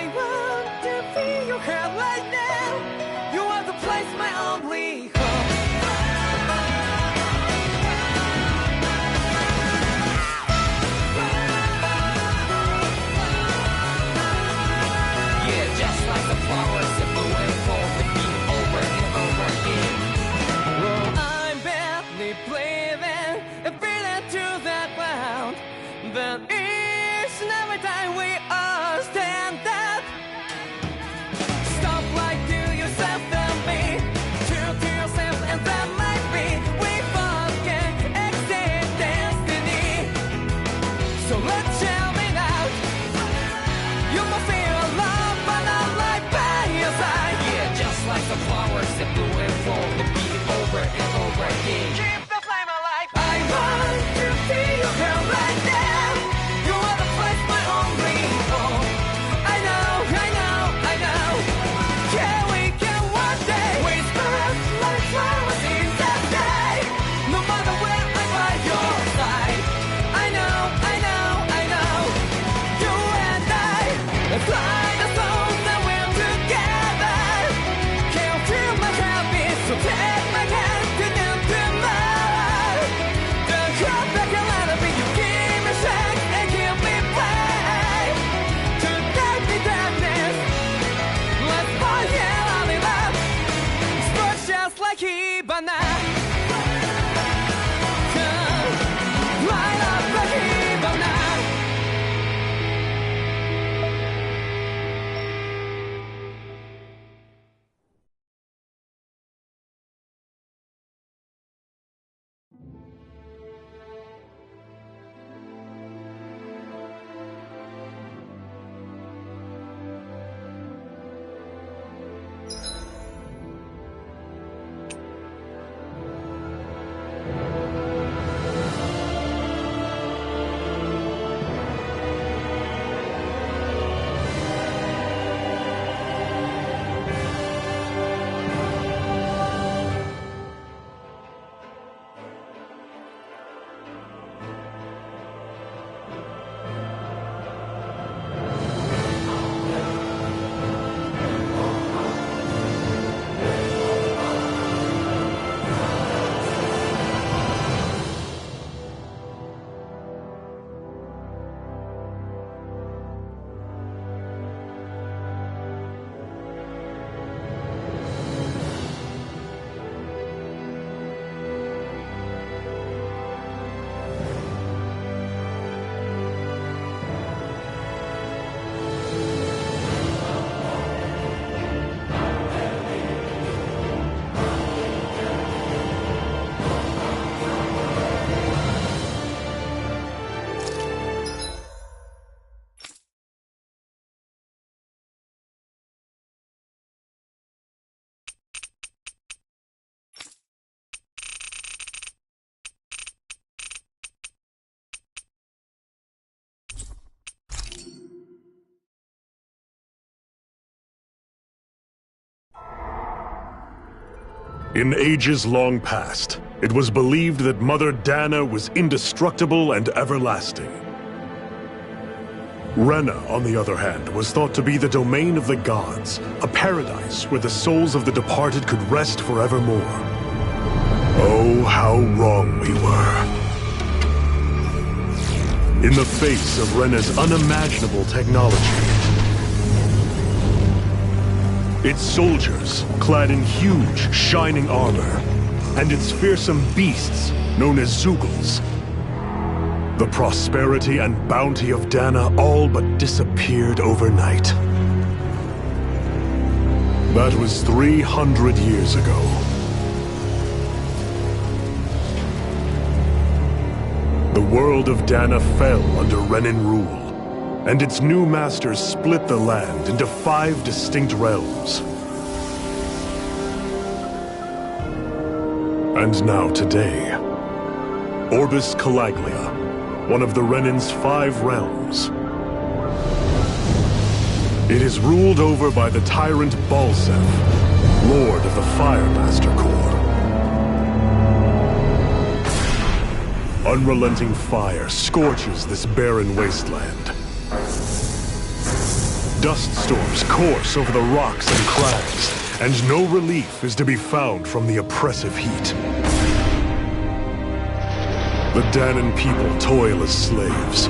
want to feel your hair right now. You are the place, my only home. Yeah, just like the flowers that blew and fall with me over and over again. Oh, I'm barely breathing and feeling to that ground. But each and every time we all stand up, stop like to yourself and me, true to yourself, and that might be we forget exist destiny. So let's shout it out. You must feel love, but not like by your side. Yeah, just like the flowers that blew and fall, repeat over and over again. Keep the flame alive. I want to see your hair right now. You are the place, my only home. I know, I know, I know. Yeah, we can one day whisper like flowers in the day. No matter where I'm by your side. I know, I know, I know. You and I fly the souls that we're together. Can't feel my habits, so take my hand to new tomorrow. The crowd back a lot of it, you give me shake and give me play. To dark the darkness, let's find yeah, all in love. Sparks just like Hibana. Light up like Hibana. In ages long past, it was believed that Mother Dana was indestructible and everlasting. Rena, on the other hand, was thought to be the domain of the gods, a paradise where the souls of the departed could rest forevermore. Oh, how wrong we were. In the face of Rena's unimaginable technology, its soldiers, clad in huge, shining armor, and its fearsome beasts, known as Zeugles. The prosperity and bounty of Dana all but disappeared overnight. That was 300 years ago. The world of Dana fell under Renan rule, and its new masters split the land into 5 distinct realms. And now today, Orbis Calaglia, one of the Renan's 5 realms. It is ruled over by the tyrant Balsef, Lord of the Firemaster Corps. Unrelenting fire scorches this barren wasteland. Dust storms course over the rocks and crags, and no relief is to be found from the oppressive heat. The Danan people toil as slaves.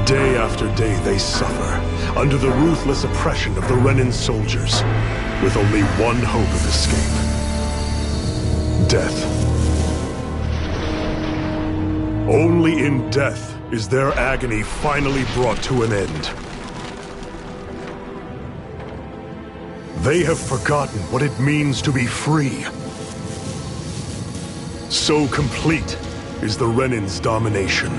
Day after day they suffer, under the ruthless oppression of the Renin soldiers, with only one hope of escape. Death. Only in death is their agony finally brought to an end. They have forgotten what it means to be free. So complete is the Renin's domination.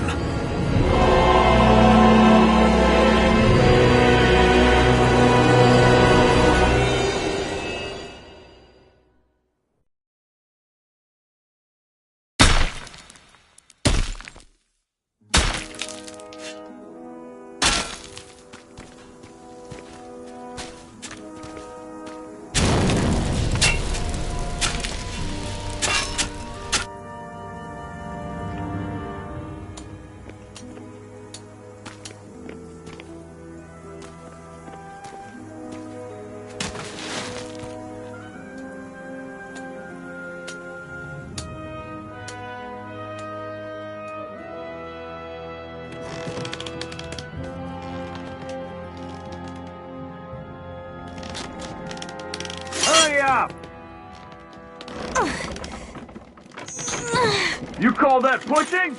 You call that pushing?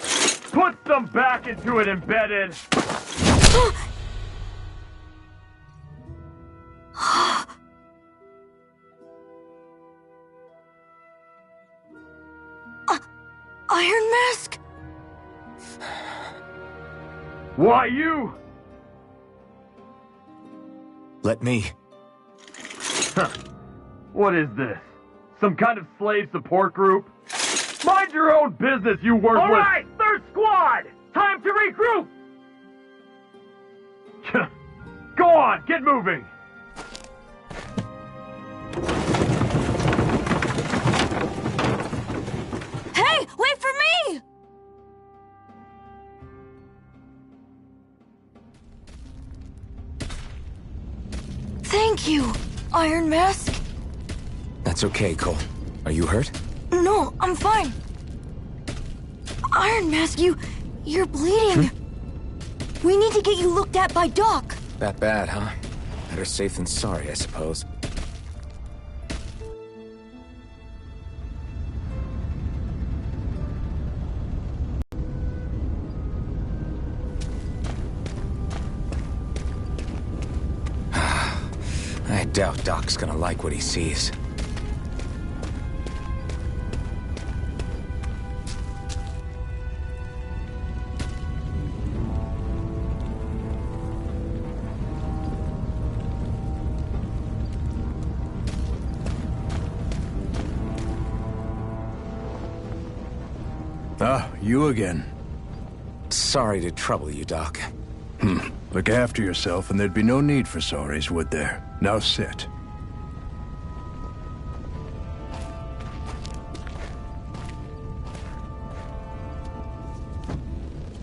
Put some back into it, embedded! Iron Mask? Why you? Let me. Huh. What is this? Some kind of slave support group? Mind your own business, you worthless— All right, third squad! Time to regroup! Go on, get moving! Hey, wait for me! Thank you, Iron Mask. That's okay, Cole. Are you hurt? No, I'm fine. Iron Mask, you're bleeding. We need to get you looked at by Doc. That bad, huh? Better safe than sorry, I suppose. I doubt Doc's gonna like what he sees. Ah, you again. Sorry to trouble you, Doc. Look after yourself and there'd be no need for sorries, would there? Now sit.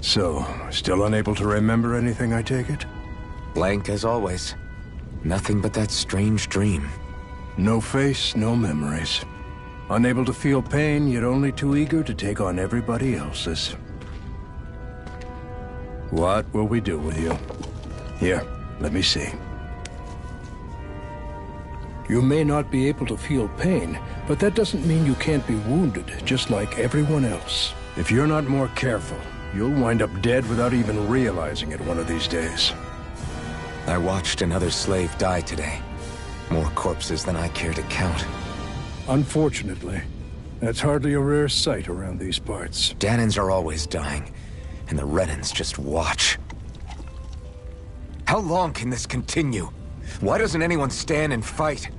So, still unable to remember anything, I take it? Blank as always. Nothing but that strange dream. No face, no memories. Unable to feel pain, yet only too eager to take on everybody else's. What will we do with you? Here, let me see. You may not be able to feel pain, but that doesn't mean you can't be wounded, just like everyone else. If you're not more careful, you'll wind up dead without even realizing it one of these days. I watched another slave die today. More corpses than I care to count. Unfortunately, that's hardly a rare sight around these parts. Danans are always dying, and the Renins just watch. How long can this continue? Why doesn't anyone stand and fight?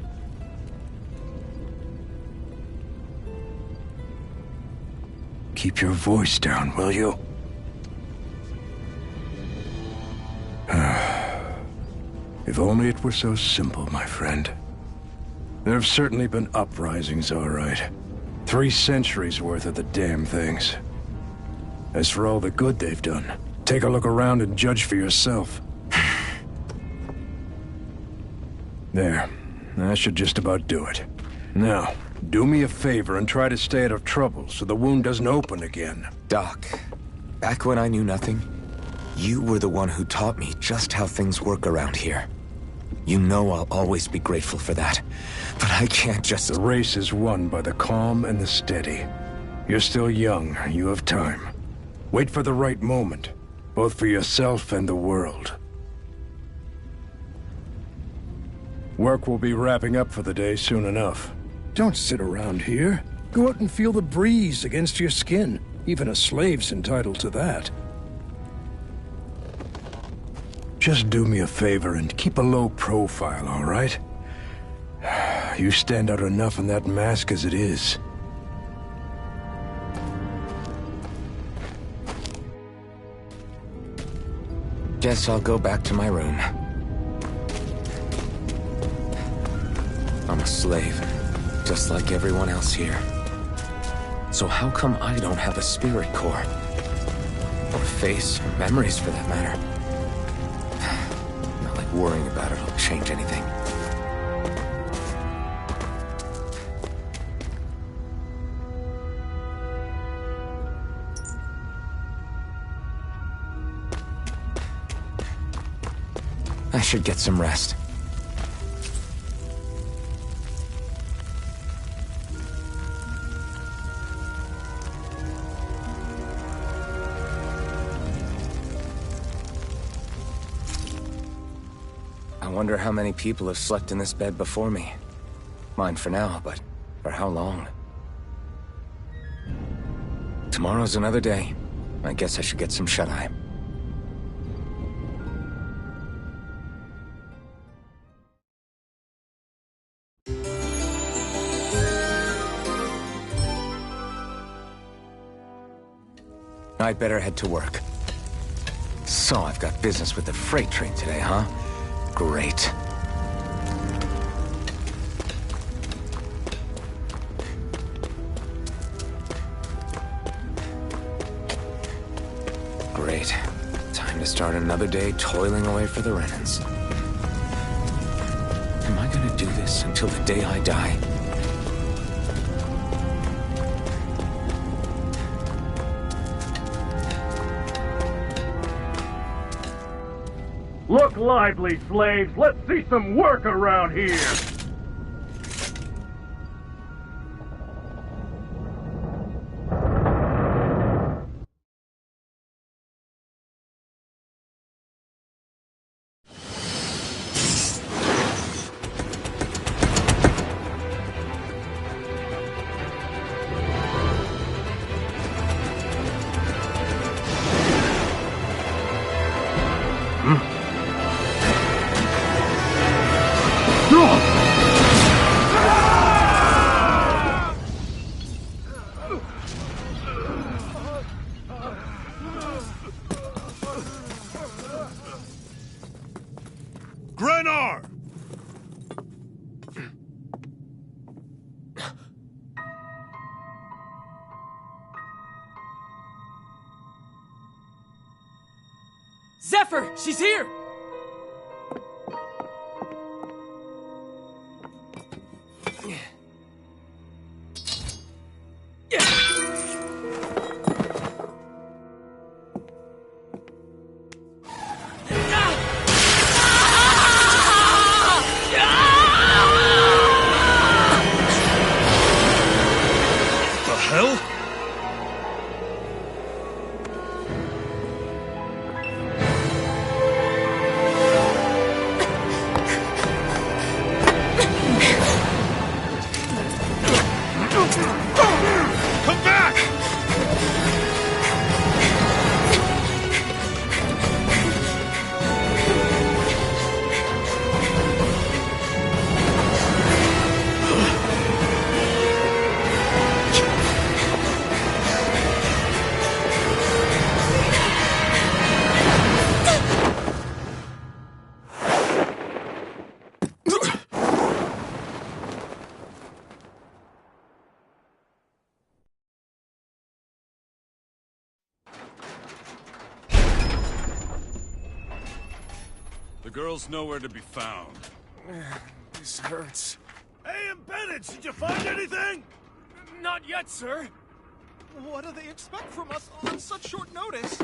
Keep your voice down, will you? If only it were so simple, my friend. There have certainly been uprisings, all right. 3 centuries worth of the damn things. As for all the good they've done, take a look around and judge for yourself. There. That should just about do it. Now, do me a favor and try to stay out of trouble so the wound doesn't open again. Doc, back when I knew nothing, you were the one who taught me just how things work around here. You know I'll always be grateful for that. But I can't just... The race is won by the calm and the steady. You're still young. You have time. Wait for the right moment, both for yourself and the world. Work will be wrapping up for the day soon enough. Don't sit around here. Go out and feel the breeze against your skin. Even a slave's entitled to that. Just do me a favor and keep a low profile, all right? You stand out enough in that mask as it is. Guess I'll go back to my room. I'm a slave, just like everyone else here. So how come I don't have a spirit core? Or a face, or memories for that matter? Not like worrying about it will change anything. I should get some rest. I wonder how many people have slept in this bed before me. Mine for now, but for how long? Tomorrow's another day. I guess I should get some shut-eye. I'd better head to work. So I've got business with the freight train today, huh? Great. Great. Time to start another day toiling away for the Renans. Am I gonna do this until the day I die? Look lively, slaves! Let's see some work around here! Grenar! Zephyr! She's here! The hell? Come back! The girl's nowhere to be found. This hurts. Hey, Embedded, did you find anything? Not yet, sir. What do they expect from us on such short notice?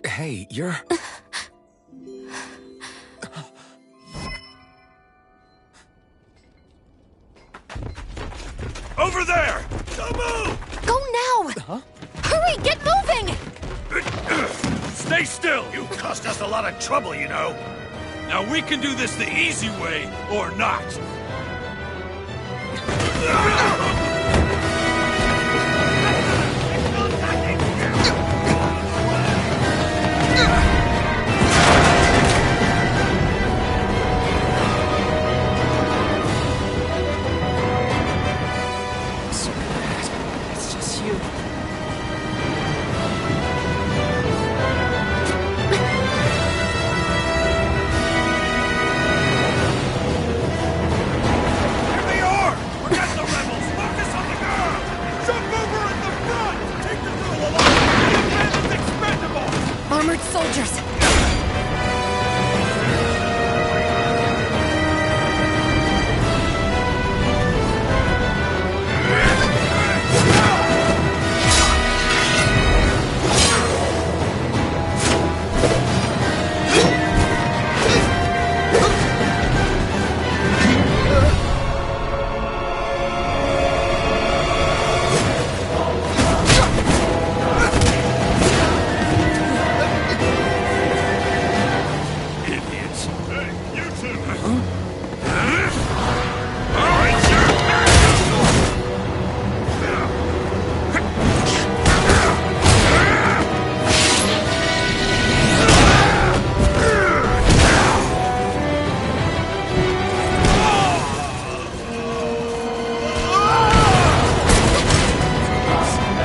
Hey, you're... Over there! Don't move! Go now! Huh? Hurry, get moving! Stay still! You caused us a lot of trouble, you know. Now we can do this the easy way, or not. It's just you. Here they are! Forget the rebels! Focus on the girl! Jump over in the front! Take the girl along! The bandit's expendable! Armored soldiers! Idiots! Hey, you two! All right,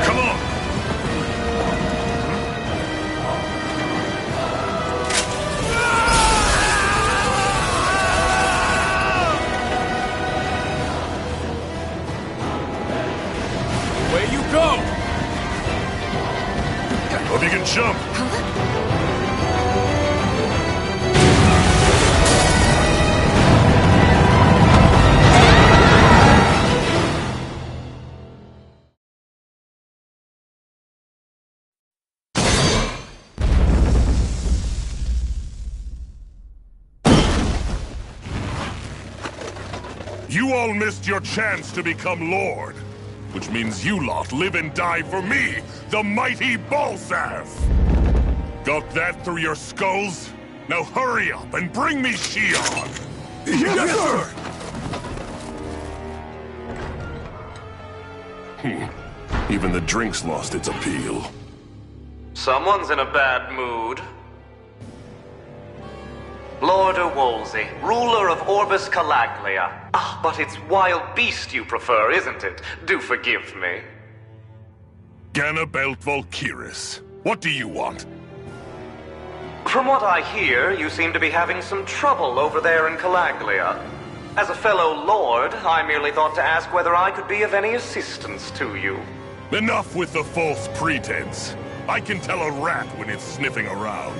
come on! Away you go! Hope you can jump. You all missed your chance to become Lord. Which means you lot live and die for me, the mighty Balsav! Got that through your skulls? Now hurry up and bring me Shion! Yes, sir! Even the drink's lost its appeal. Someone's in a bad mood. Lord Wolsey, ruler of Orbis Calaglia. Ah, but it's wild beast you prefer, isn't it? Do forgive me. Ganabelt Volkiris, what do you want? From what I hear, you seem to be having some trouble over there in Calaglia. As a fellow lord, I merely thought to ask whether I could be of any assistance to you. Enough with the false pretense. I can tell a rat when it's sniffing around.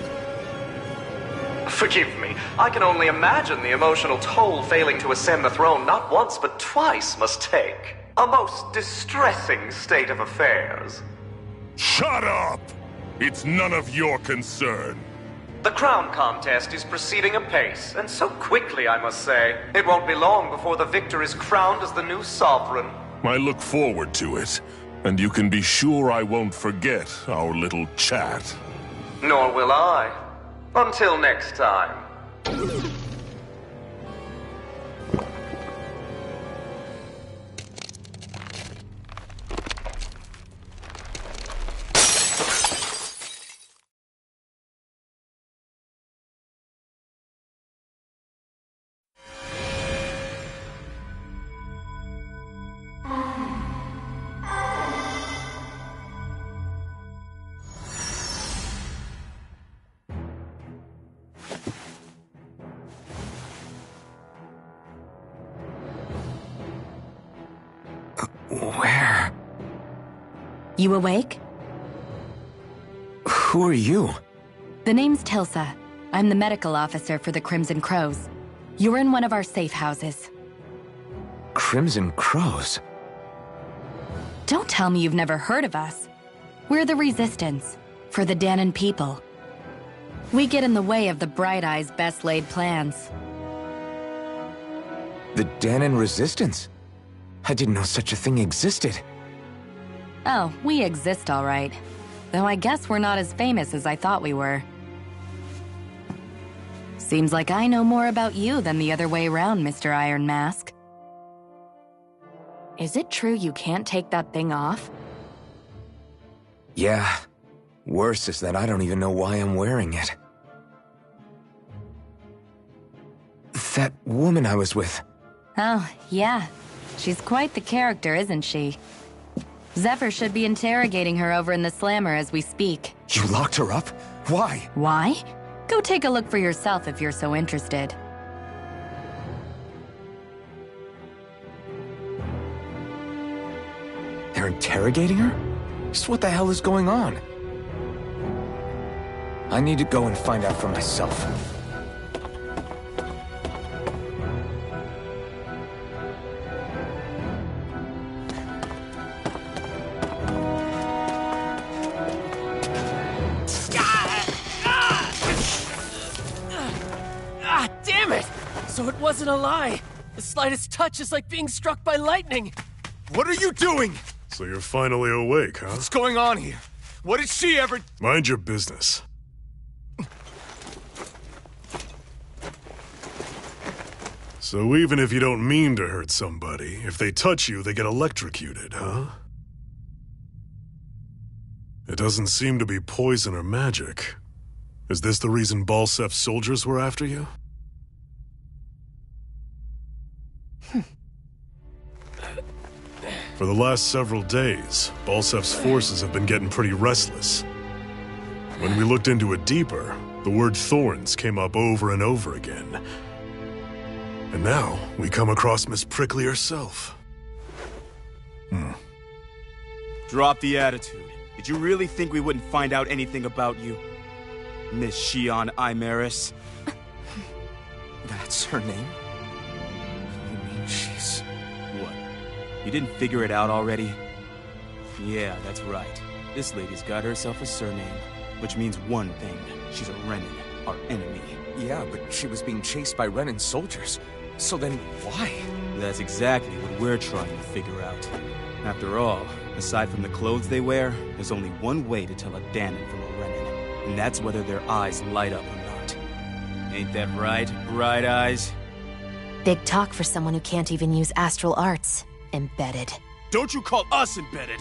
Forgive me, I can only imagine the emotional toll failing to ascend the throne not once but twice must take. A most distressing state of affairs. Shut up! It's none of your concern. The crown contest is proceeding apace, and so quickly, I must say. It won't be long before the victor is crowned as the new sovereign. I look forward to it, and you can be sure I won't forget our little chat. Nor will I. Until next time. Where? You awake? Who are you? The name's Tilsa. I'm the medical officer for the Crimson Crows. You're in one of our safe houses. Crimson Crows? Don't tell me you've never heard of us. We're the Resistance, for the Danon people. We get in the way of the Bright Eye's best-laid plans. The Danon Resistance? I didn't know such a thing existed. Oh, we exist all right. Though I guess we're not as famous as I thought we were. Seems like I know more about you than the other way around, Mr. Iron Mask. Is it true you can't take that thing off? Yeah. Worse is that I don't even know why I'm wearing it. That woman I was with. Oh, yeah. She's quite the character, isn't she? Zephyr should be interrogating her over in the Slammer as we speak. You locked her up? Why? Why? Go take a look for yourself if you're so interested. They're interrogating her? Just what the hell is going on? I need to go and find out for myself. Damn it! So it wasn't a lie. The slightest touch is like being struck by lightning. What are you doing? So you're finally awake, huh? What's going on here? What did she ever... Mind your business. So even if you don't mean to hurt somebody, if they touch you, they get electrocuted, huh? It doesn't seem to be poison or magic. Is this the reason Balsef's soldiers were after you? For the last several days, Balsef's forces have been getting pretty restless. When we looked into it deeper, the word thorns came up over and over again. And now, we come across Miss Prickly herself. Drop the attitude. Did you really think we wouldn't find out anything about you? Miss Shion Imaris? That's her name? You mean she's... What? You didn't figure it out already? Yeah, that's right. This lady's got herself a surname, which means one thing. She's a Renin, our enemy. Yeah, but she was being chased by Renin soldiers. So then, why? That's exactly what we're trying to figure out. After all, aside from the clothes they wear, there's only one way to tell a Danon from a Renin, and that's whether their eyes light up or not. Ain't that right, Bright Eyes? Big talk for someone who can't even use astral arts. Embedded. Don't you call us embedded!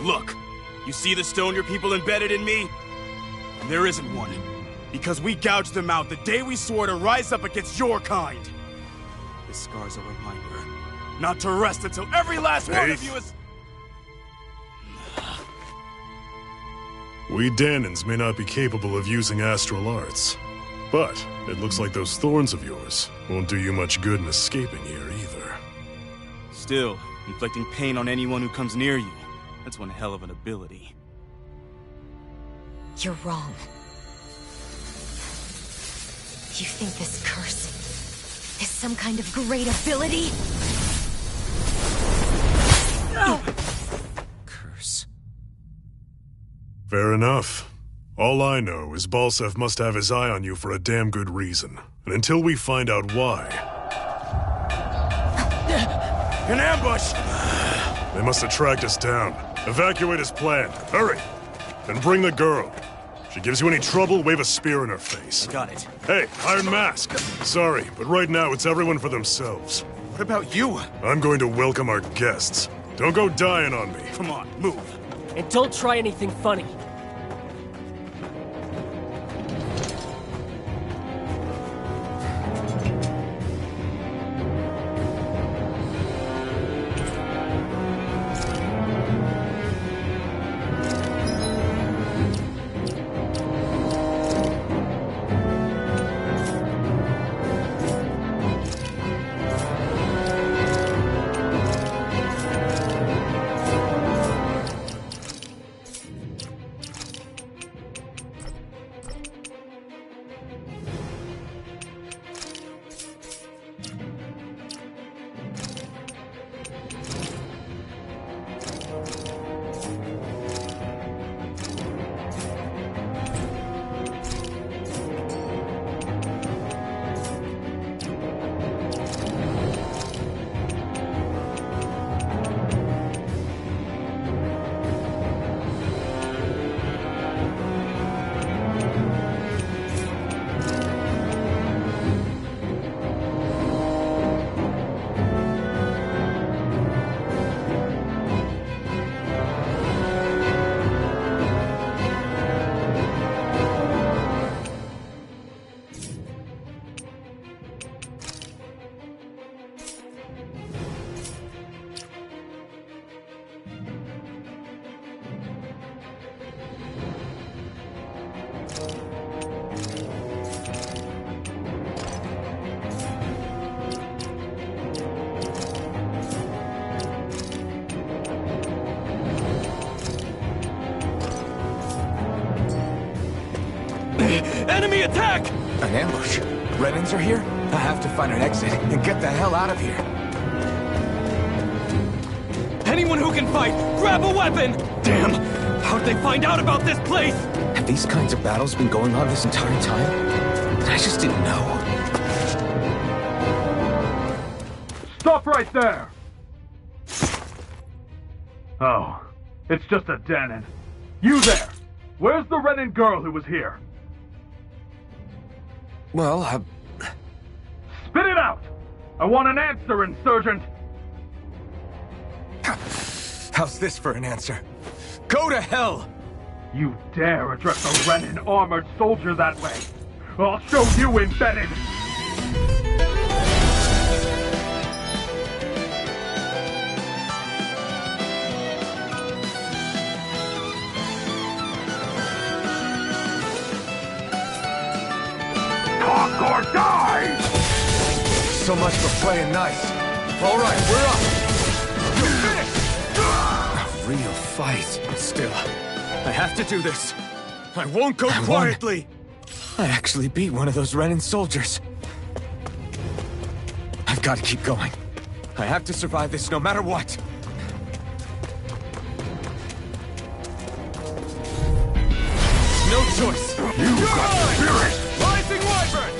Look, you see the stone your people embedded in me? There isn't one. Because we gouged them out the day we swore to rise up against your kind. This scar's a reminder, not to rest until every last one of you is... We Danons may not be capable of using astral arts, but it looks like those thorns of yours won't do you much good in escaping here either. Still, inflicting pain on anyone who comes near you, that's one hell of an ability. You're wrong. You think this curse is some kind of great ability? No! Curse. Fair enough. All I know is Balsef must have his eye on you for a damn good reason. And until we find out why... An ambush! They must have tracked us down. Evacuate as planned. Hurry! And bring the girl. If she gives you any trouble, wave a spear in her face. Got it. Hey, Iron Mask! Sorry, but right now it's everyone for themselves. What about you? I'm going to welcome our guests. Don't go dying on me. Come on, move. And don't try anything funny. attack! An ambush? Renans are here? I have to find an exit and get the hell out of here. Anyone who can fight, grab a weapon! Damn! How'd they find out about this place? Have these kinds of battles been going on this entire time? I just didn't know. Stop right there! Oh, it's just a Danon. You there! Where's the Renan girl who was here? Well, Spit it out! I want an answer, Insurgent! how's this for an answer? Go to hell! You dare address a Renan armored soldier that way? I'll show you, Embedded! Talk or die! So much for playing nice. All right, we're up. You're finished! A real fight. Still, I have to do this. I won't go quietly! I actually beat one of those Renan soldiers. I've got to keep going. I have to survive this no matter what. No choice. You got spirit! Rising Wyvern!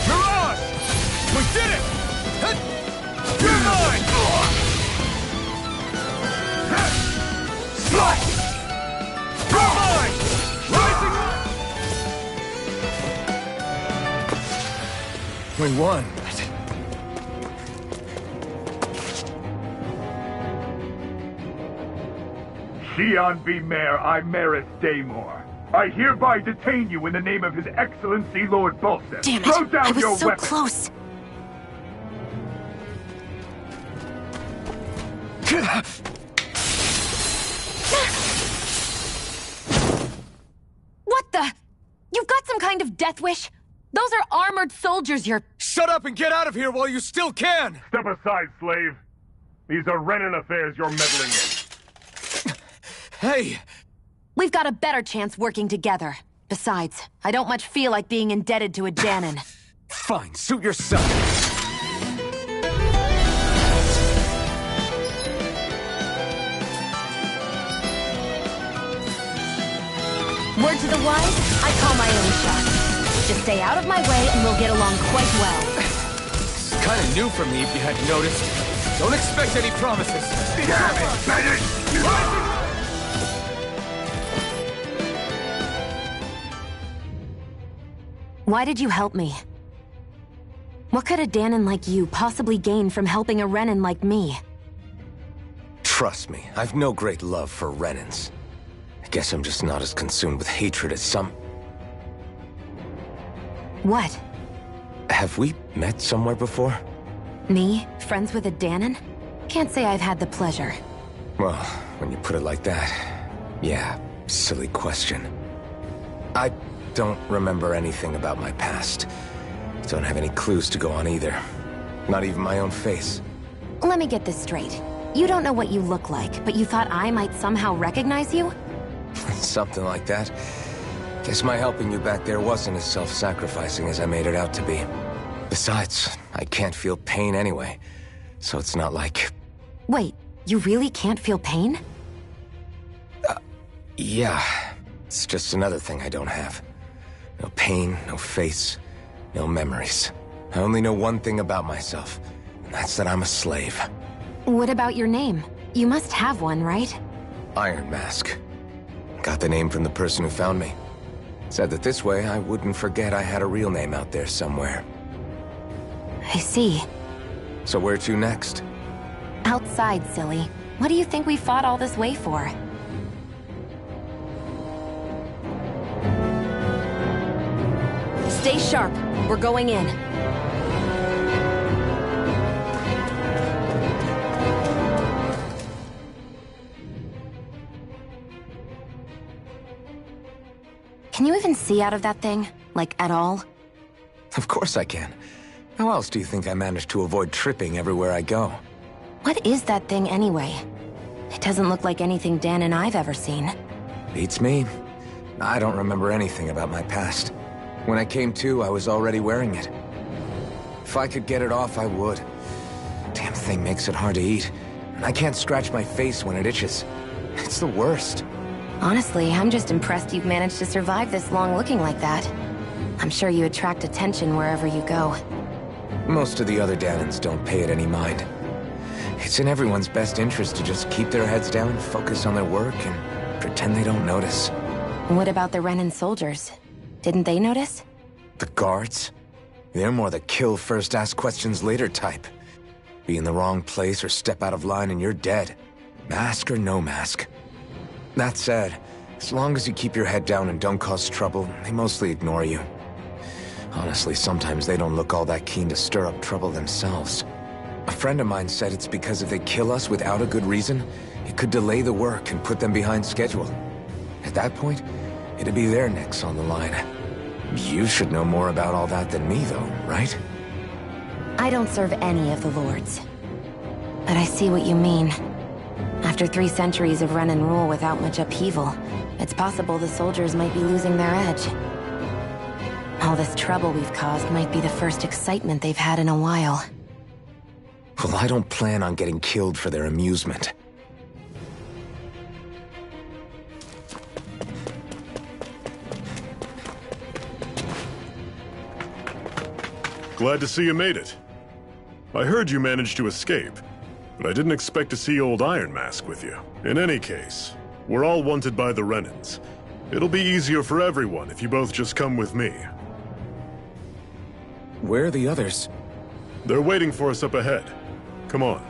Mirage! We did it! You're mine! Slice! You're mine! Rising... We won. Xian V. Mayor Imaris Daymore. I hereby detain you in the name of His Excellency Lord Bolseth. Damn it! Throw down I was your so weapon. close. What the? You've got some kind of death wish? Those are armored soldiers you're... Shut up and get out of here while you still can! Step aside, slave. These are Renan affairs you're meddling in. Hey! We've got a better chance working together. Besides, I don't much feel like being indebted to a Danon. Fine, suit yourself. Word to the wise, I call my own shot. Just stay out of my way and we'll get along quite well. It's kind of new for me if you hadn't noticed. Don't expect any promises. Damn it, Bennett! Why did you help me? What could a Danon like you possibly gain from helping a Renan like me? Trust me, I've no great love for Renans. I guess I'm just not as consumed with hatred as some... What? Have we met somewhere before? Me? Friends with a Danon? Can't say I've had the pleasure. Well, when you put it like that, yeah, silly question. I don't remember anything about my past. Don't have any clues to go on either. Not even my own face. Let me get this straight. You don't know what you look like, but you thought I might somehow recognize you? Something like that. Guess my helping you back there wasn't as self-sacrificing as I made it out to be. Besides, I can't feel pain anyway, so it's not like... Wait, you really can't feel pain? Yeah. It's just another thing I don't have. No pain, no face, no memories. I only know one thing about myself, and that's that I'm a slave. What about your name? You must have one, right? Iron Mask. Got the name from the person who found me. Said that this way I wouldn't forget I had a real name out there somewhere. I see. So where to next? Outside, silly. What do you think we fought all this way for? Stay sharp. We're going in. Can you even see out of that thing? Like, at all? Of course I can. How else do you think I managed to avoid tripping everywhere I go? What is that thing anyway? It doesn't look like anything Dan and I've ever seen. Beats me. I don't remember anything about my past. When I came to, I was already wearing it. If I could get it off, I would. Damn thing makes it hard to eat. And I can't scratch my face when it itches. It's the worst. Honestly, I'm just impressed you've managed to survive this long looking like that. I'm sure you attract attention wherever you go. Most of the other Danans don't pay it any mind. It's in everyone's best interest to just keep their heads down, focus on their work, and pretend they don't notice. What about the Renan soldiers? Didn't they notice? The guards? They're more the kill first, ask questions later type. Be in the wrong place or step out of line and you're dead. Mask or no mask. That said, as long as you keep your head down and don't cause trouble, they mostly ignore you. Honestly, sometimes they don't look all that keen to stir up trouble themselves. A friend of mine said it's because if they kill us without a good reason, it could delay the work and put them behind schedule. At that point, it'd be their necks on the line. You should know more about all that than me, though, right? I don't serve any of the lords. But I see what you mean. After 3 centuries of Renan rule without much upheaval, it's possible the soldiers might be losing their edge. All this trouble we've caused might be the first excitement they've had in a while. Well, I don't plan on getting killed for their amusement. Glad to see you made it. I heard you managed to escape, but I didn't expect to see old Iron Mask with you. In any case, we're all wanted by the Renans. It'll be easier for everyone if you both just come with me. Where are the others? They're waiting for us up ahead. Come on.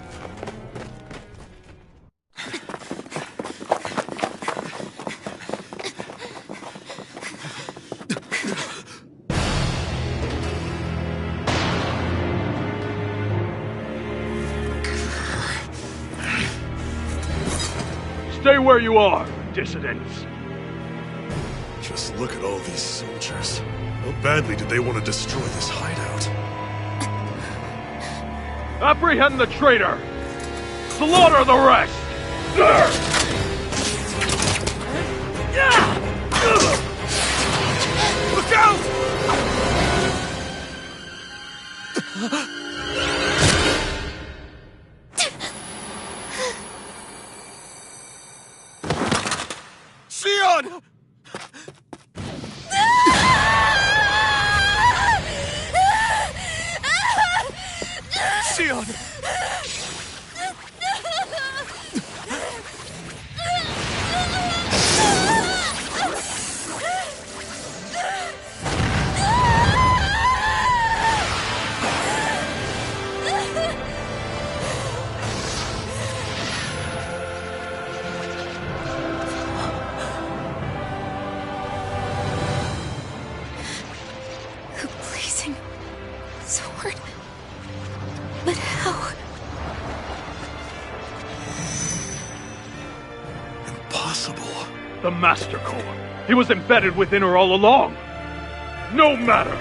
Stay where you are, dissidents. Just look at all these soldiers. How badly did they want to destroy this hideout? Apprehend the traitor! Slaughter the rest! Look out! Sion! Sion! The blazing sword. But how? Impossible. The Master Core. He was embedded within her all along. No matter.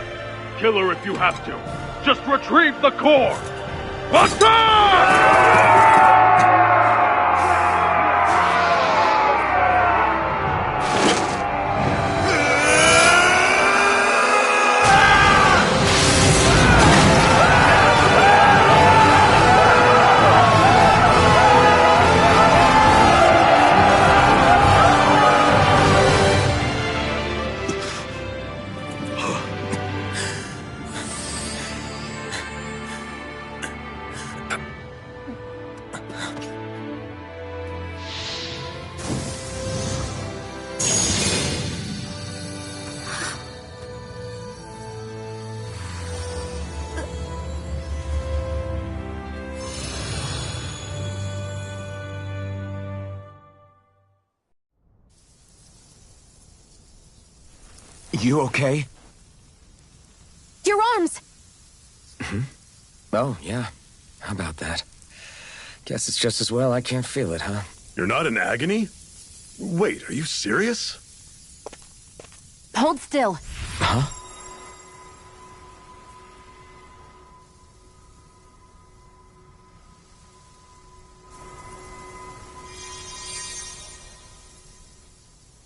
Kill her if you have to. Just retrieve the core. Attack! You okay? Your arms! Oh, yeah. How about that? Guess it's just as well I can't feel it, huh? You're not in agony? Wait, are you serious? Hold still. Huh?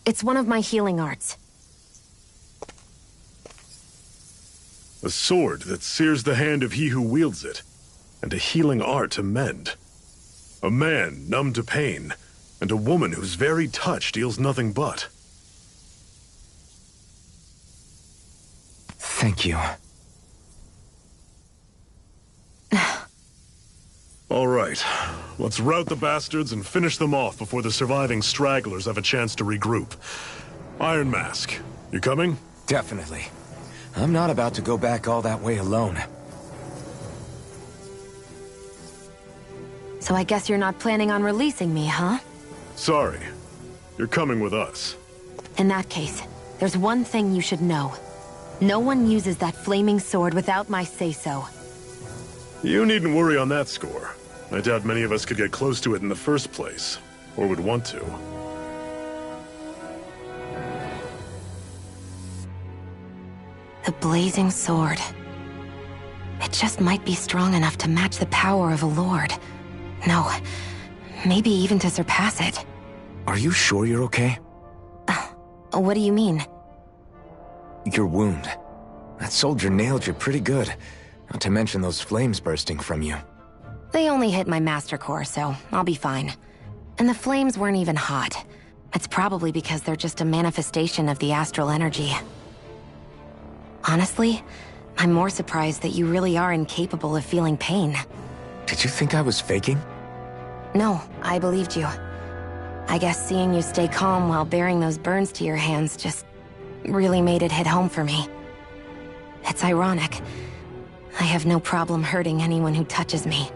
It's one of my healing arts. A sword that sears the hand of he who wields it, and a healing art to mend. A man numb to pain, and a woman whose very touch deals nothing but. Thank you. All right, let's rout the bastards and finish them off before the surviving stragglers have a chance to regroup. Iron Mask, you coming? Definitely. I'm not about to go back all that way alone. So I guess you're not planning on releasing me, huh? Sorry. You're coming with us. In that case, there's one thing you should know. No one uses that flaming sword without my say-so. You needn't worry on that score. I doubt many of us could get close to it in the first place, or would want to. The blazing sword. It just might be strong enough to match the power of a lord. No, maybe even to surpass it. Are you sure you're okay? What do you mean? Your wound. That soldier nailed you pretty good. Not to mention those flames bursting from you. They only hit my master core, so I'll be fine. And the flames weren't even hot. It's probably because they're just a manifestation of the astral energy. Honestly, I'm more surprised that you really are incapable of feeling pain. Did you think I was faking? No, I believed you. I guess seeing you stay calm while bearing those burns to your hands just really made it hit home for me. It's ironic. I have no problem hurting anyone who touches me.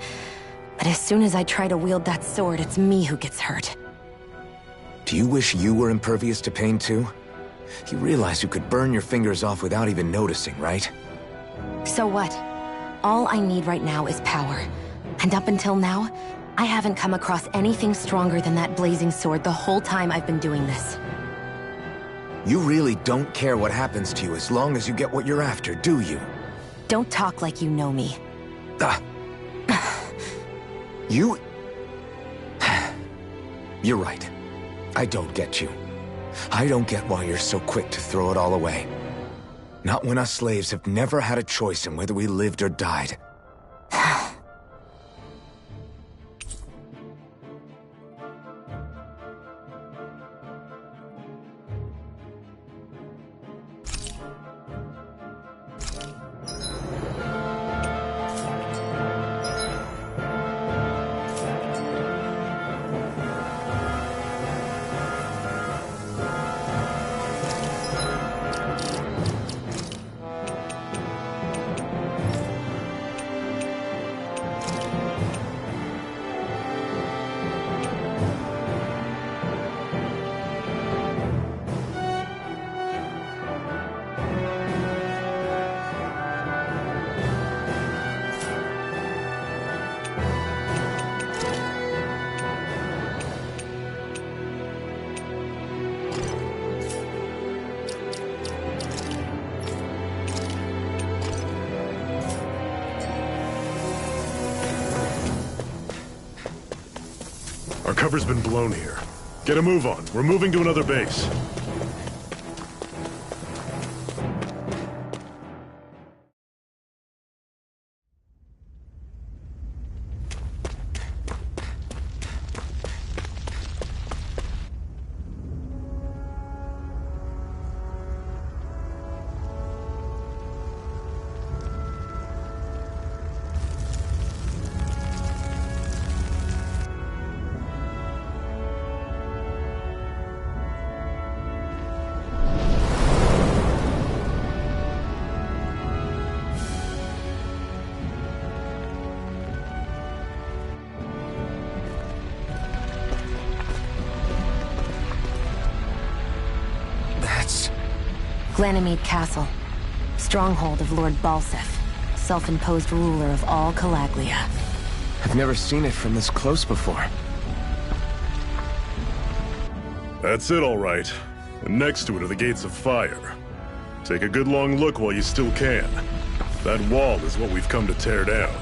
But as soon as I try to wield that sword, it's me who gets hurt. Do you wish you were impervious to pain too? You realize you could burn your fingers off without even noticing, right? So what? All I need right now is power. And up until now, I haven't come across anything stronger than that blazing sword the whole time I've been doing this. You really don't care what happens to you as long as you get what you're after, do you? Don't talk like you know me. You... You're right. I don't get you. I don't get why you're so quick to throw it all away. Not when us slaves have never had a choice in whether we lived or died. Our cover's been blown here. Get a move on. We're moving to another base. Ganymede Castle, stronghold of Lord Balsef, self-imposed ruler of all Calaglia. I've never seen it from this close before. That's it, all right. And next to it are the gates of fire. Take a good long look while you still can. That wall is what we've come to tear down.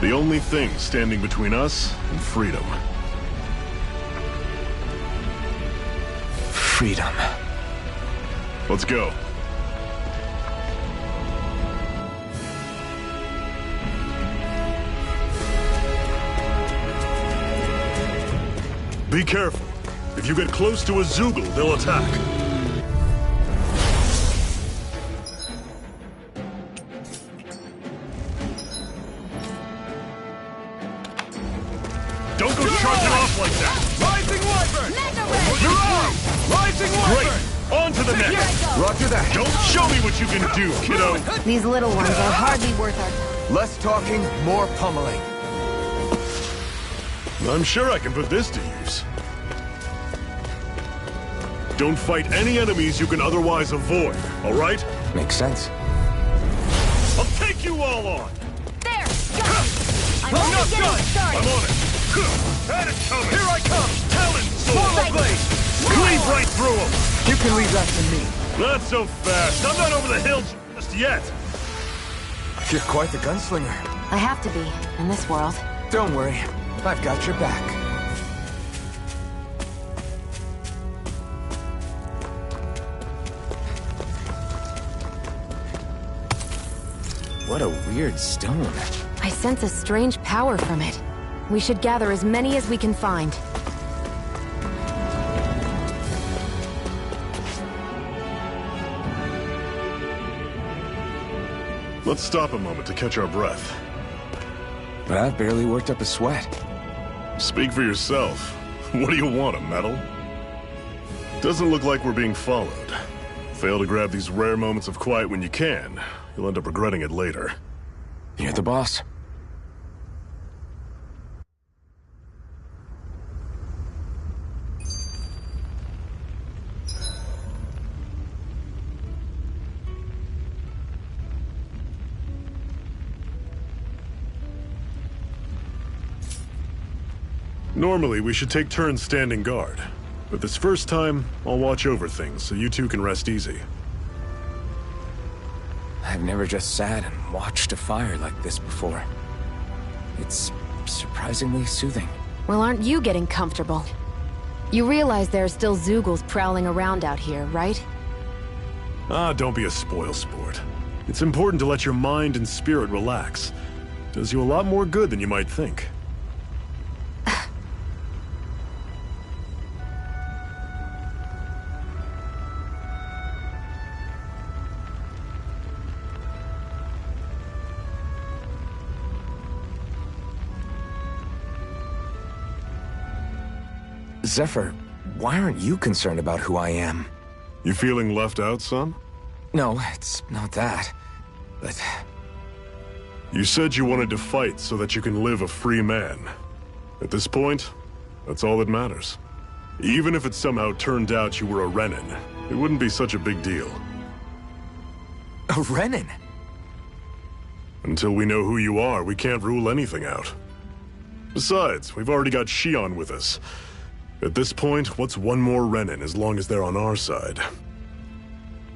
The only thing standing between us and freedom. Freedom. Let's go. Be careful. If you get close to a Zoogle, they'll attack. Don't go charging off like that! Rising Wyvern! You're out! Rising Great! Wyvern! On to the next! Roger that. Don't show me what you can do, kiddo! These little ones are hardly worth our time. Less talking, more pummeling. I'm sure I can put this to use. Don't fight any enemies you can otherwise avoid, all right? Makes sense. I'll take you all on! There! Got it! I'm only not getting done. started! I'm on it! Had it coming! Here I come! Talon Portal sword! Blade! Cleave right through him! You can leave that to me. Not so fast. I'm not over the hill just yet. You're quite the gunslinger. I have to be, in this world. Don't worry. I've got your back. What a weird stone. I sense a strange power from it. We should gather as many as we can find. Let's stop a moment to catch our breath. But I've barely worked up a sweat. Speak for yourself. What do you want, a medal? Doesn't look like we're being followed. Fail to grab these rare moments of quiet when you can, you'll end up regretting it later. You're the boss. Normally, we should take turns standing guard. But this first time, I'll watch over things so you two can rest easy. I've never just sat and watched a fire like this before. It's surprisingly soothing. Well, aren't you getting comfortable? You realize there are still Zoogles prowling around out here, right? Ah, don't be a spoil sport. It's important to let your mind and spirit relax. Does you a lot more good than you might think. Zephyr, why aren't you concerned about who I am? You feeling left out, son? No, it's not that. But You said you wanted to fight so that you can live a free man. At this point, that's all that matters. Even if it somehow turned out you were a Renin, it wouldn't be such a big deal. a Renin? Until we know who you are, we can't rule anything out. Besides, we've already got Shion with us. At this point, what's one more Renin as long as they're on our side?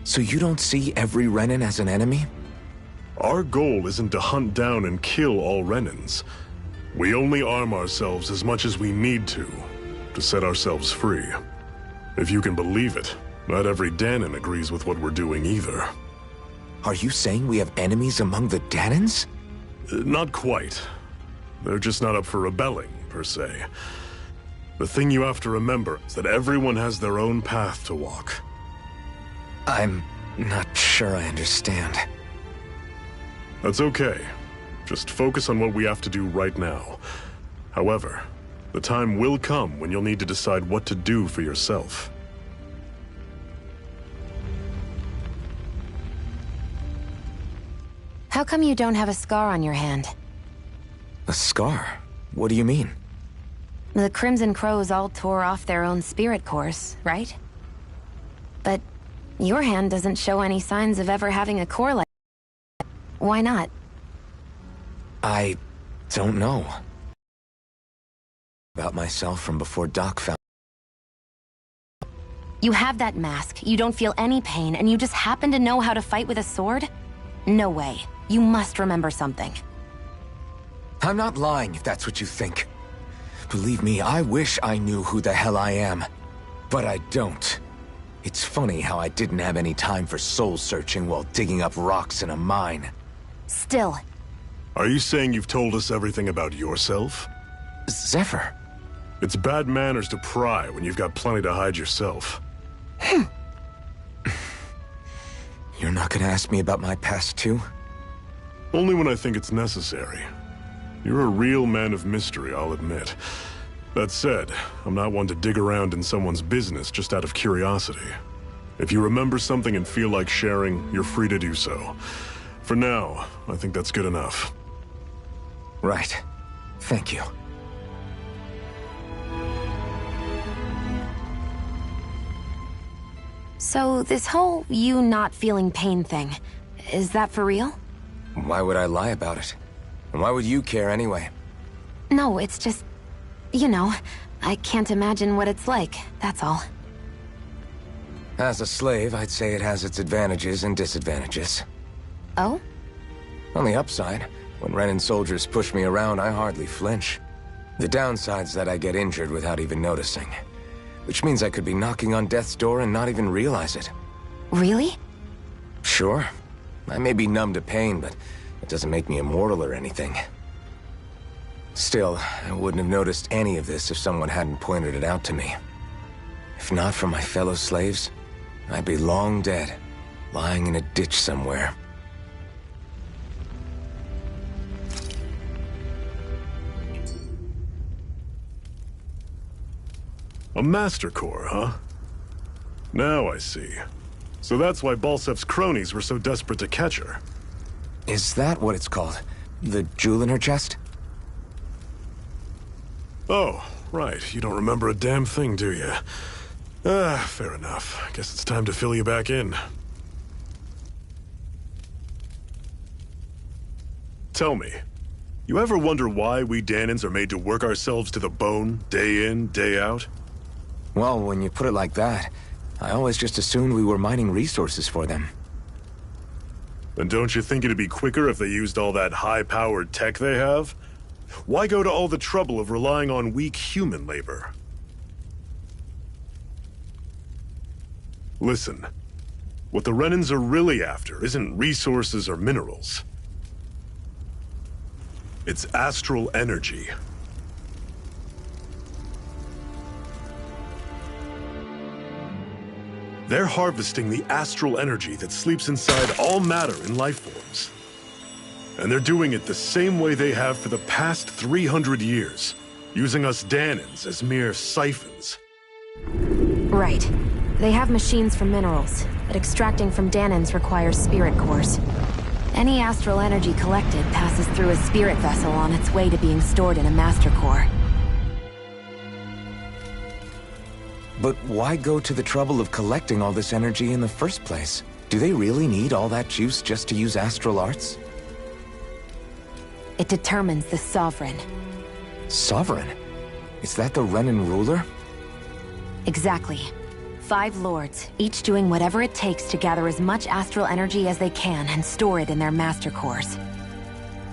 So you don't see every Renin as an enemy? Our goal isn't to hunt down and kill all Renins. We only arm ourselves as much as we need to set ourselves free. If you can believe it, not every Danon agrees with what we're doing either. Are you saying we have enemies among the Danons? Not quite. They're just not up for rebelling, per se. The thing you have to remember is that everyone has their own path to walk. I'm not sure I understand. That's okay. Just focus on what we have to do right now. However, the time will come when you'll need to decide what to do for yourself. How come you don't have a scar on your hand? A scar? What do you mean? The Crimson Crows all tore off their own spirit cores, right? But your hand doesn't show any signs of ever having a core like that. Why not? I don't know. About myself from before Doc found... You have that mask, you don't feel any pain, and you just happen to know how to fight with a sword? No way. You must remember something. I'm not lying if that's what you think. Believe me, I wish I knew who the hell I am. But I don't. It's funny how I didn't have any time for soul-searching while digging up rocks in a mine. Still. Are you saying you've told us everything about yourself? Zephyr. It's bad manners to pry when you've got plenty to hide yourself. You're not gonna ask me about my past, too? Only when I think it's necessary. You're a real man of mystery, I'll admit. That said, I'm not one to dig around in someone's business just out of curiosity. If you remember something and feel like sharing, you're free to do so. For now, I think that's good enough. Right. Thank you. So, this whole you not feeling pain thing, is that for real? Why would I lie about it? And why would you care anyway? No, it's just... You know, I can't imagine what it's like, that's all. As a slave, I'd say it has its advantages and disadvantages. Oh? On the upside, when Renan soldiers push me around, I hardly flinch. The downside's that I get injured without even noticing. Which means I could be knocking on death's door and not even realize it. Really? Sure. I may be numb to pain, but it doesn't make me immortal or anything. Still, I wouldn't have noticed any of this if someone hadn't pointed it out to me. If not for my fellow slaves, I'd be long dead, lying in a ditch somewhere. A Master Core, huh? Now I see. So that's why Balsef's cronies were so desperate to catch her. Is that what it's called? The jewel in her chest? Oh, right. You don't remember a damn thing, do you? Fair enough. Guess it's time to fill you back in. Tell me, you ever wonder why we Danans are made to work ourselves to the bone, day in, day out? Well, when you put it like that, I always just assumed we were mining resources for them. Then don't you think it'd be quicker if they used all that high-powered tech they have? Why go to all the trouble of relying on weak human labor? Listen, what the Renans are really after isn't resources or minerals. It's astral energy. They're harvesting the astral energy that sleeps inside all matter in life forms. And they're doing it the same way they have for the past 300 years, using us Danans as mere siphons. Right. They have machines for minerals, but extracting from Danans requires spirit cores. Any astral energy collected passes through a spirit vessel on its way to being stored in a master core. But why go to the trouble of collecting all this energy in the first place? Do they really need all that juice just to use astral arts? It determines the Sovereign. Sovereign? Is that the Renan ruler? Exactly. 5 lords, each doing whatever it takes to gather as much astral energy as they can and store it in their master cores.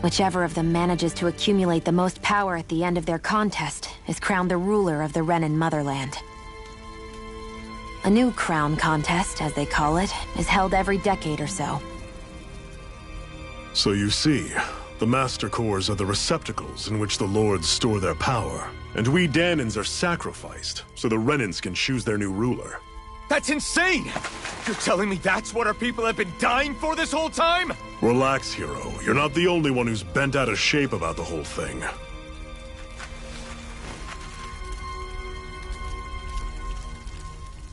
Whichever of them manages to accumulate the most power at the end of their contest is crowned the ruler of the Renan motherland. A new crown contest, as they call it, is held every decade or so. So you see, the Master Cores are the receptacles in which the Lords store their power. And we Danans are sacrificed, so the Renans can choose their new ruler. That's insane! You're telling me that's what our people have been dying for this whole time? Relax, hero. You're not the only one who's bent out of shape about the whole thing.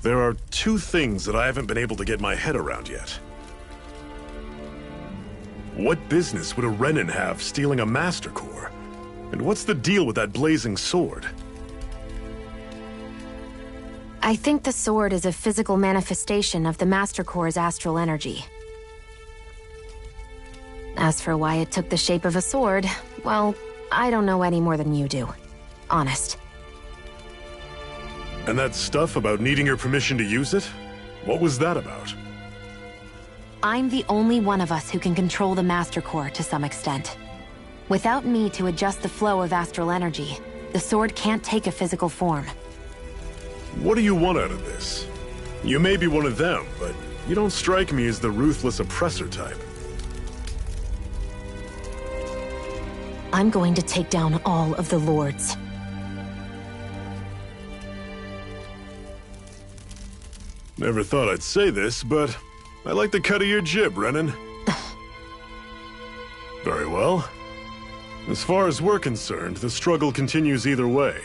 There are 2 things that I haven't been able to get my head around yet. What business would a Renan have stealing a Master Core? And what's the deal with that blazing sword? I think the sword is a physical manifestation of the Master Core's astral energy. As for why it took the shape of a sword, well, I don't know any more than you do. Honest. And that stuff about needing your permission to use it? What was that about? I'm the only one of us who can control the Master Core to some extent. Without me to adjust the flow of astral energy, the sword can't take a physical form. What do you want out of this? You may be one of them, but you don't strike me as the ruthless oppressor type. I'm going to take down all of the lords. Never thought I'd say this, but I like the cut of your jib, Renan. Very well. As far as we're concerned, the struggle continues either way.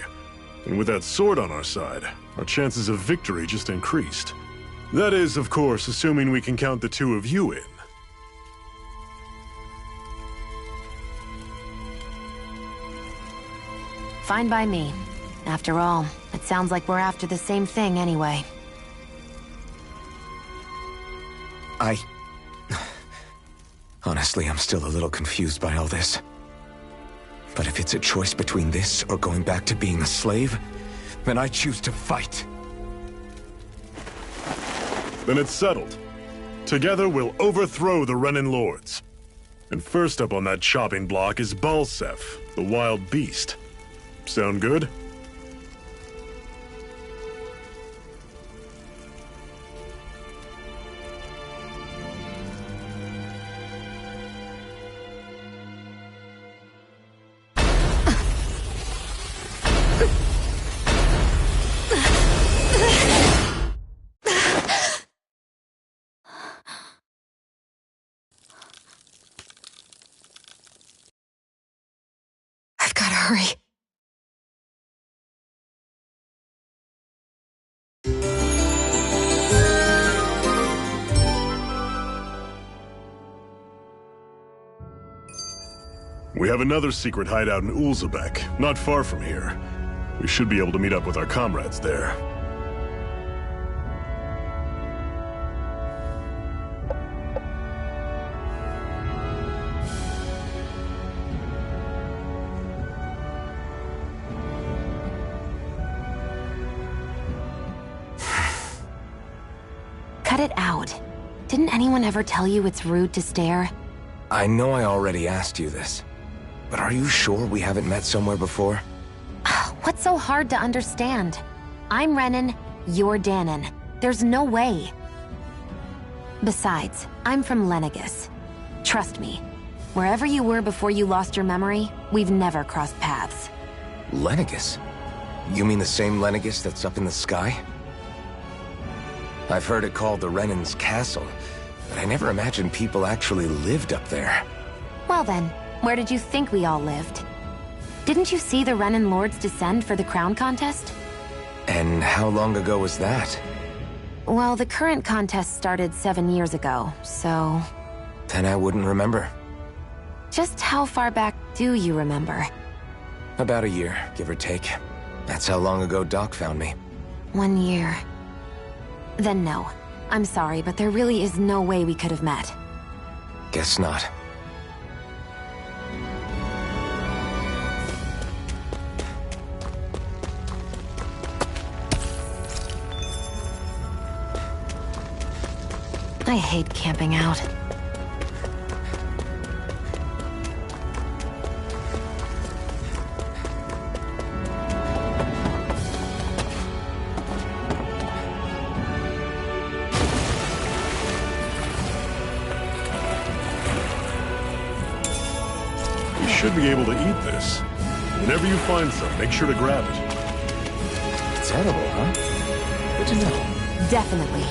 And with that sword on our side, our chances of victory just increased. That is, of course, assuming we can count the two of you in. Fine by me. After all, it sounds like we're after the same thing anyway. Honestly, I'm still a little confused by all this. But if it's a choice between this or going back to being a slave, then I choose to fight. Then it's settled. Together, we'll overthrow the Renan lords. And first up on that chopping block is Balsef, the wild beast. Sound good? I've got to hurry. We have another secret hideout in Ulzebek, not far from here. We should be able to meet up with our comrades there. Cut it out. Didn't anyone ever tell you it's rude to stare? I know I already asked you this, but are you sure we haven't met somewhere before? What's so hard to understand? I'm Renan, you're Danon. There's no way. Besides, I'm from Lenegis. Trust me, wherever you were before you lost your memory, we've never crossed paths. Lenegis? You mean the same Lenegis that's up in the sky? I've heard it called the Renan's Castle, but I never imagined people actually lived up there. Well then, where did you think we all lived? Didn't you see the Renan lords descend for the crown contest? And how long ago was that? Well, the current contest started 7 years ago, so... Then I wouldn't remember. Just how far back do you remember? About a year, give or take. That's how long ago Doc found me. 1 year. Then no. I'm sorry, but there really is no way we could have met. Guess not. I hate camping out. You should be able to eat this. Whenever you find some, make sure to grab it. It's edible, huh? Good to know. Definitely.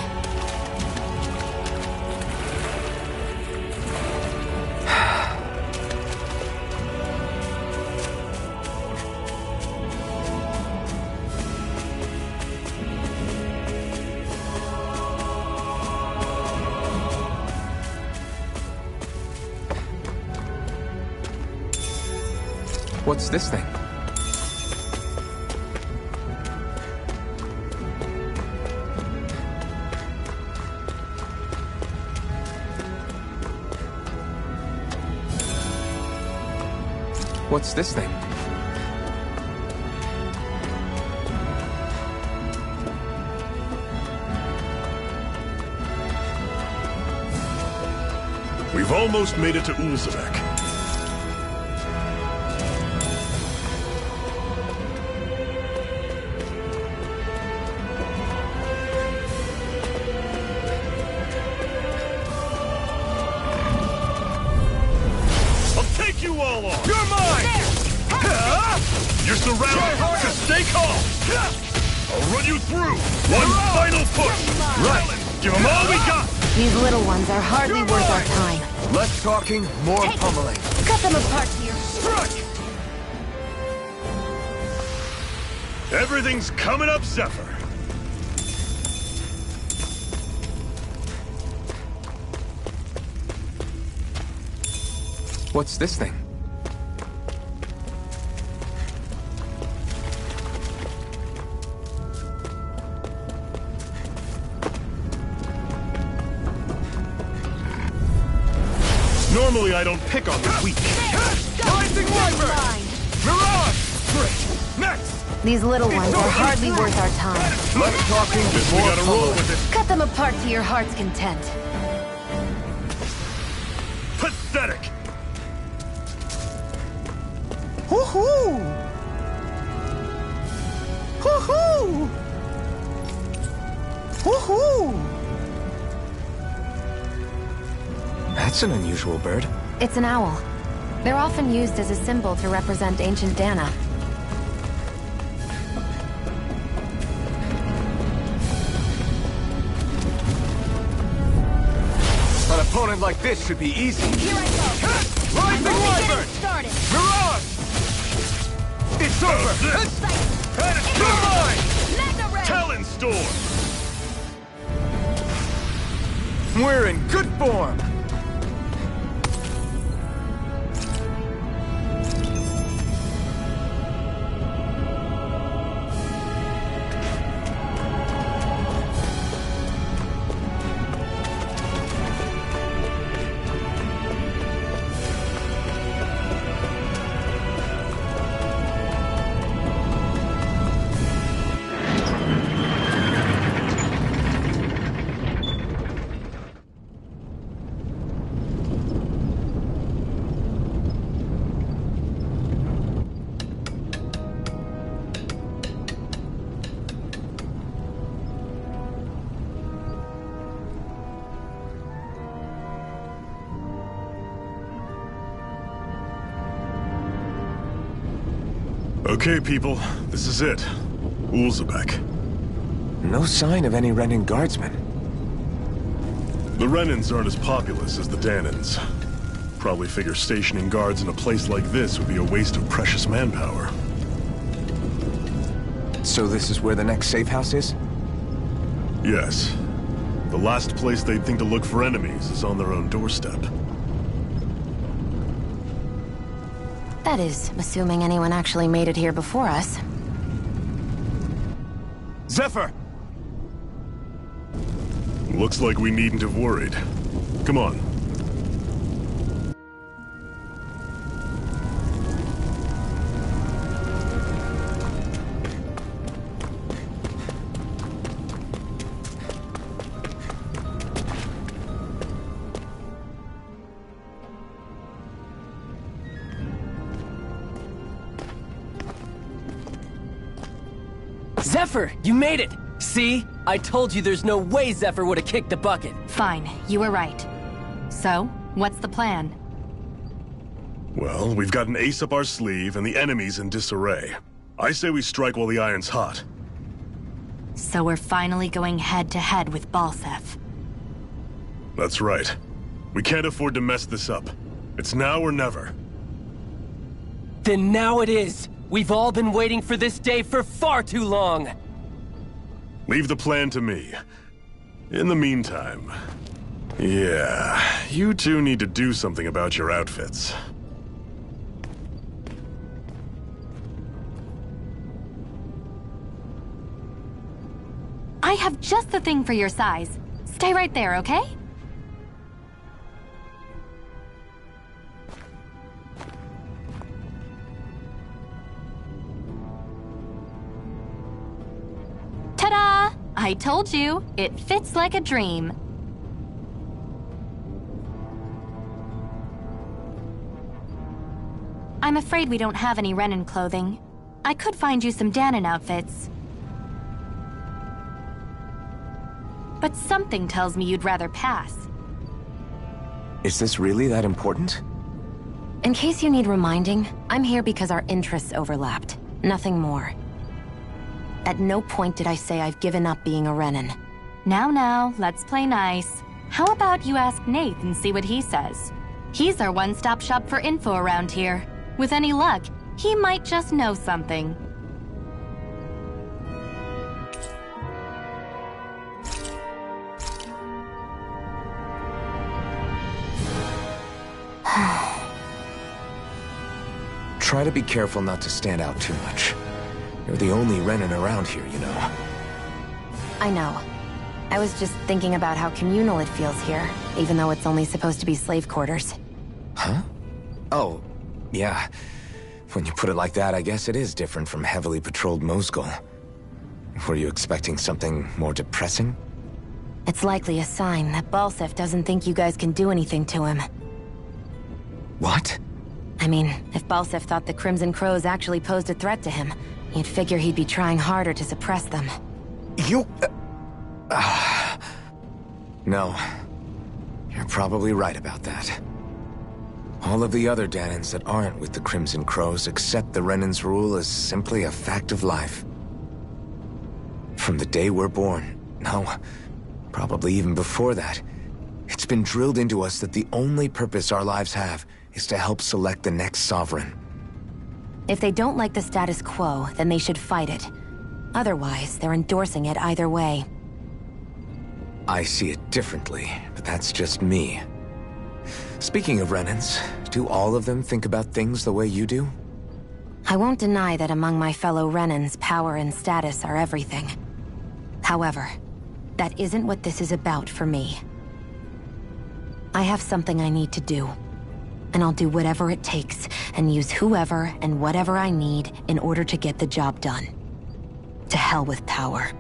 What's this thing? What's this thing? We've almost made it to Ulzebek. you all are! You're mine! You're surrounded! Just stay calm! I'll run you through! One final push! Right! Give them all we got! These little ones are hardly worth our time. Less talking, more pummeling. Cut them apart here. Strike! Everything's coming up, Zephyr. What's this thing? Normally I don't pick on the weak. Rising Wyvern! Mirage! Great! Next! These little ones are hardly worth our time. Less talking, Guess we more gotta roll pummeling. with it. Cut them apart to your heart's content. Pathetic! Hoo-hoo! Hoo-hoo! Hoo-hoo! That's an unusual bird. It's an owl. They're often used as a symbol to represent ancient Dana. An opponent like this should be easy. Here I go. Rising Wyvern! Started. Mirage! It's over! You're mine! Mega Ray. Talon Storm! We're in good form. Okay, people, this is it. Ulzebek. No sign of any Renin guardsmen. The Renins aren't as populous as the Danans. Probably figure stationing guards in a place like this would be a waste of precious manpower. So this is where the next safe house is? Yes. The last place they'd think to look for enemies is on their own doorstep. That is, assuming anyone actually made it here before us. Zephyr! Looks like we needn't have worried. Come on. Zephyr, you made it! See? I told you there's no way Zephyr would have kicked the bucket. Fine, you were right. So, what's the plan? Well, we've got an ace up our sleeve and the enemy's in disarray. I say we strike while the iron's hot. So we're finally going head-to-head with Balseph. That's right. We can't afford to mess this up. It's now or never. Then now it is! We've all been waiting for this day for far too long! Leave the plan to me. In the meantime... yeah, you two need to do something about your outfits. I have just the thing for your size. Stay right there, okay? Ta-da! I told you, it fits like a dream. I'm afraid we don't have any Renin clothing. I could find you some Danon outfits. But something tells me you'd rather pass. Is this really that important? In case you need reminding, I'm here because our interests overlapped. Nothing more. At no point did I say I've given up being a Renan. Now, let's play nice. How about you ask Nath and see what he says? He's our one-stop shop for info around here. With any luck, he might just know something. Try to be careful not to stand out too much. You're the only Renan around here, you know. I know. I was just thinking about how communal it feels here, even though it's only supposed to be slave quarters. Huh? Oh, yeah. When you put it like that, I guess it is different from heavily patrolled Mosgul. Were you expecting something more depressing? It's likely a sign that Balsef doesn't think you guys can do anything to him. What? I mean, if Balsef thought the Crimson Crows actually posed a threat to him, you'd figure he'd be trying harder to suppress them. You... No. You're probably right about that. All of the other Danans that aren't with the Crimson Crows accept the Renan's rule as simply a fact of life. From the day we're born, no, probably even before that, it's been drilled into us that the only purpose our lives have is to help select the next sovereign. If they don't like the status quo, then they should fight it. Otherwise, they're endorsing it either way. I see it differently, but that's just me. Speaking of Renans, do all of them think about things the way you do? I won't deny that among my fellow Renans, power and status are everything. However, that isn't what this is about for me. I have something I need to do. And I'll do whatever it takes, and use whoever and whatever I need in order to get the job done. To hell with power.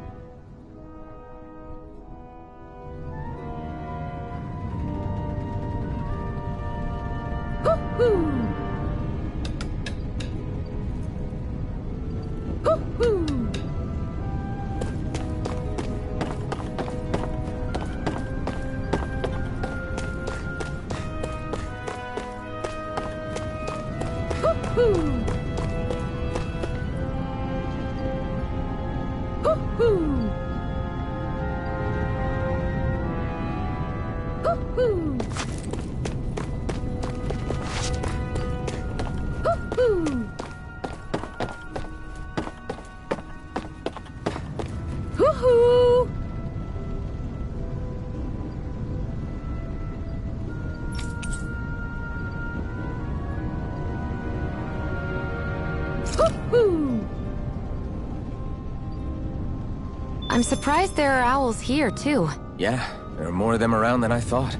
I'm surprised there are owls here, too. Yeah, there are more of them around than I thought.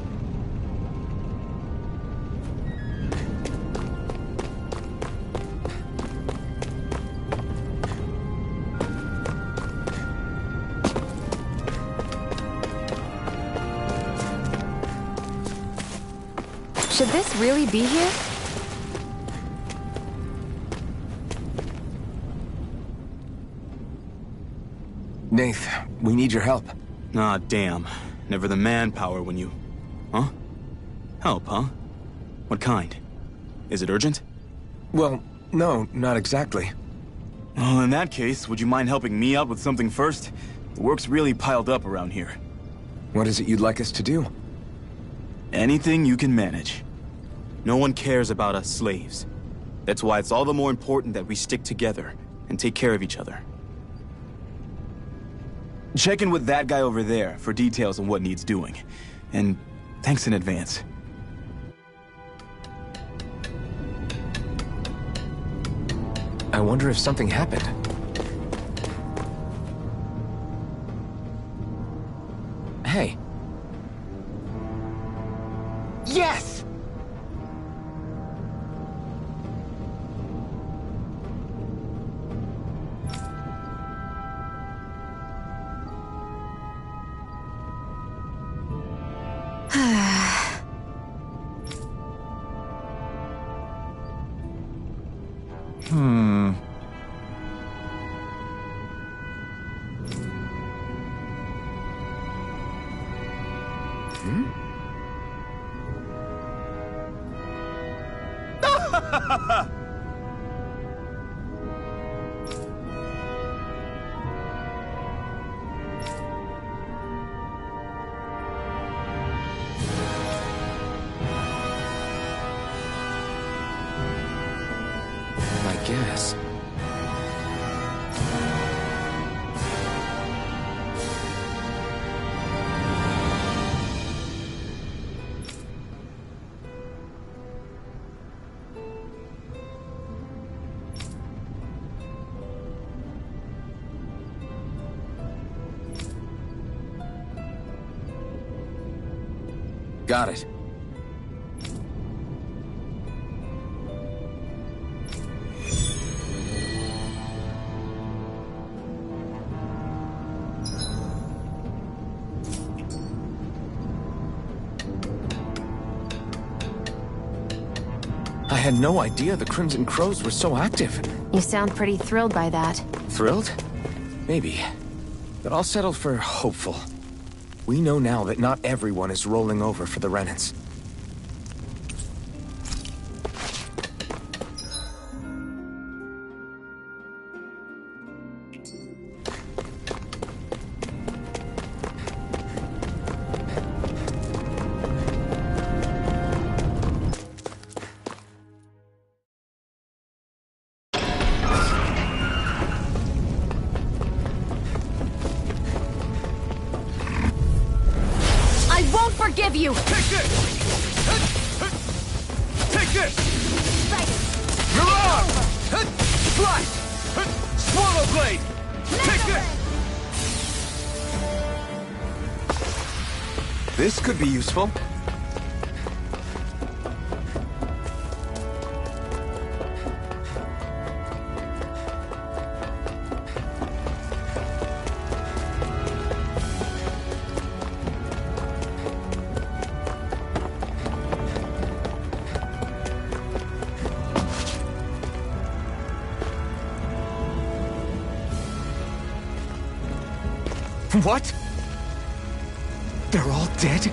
Should this really be here? Nath, we need your help. Ah, damn. Never the manpower when you... Huh? Help, huh? What kind? Is it urgent? Well, no, not exactly. Well, in that case, would you mind helping me out with something first? The work's really piled up around here. What is it you'd like us to do? Anything you can manage. No one cares about us slaves. That's why it's all the more important that we stick together and take care of each other. Check in with that guy over there for details on what needs doing. And thanks in advance. I wonder if something happened. Hey. Yes! I guess. Got it. I had no idea the Crimson Crows were so active. You sound pretty thrilled by that. Thrilled? Maybe. But I'll settle for hopeful. We know now that not everyone is rolling over for the Renans. Forgive you! Take this! Take this! Right. You're on! Slice! Swallow blade! Take this! This could be useful. What? They're all dead?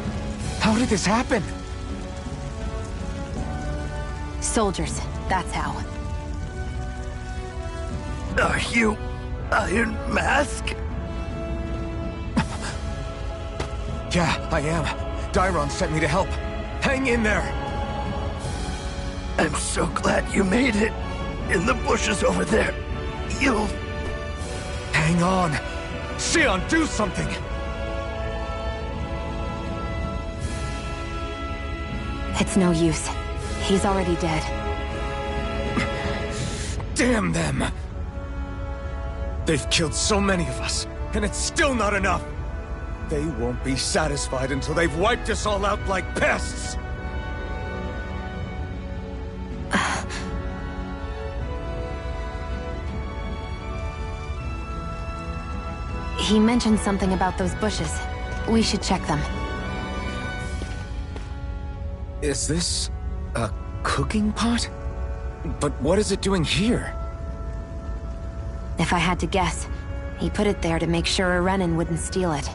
How did this happen? Soldiers, that's how. Are you Iron Mask? Yeah, I am. Dairon sent me to help. Hang in there! I'm so glad you made it. In the bushes over there. You'll... Hang on. Sion, do something! It's no use. He's already dead. Damn them! They've killed so many of us, and it's still not enough! They won't be satisfied until they've wiped us all out like pests! He mentioned something about those bushes. We should check them. Is this a cooking pot? But what is it doing here? If I had to guess, he put it there to make sure a Renan wouldn't steal it.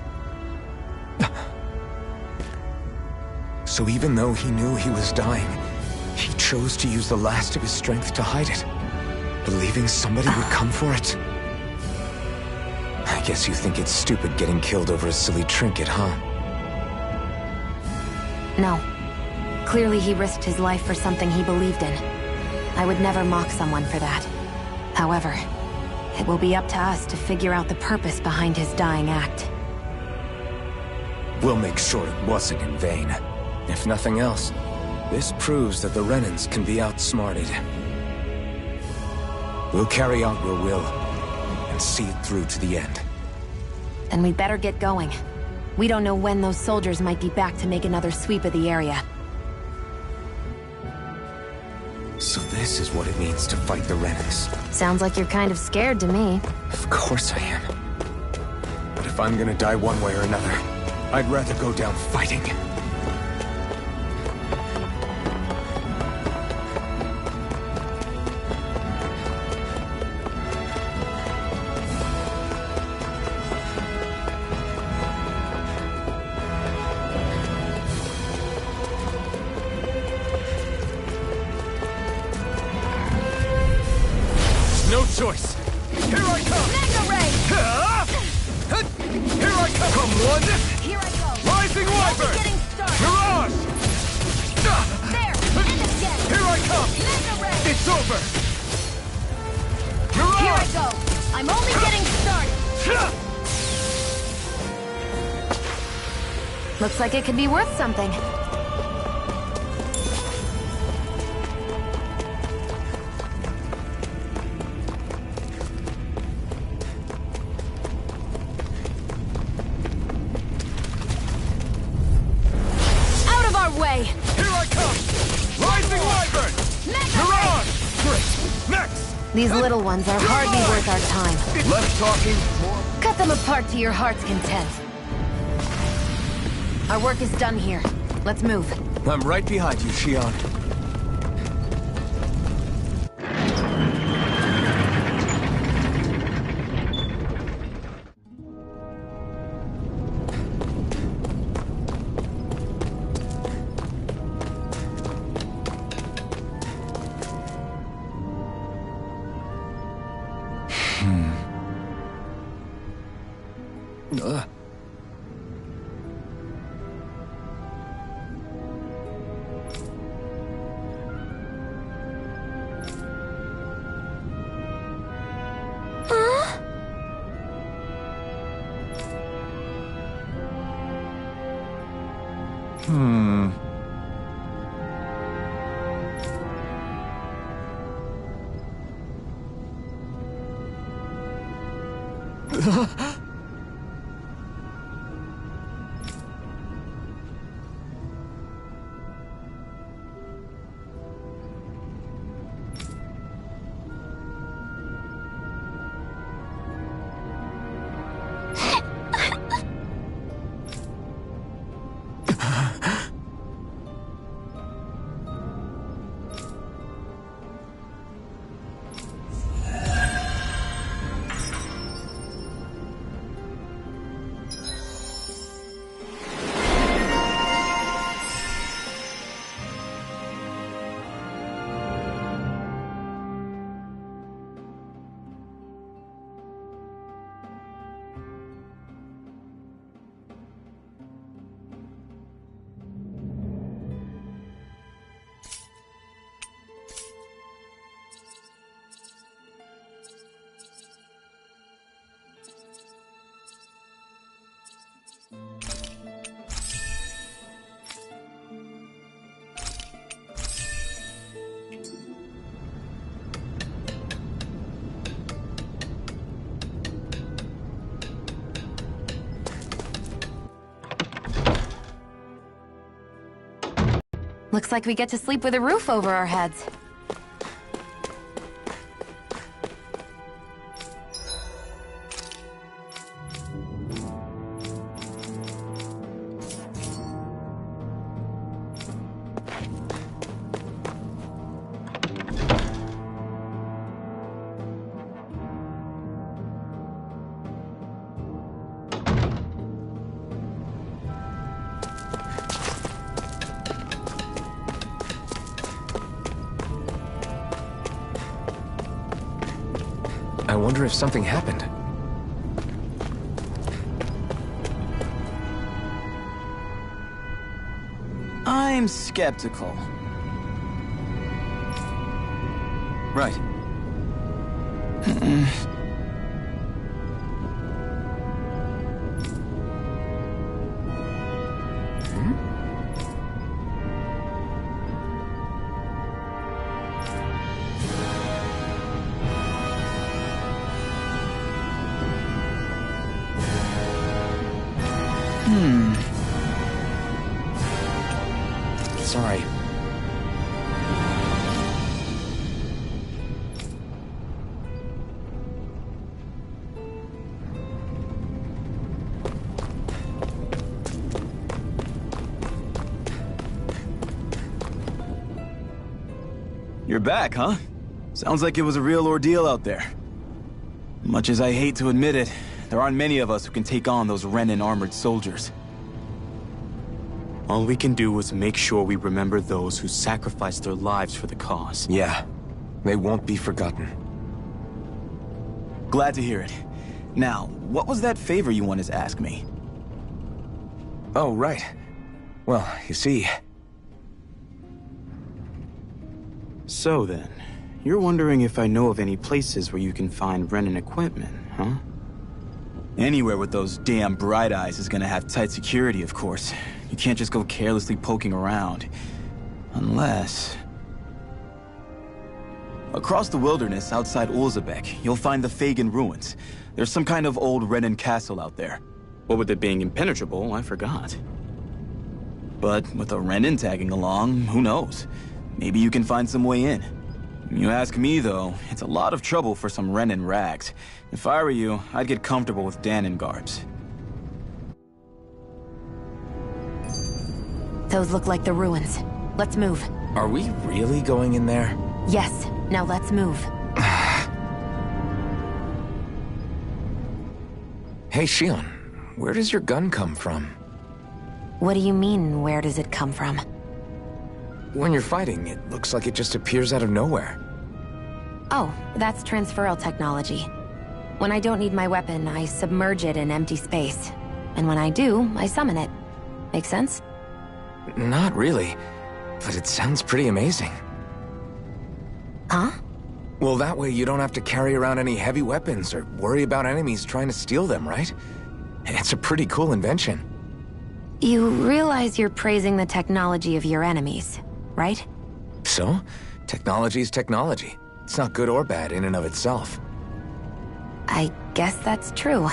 So even though he knew he was dying, he chose to use the last of his strength to hide it, believing somebody would come for it? I guess you think it's stupid getting killed over a silly trinket, huh? No. Clearly he risked his life for something he believed in. I would never mock someone for that. However, it will be up to us to figure out the purpose behind his dying act. We'll make sure it wasn't in vain. If nothing else, this proves that the Renans can be outsmarted. We'll carry out your will, and see it through to the end. Then we'd better get going. We don't know when those soldiers might be back to make another sweep of the area. So this is what it means to fight the Renans. Sounds like you're kind of scared to me. Of course I am. But if I'm gonna die one way or another, I'd rather go down fighting. No choice. Here I come! Mega Ray! Here I come! Come one! Here I go! Rising Wyvern! Getting started! Mirage! There! And again! Here I come! Mega Ray! It's over! Mirage! Here I go! I'm only getting started! Looks like it could be worth something. Out of our way! Here I come! Rising Wyvern! Mega Mirage! Great! Next! These little ones are hardly worth our time. Less talking, more... Cut them apart to your heart's content. Our work is done here. Let's move. I'm right behind you, Shion. Looks like we get to sleep with a roof over our heads. I wonder if something happened. I'm skeptical. Right. Sorry. You're back, huh? Sounds like it was a real ordeal out there. Much as I hate to admit it, there aren't many of us who can take on those Renin armored soldiers. All we can do is make sure we remember those who sacrificed their lives for the cause. Yeah, they won't be forgotten. Glad to hear it. Now, what was that favor you wanted to ask me? Oh, right. Well, you see... So then, you're wondering if I know of any places where you can find Renin equipment, huh? Anywhere with those damn bright eyes is gonna have tight security, of course. You can't just go carelessly poking around. Unless... Across the wilderness outside Ulzebek, you'll find the Fagan ruins. There's some kind of old Renin castle out there. What with it being impenetrable, I forgot. But with a Renin tagging along, who knows? Maybe you can find some way in. You ask me, though, it's a lot of trouble for some Renin rags. If I were you, I'd get comfortable with Danon garbs. Those look like the ruins. Let's move. Are we really going in there? Yes. Now let's move. Hey, Shion, where does your gun come from? What do you mean, where does it come from? When you're fighting, it looks like it just appears out of nowhere. Oh, that's transferal technology. When I don't need my weapon, I submerge it in empty space. And when I do, I summon it. Make sense? Not really, but it sounds pretty amazing. Huh? Well, that way you don't have to carry around any heavy weapons or worry about enemies trying to steal them, right? It's a pretty cool invention. You realize you're praising the technology of your enemies, right? So? Technology's technology. It's not good or bad in and of itself. I guess that's true.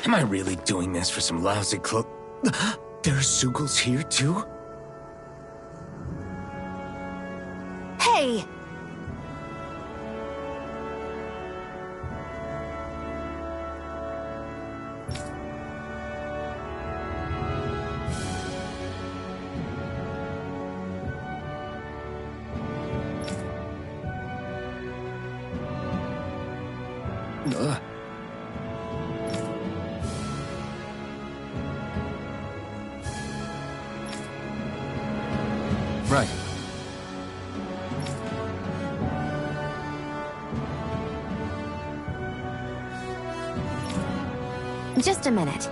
Am I really doing this for some lousy clo- There's Zugals here, too? Hey! Right. Just a minute.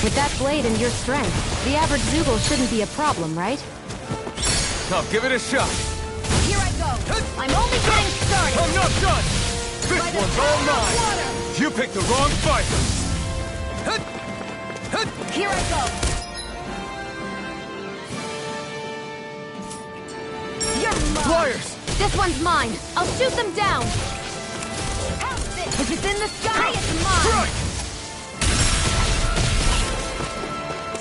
With that blade and your strength, the average Zugal shouldn't be a problem, right? I'll give it a shot. Here I go! I'm only getting started! I'm not done! This one's all mine! You picked the wrong fight! Here I go! You're mine! Flyers! This one's mine! I'll shoot them down! If it's in the sky, it's mine!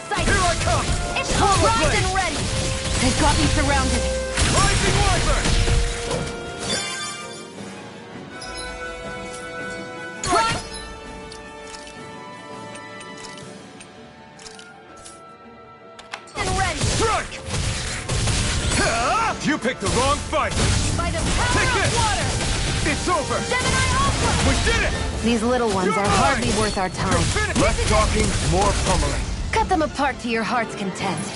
Sight. Here I come! It's primed and ready! They've got me surrounded! Rising Wyvern! And ready! Strike! You picked the wrong fight! By the power Take of this! water! It's over! Gemini Alpha! We did it! These little ones are hardly worth our time. Less talking, more pummeling. Cut them apart to your heart's content.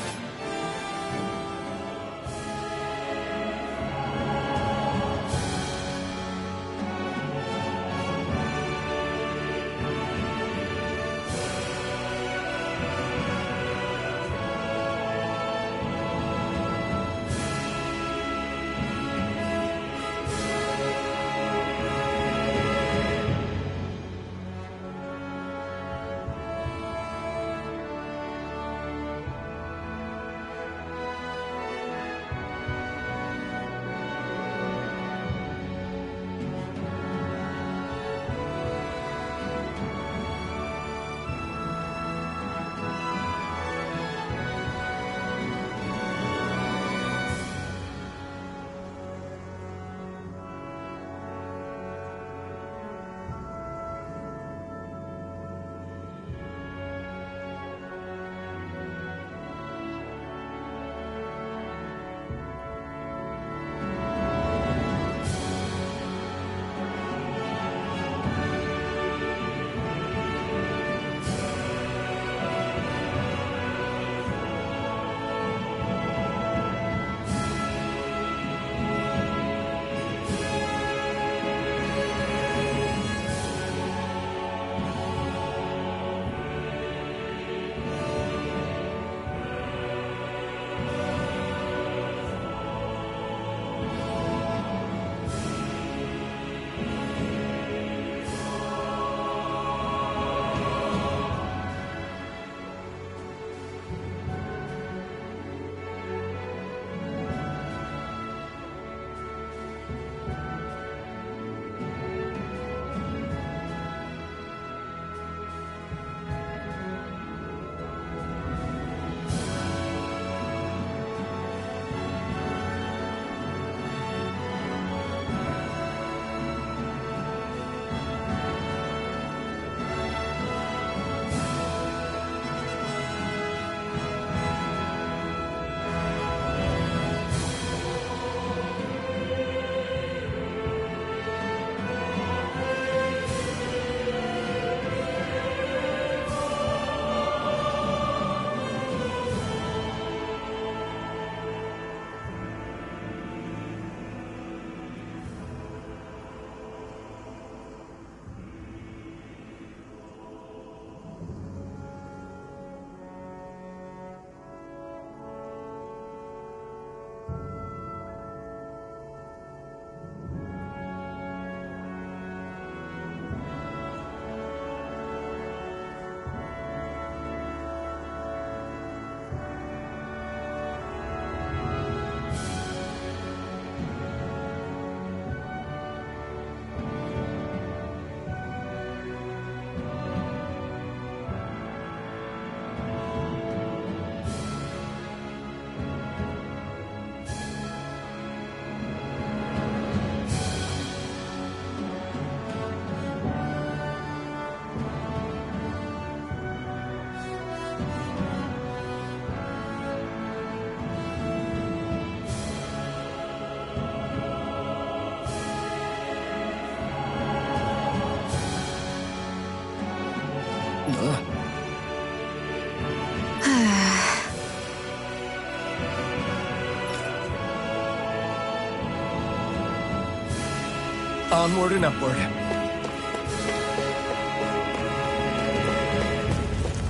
Onward and upward.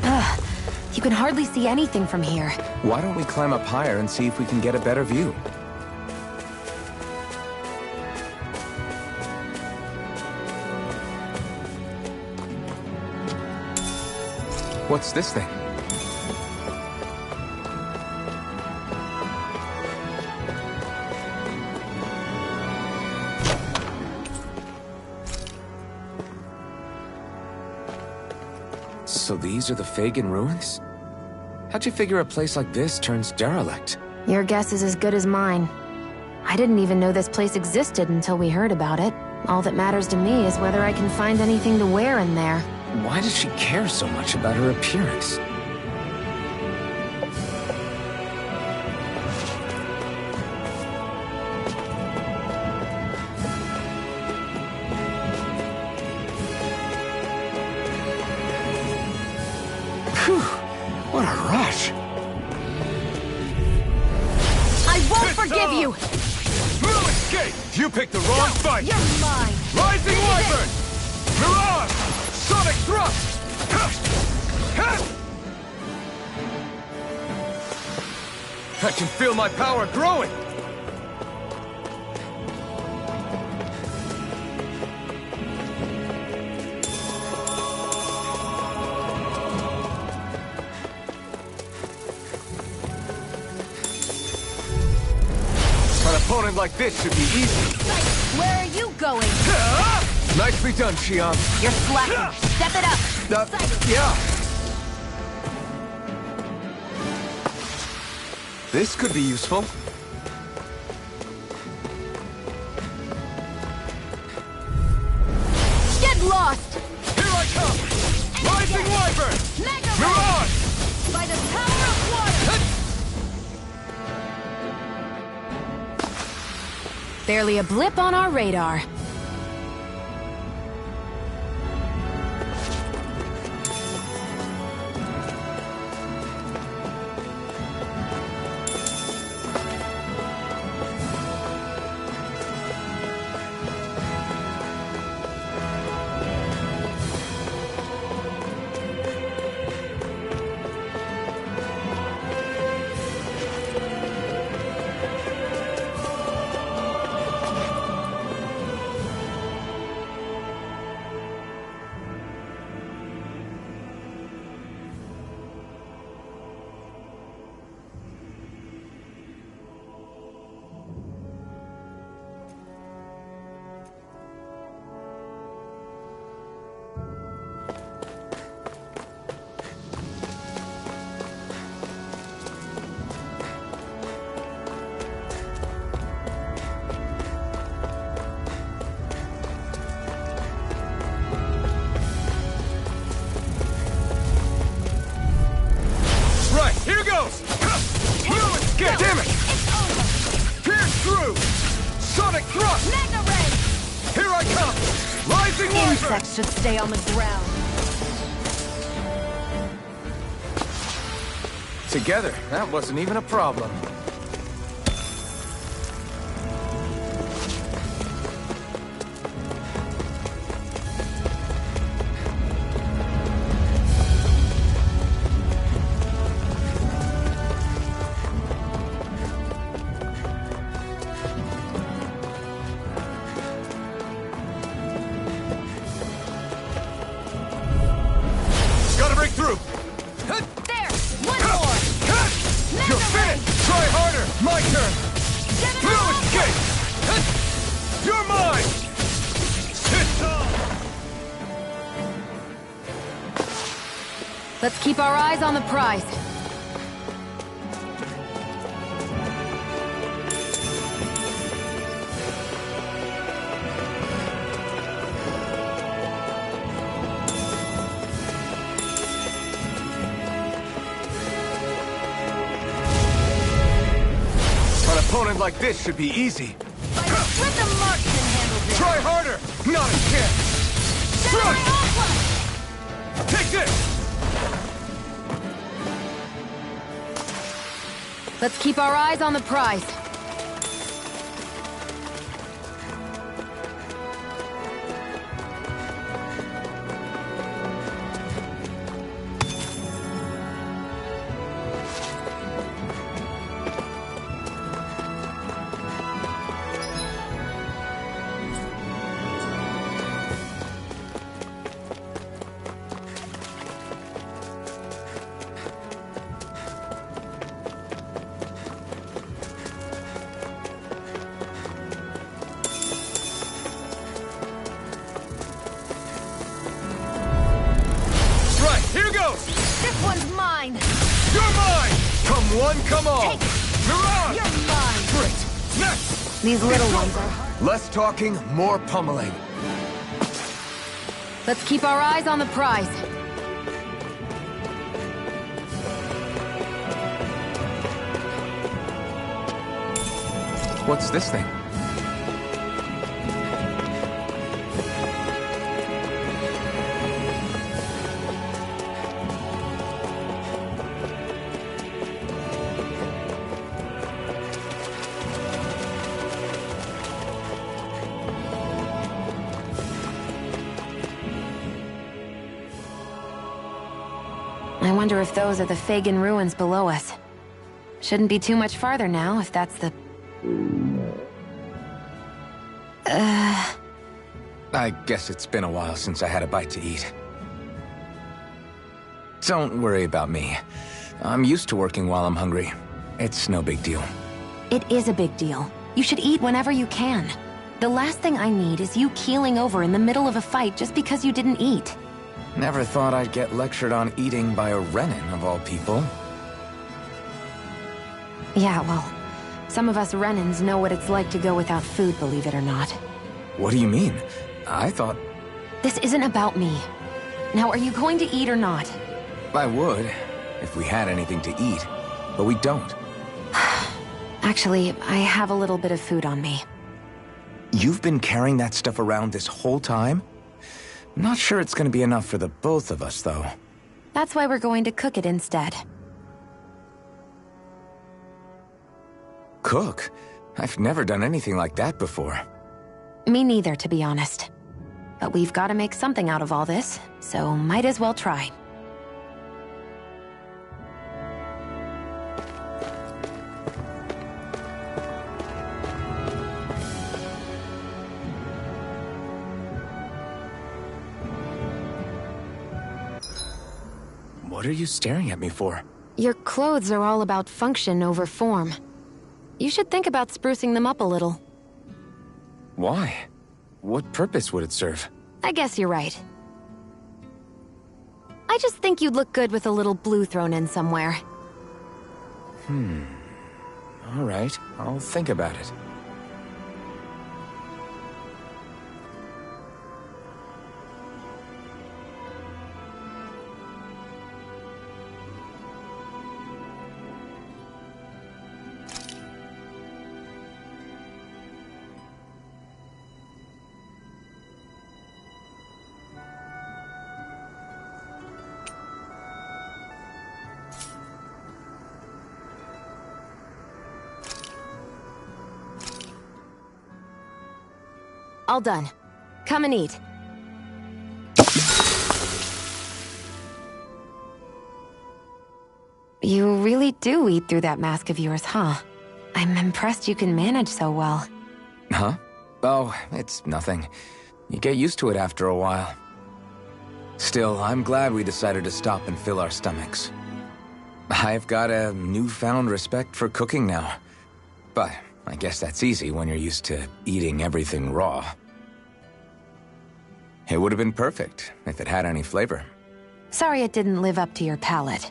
Ugh, you can hardly see anything from here. Why don't we climb up higher and see if we can get a better view? What's this thing? So these are the Fagin ruins? How'd you figure a place like this turns derelict? Your guess is as good as mine. I didn't even know this place existed until we heard about it. All that matters to me is whether I can find anything to wear in there. Why does she care so much about her appearance? Phew, what a rush. I won't forgive you! No escape! You picked the wrong fight! You're mine! Rising Wyvern! Mirage! Sonic Thrust! I can feel my power growing! An opponent like this should be easy. Where are you going? Nicely done, Xion. You're slacking. Step it up. Yeah. This could be useful. Get lost! Here I come! Rising Wyvern! Mirage! By the power of water! Barely a blip on our radar. Here goes! No escape! Damn it! Pierce through! Sonic Thrust! Magna Ray! Here I come! Rising Wyvern! Insects should stay on the ground. Together, that wasn't even a problem. Gotta break through! There! One more! You're finished! Try harder! My turn! No escape! You're mine! Let's keep our eyes on the prize. An opponent like this should be easy. Let the marksman handle this. Try harder! Not a chance! Thrust! Take this! Let's keep our eyes on the prize. One, come on! Mirage! You're mine! Great! Next! These little ones are... Less talking, more pummeling. Let's keep our eyes on the prize. What's this thing? I wonder if those are the Fagin ruins below us. Shouldn't be too much farther now, if that's the... I guess it's been a while since I had a bite to eat. Don't worry about me. I'm used to working while I'm hungry. It's no big deal. It is a big deal. You should eat whenever you can. The last thing I need is you keeling over in the middle of a fight just because you didn't eat. Never thought I'd get lectured on eating by a Renin, of all people. Yeah, well, some of us Renins know what it's like to go without food, believe it or not. What do you mean? I thought... This isn't about me. Now, are you going to eat or not? I would, if we had anything to eat, but we don't. Actually, I have a little bit of food on me. You've been carrying that stuff around this whole time? Not sure it's gonna be enough for the both of us, though. That's why we're going to cook it instead. Cook? I've never done anything like that before. Me neither, to be honest. But we've got to make something out of all this, so might as well try. What are you staring at me for? Your clothes are all about function over form. You should think about sprucing them up a little. Why? What purpose would it serve? I guess you're right. I just think you'd look good with a little blue thrown in somewhere. All right, I'll think about it. All done. Come and eat. You really do eat through that mask of yours, huh? I'm impressed you can manage so well. Huh? Oh, it's nothing. You get used to it after a while. Still, I'm glad we decided to stop and fill our stomachs. I've got a newfound respect for cooking now. But I guess that's easy when you're used to eating everything raw. It would have been perfect if it had any flavor. Sorry it didn't live up to your palate.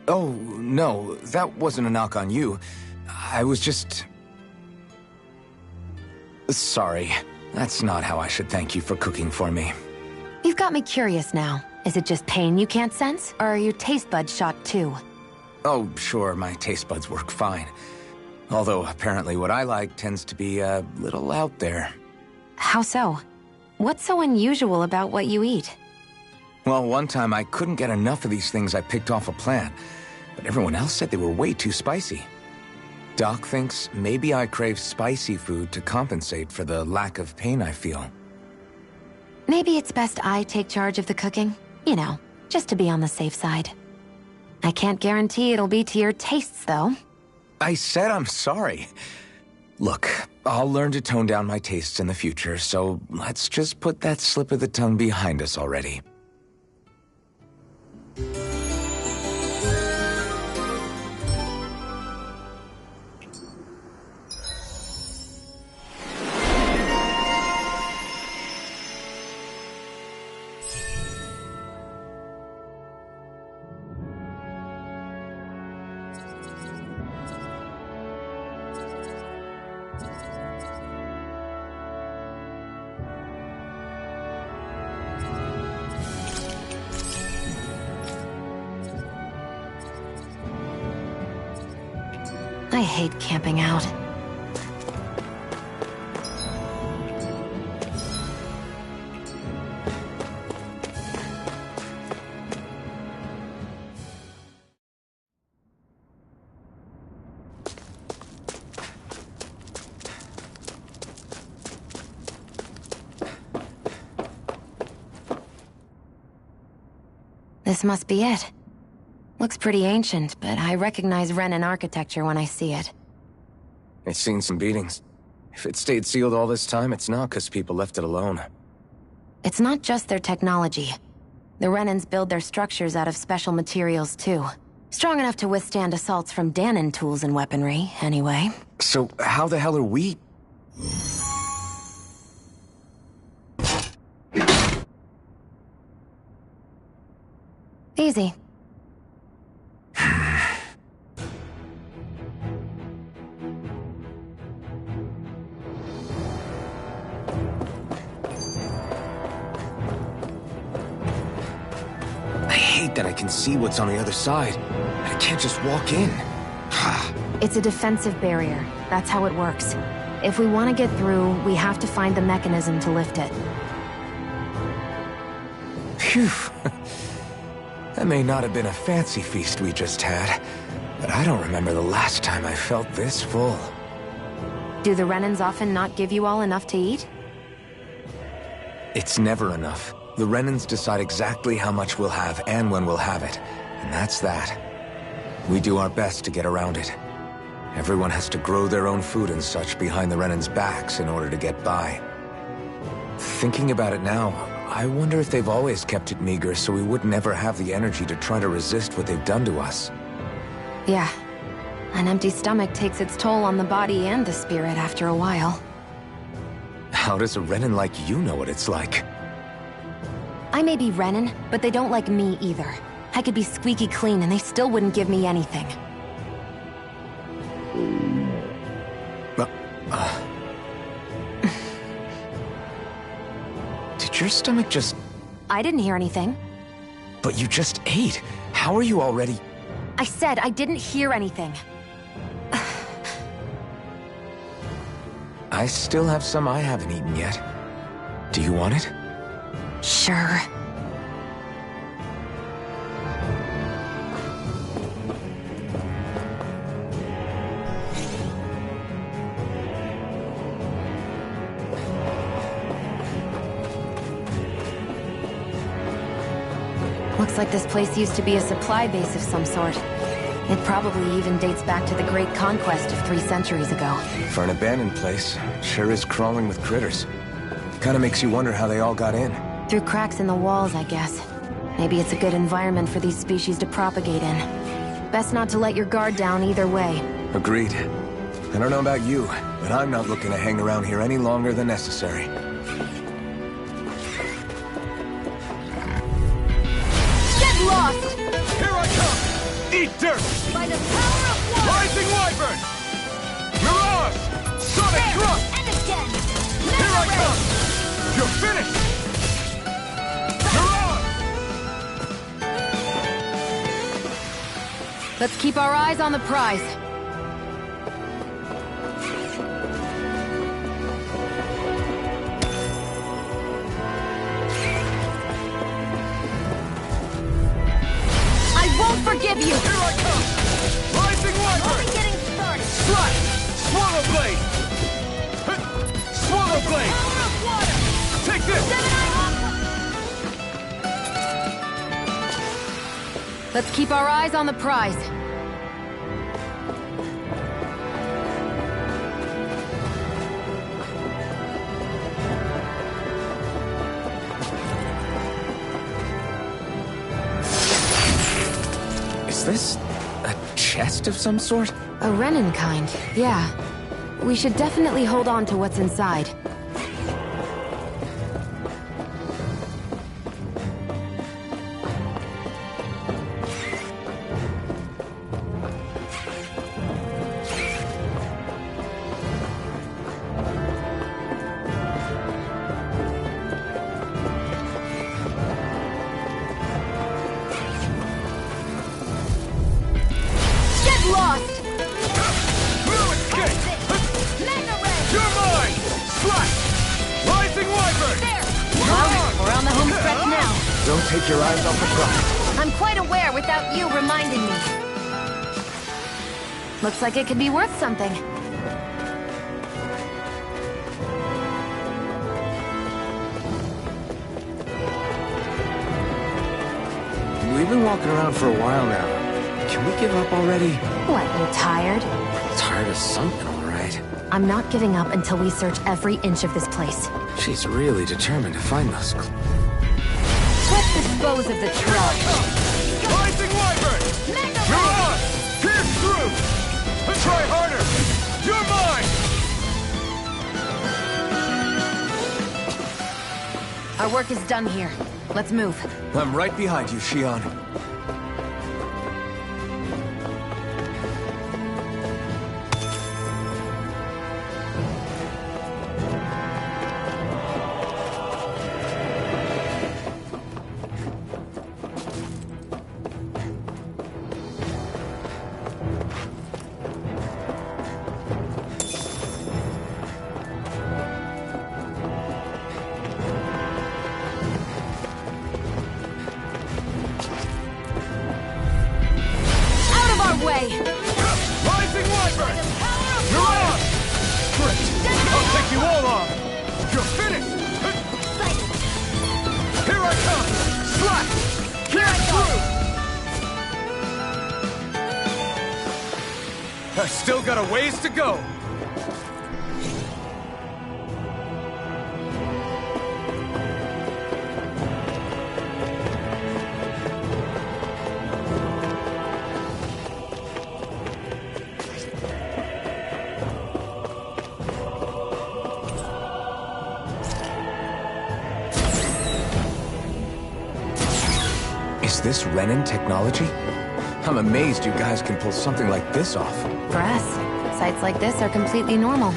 Oh, no, that wasn't a knock on you. I was just... Sorry. That's not how I should thank you for cooking for me. You've got me curious now. Is it just pain you can't sense, or are your taste buds shot too? Oh, sure, my taste buds work fine. Although, apparently what I like tends to be a little out there. How so? What's so unusual about what you eat? Well, one time I couldn't get enough of these things I picked off a plant, but everyone else said they were way too spicy. Doc thinks maybe I crave spicy food to compensate for the lack of pain I feel. Maybe it's best I take charge of the cooking. You know, just to be on the safe side. I can't guarantee it'll be to your tastes, though. I said I'm sorry. Look, I'll learn to tone down my tastes in the future, so let's just put that slip of the tongue behind us already. I hate camping out. This must be it. Looks pretty ancient, but I recognize Renan architecture when I see it. It's seen some beatings. If it stayed sealed all this time, it's not because people left it alone. It's not just their technology. The Renans build their structures out of special materials, too. Strong enough to withstand assaults from Danon tools and weaponry, anyway. So how the hell are we... Easy. I hate that I can see what's on the other side. I can't just walk in. It's a defensive barrier. That's how it works. If we want to get through, we have to find the mechanism to lift it. Phew. That may not have been a fancy feast we just had, but I don't remember the last time I felt this full. Do the Renans often not give you all enough to eat? It's never enough. The Renans decide exactly how much we'll have and when we'll have it, and that's that. We do our best to get around it. Everyone has to grow their own food and such behind the Renans' backs in order to get by. Thinking about it now, I wonder if they've always kept it meager so we would never have the energy to try to resist what they've done to us. Yeah. An empty stomach takes its toll on the body and the spirit after a while. How does a Renan like you know what it's like? I may be Renan, but they don't like me either. I could be squeaky clean and they still wouldn't give me anything. Did your stomach just... I didn't hear anything. But you just ate. How are you already... I said I didn't hear anything. I still have some I haven't eaten yet. Do you want it? Sure. Looks like this place used to be a supply base of some sort. It probably even dates back to the Great Conquest of 3 centuries ago. For an abandoned place, sure is crawling with critters. Kinda makes you wonder how they all got in. Through cracks in the walls, I guess. Maybe it's a good environment for these species to propagate in. Best not to let your guard down either way. Agreed. I don't know about you, but I'm not looking to hang around here any longer than necessary. Get lost! Here I come! Eat dirt! By the power of water! Rising Wyvern! Mirage! Sonic There! Thrust! And again! Here I come! You're finished! Mirage! Let's keep our eyes on the prize. I won't forgive you! Here I come! Rising Wyvern! Only getting started! Slash! Swallow Blade! Swallow Blade! Power of water! Take this! Let's keep our eyes on the prize. Is this a chest of some sort? A Renan kind, yeah. We should definitely hold on to what's inside. Get lost! Don't take your eyes off the prize. I'm quite aware without you reminding me. Looks like it could be worth something. We've been walking around for a while now. Can we give up already? What, you tired? Tired of something, all right. I'm not giving up until we search every inch of this place. She's really determined to find those. Let's dispose of the trash. Rising Wyvern! You're on! Pierce through! Try harder! You're mine! Our work is done here. Let's move. I'm right behind you, Shion. Way. Rising Wyvern! You're on! Great! I'll take you all on! You're finished! Here I come! Slash! Get through! I've still got a ways to go! Is this Renin technology? I'm amazed you guys can pull something like this off. For us, sites like this are completely normal.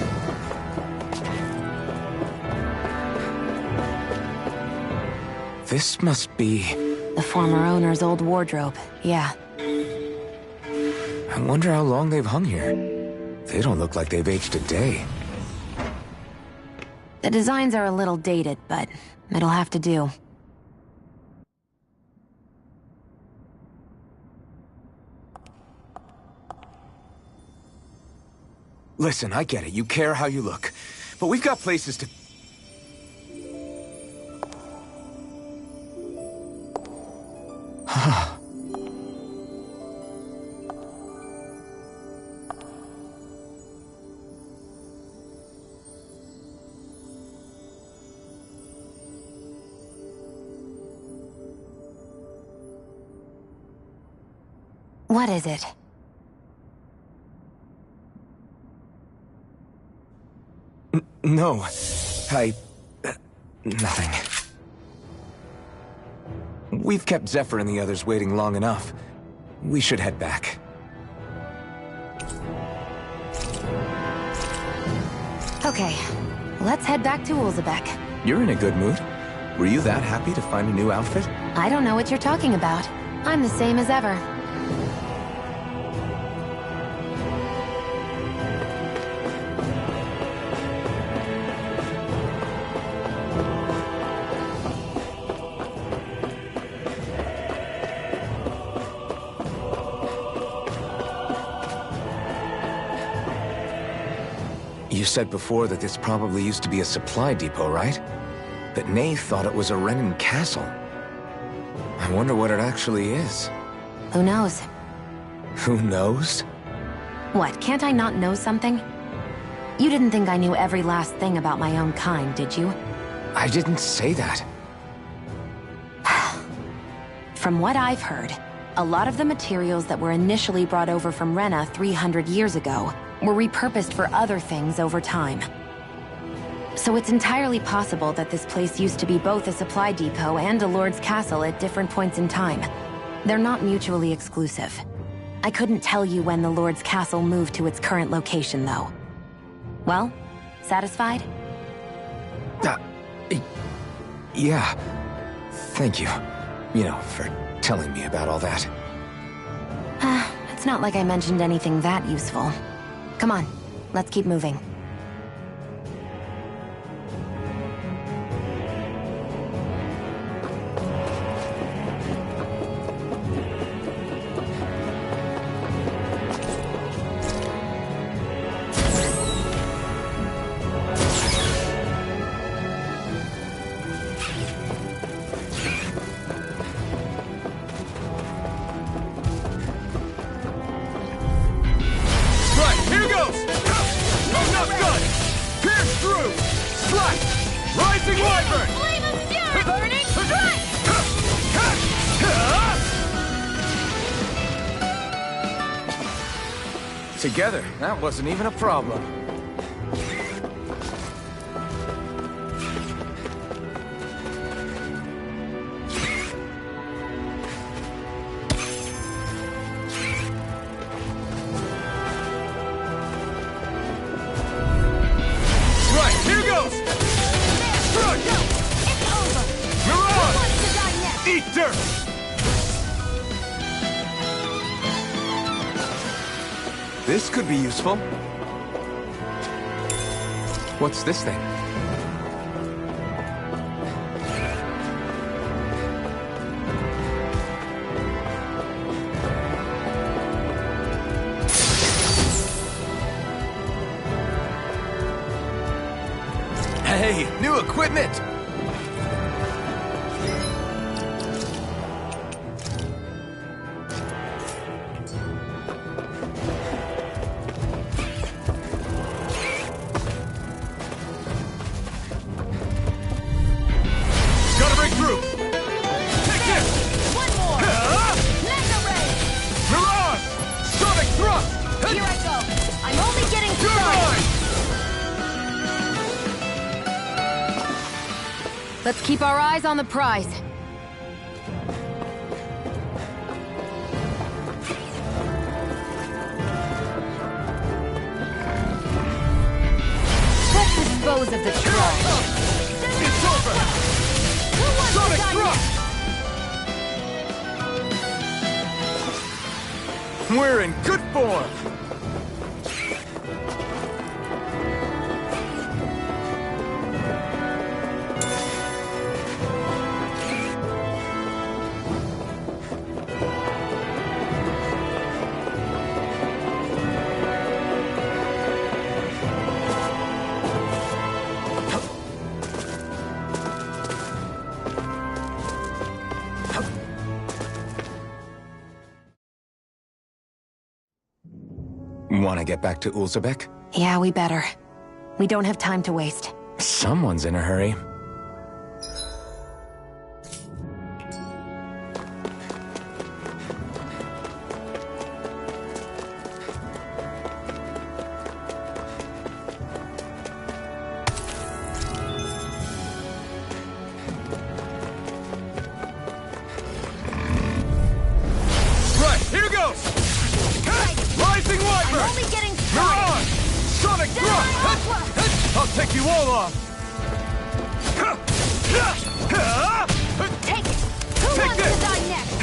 This must be... the former owner's old wardrobe, yeah. I wonder how long they've hung here. They don't look like they've aged a day. The designs are a little dated, but it'll have to do. Listen, I get it. You care how you look. But we've got places to... What is it? No. Nothing. We've kept Zephyr and the others waiting long enough. We should head back. Okay, let's head back to Ulzebek. You're in a good mood. Were you that happy to find a new outfit? I don't know what you're talking about. I'm the same as ever. You said before that this probably used to be a supply depot, right? But Nate thought it was a Renin castle. I wonder what it actually is. Who knows? Who knows? What, can't I not know something? You didn't think I knew every last thing about my own kind, did you? I didn't say that. From what I've heard, a lot of the materials that were initially brought over from Rena 300 years ago were repurposed for other things over time. So it's entirely possible that this place used to be both a supply depot and a lord's castle at different points in time. They're not mutually exclusive. I couldn't tell you when the lord's castle moved to its current location, though. Well, satisfied? Yeah. Thank you. You know, for telling me about all that. It's not like I mentioned anything that useful. Come on, let's keep moving. together. That wasn't even a problem. Right, here goes! It's over. Mirage! Who wants to die next? Eat dirt! This could be useful. What's this thing? Hey, new equipment! Gotta break through! Take this! One more. Mega Ray. Mirage! Sonic thrust! Here I go. I'm only getting You're started. mine! Let's keep our eyes on the prize. Let's dispose of the trash. It's over! Who wants Sonic to die thrust! next? We're in good form! Want to get back to Ulzebek? Yeah, we better. We don't have time to waste. Someone's in a hurry. Right, here goes! Rising Wyvern! I'm only getting started. Mirage! Sonic thrust! I'll take you all on! Take it. Who Take wants this. to die next?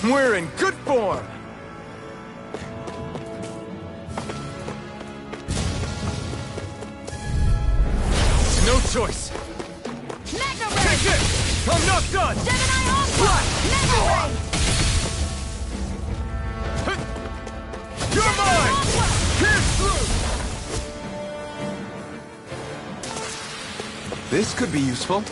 We're in good form! No choice! Mega Take Ray. this! I'm not done! Gemini Alpha. Mega Ray. You're mine! Pierce through! This could be useful.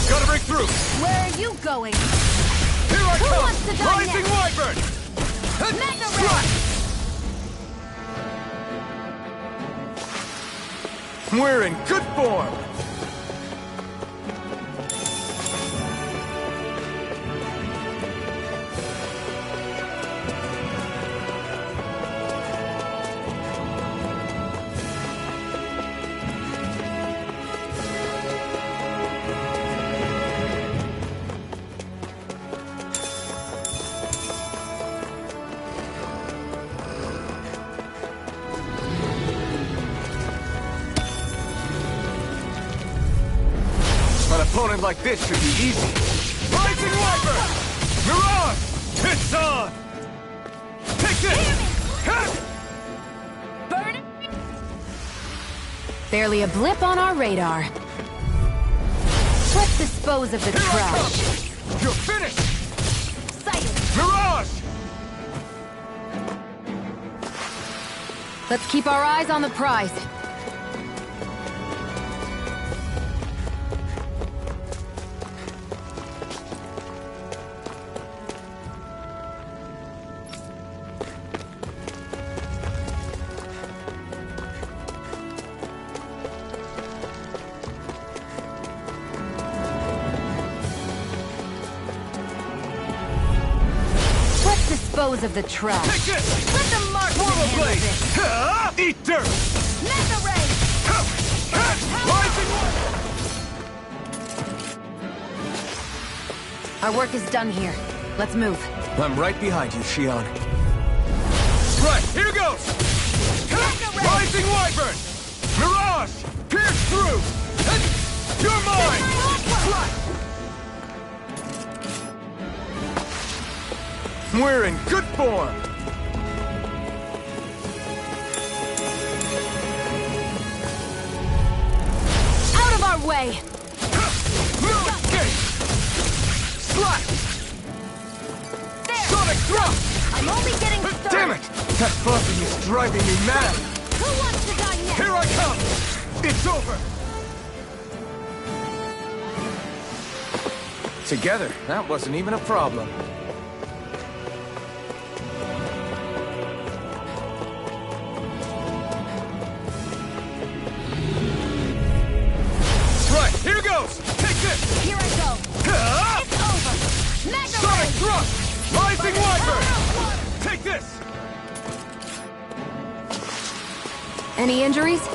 Gotta break through! Where are you going? Here I Who come! wants to die Rising next? Wyvern! Mega Ray. We're in good form! An opponent like this should be easy. Rising Wyvern! Mirage! It's on! Take this! Burn it. Barely a blip on our radar. Let's dispose of the Here I trash. come! You're finished! Excited. Mirage! Let's keep our eyes on the prize. dispose of the trash. Take this! Let the marksman handle this. Eat dirt! Mega ray! Our work is done here. Let's move. I'm right behind you, Shion. Right, here goes! Rising Wyvern! Mirage! Pierce through! You're mine! We're in good form! Out of our way! Slash! Sonic thrust! I'm only getting started! Damn it! That buzzing is driving me mad! Who wants to die next? Here I come! It's over! Together, that wasn't even a problem. Right, here goes! Take this! Here I go! It's over! Mega Sonic ray! thrust! Rising Wyvern! Take this! Any injuries?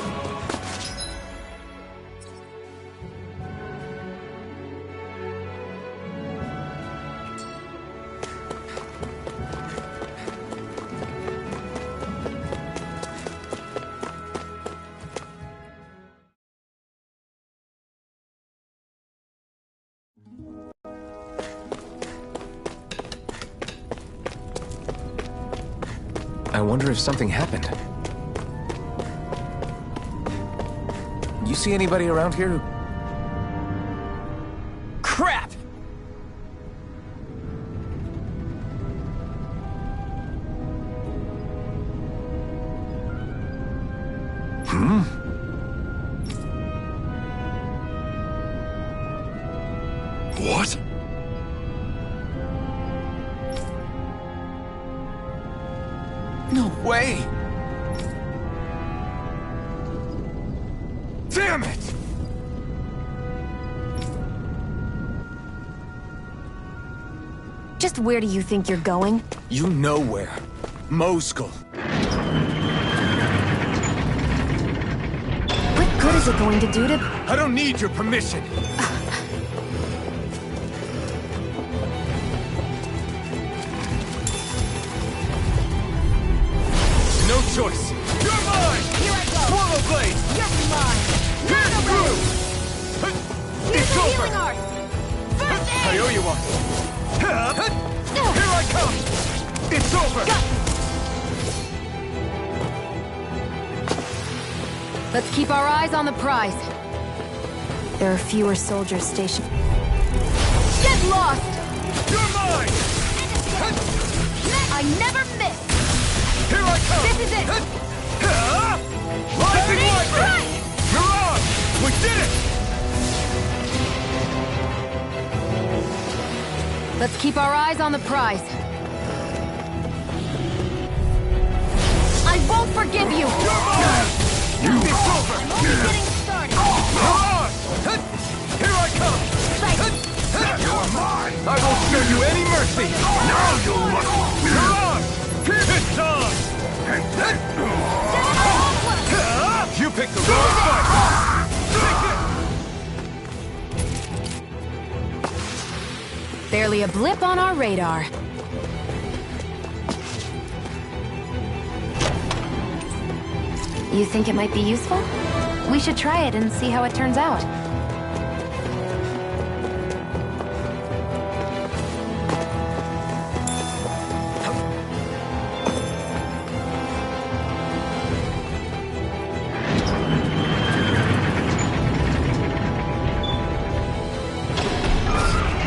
I wonder if something happened. You see anybody around here who... Crap! What? No way! Damn it! Just where do you think you're going? You know where. Moskul. What good is it going to do to... I don't need your permission. No choice. You're mine! Here I go! Swallow blade! You're mine! Pierce Mega ray! through! Here's It's the over! healing art! First I aid! owe you one. Here I come! It's over! Let's keep our eyes on the prize. There are fewer soldiers stationed. Get lost! You're mine! I never miss! Here I come! This is it! Rising Burning Wyvern! strike! Mirage! We did it! Let's keep our eyes on the prize. I won't forgive you! It's over! I'm only getting started! Mirage! Here I come! You're mine! I won't show you any mercy! Now you must! Mirage! It's on! You picked the wrong fight! Barely a blip on our radar. You think it might be useful? We should try it and see how it turns out.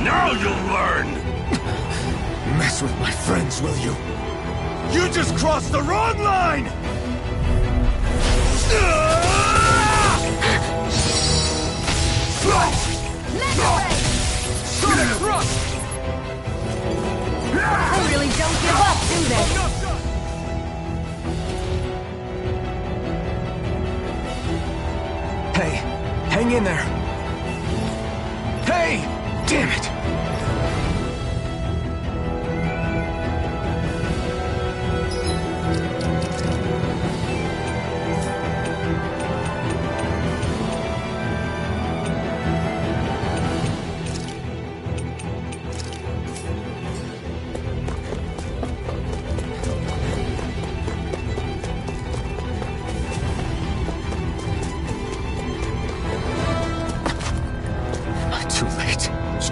Now you'll learn! Mess with my friends, will you? You just crossed the wrong line! Sonic thrust! They really don't give up, do they? Hey, hang in there. Hey! Damn it!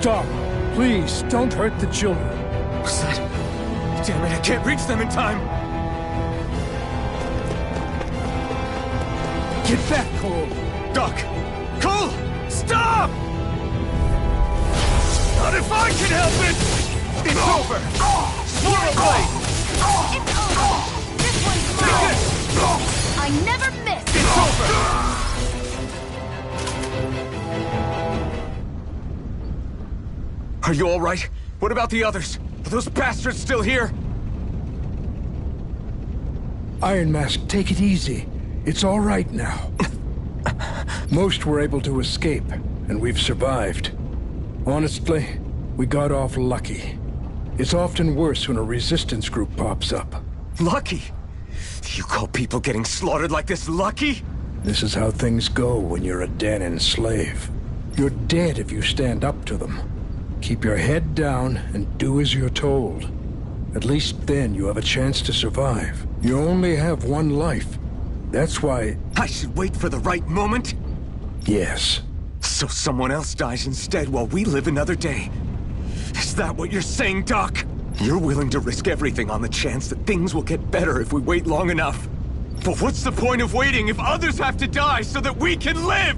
Stop. Please, don't hurt the children. What's that? Damn it, I can't reach them in time! Get back, Cole! Doc! Cole! Stop! Not if I can help it! It's over! Swirl blade! It's over! This one's mine! I never miss! It's over! Are you all right? What about the others? Are those bastards still here? Iron Mask, take it easy. It's all right now. Most were able to escape, and we've survived. Honestly, we got off lucky. It's often worse when a resistance group pops up. Lucky? You call people getting slaughtered like this lucky? This is how things go when you're a Danon slave. You're dead if you stand up to them. Keep your head down and do as you're told. At least then you have a chance to survive. You only have one life. That's why... I should wait for the right moment? Yes. So someone else dies instead while we live another day. Is that what you're saying, Doc? You're willing to risk everything on the chance that things will get better if we wait long enough. But what's the point of waiting if others have to die so that we can live?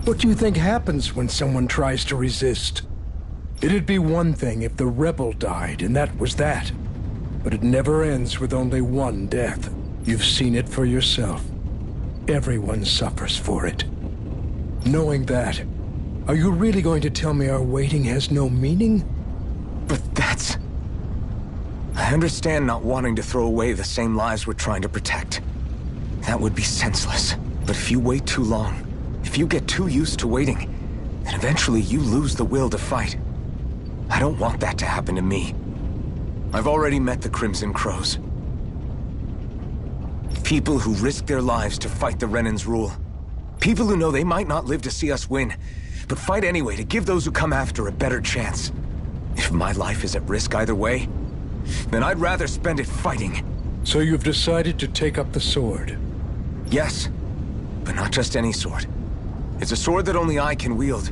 What do you think happens when someone tries to resist? It'd be one thing if the rebel died, and that was that. But it never ends with only one death. You've seen it for yourself. Everyone suffers for it. Knowing that, are you really going to tell me our waiting has no meaning? But that's... I understand not wanting to throw away the same lives we're trying to protect. That would be senseless. But if you wait too long, if you get too used to waiting, then eventually you lose the will to fight. I don't want that to happen to me. I've already met the Crimson Crows. People who risk their lives to fight the Renan's rule. People who know they might not live to see us win, but fight anyway to give those who come after a better chance. If my life is at risk either way, then I'd rather spend it fighting. So you've decided to take up the sword? Yes, but not just any sword. It's a sword that only I can wield,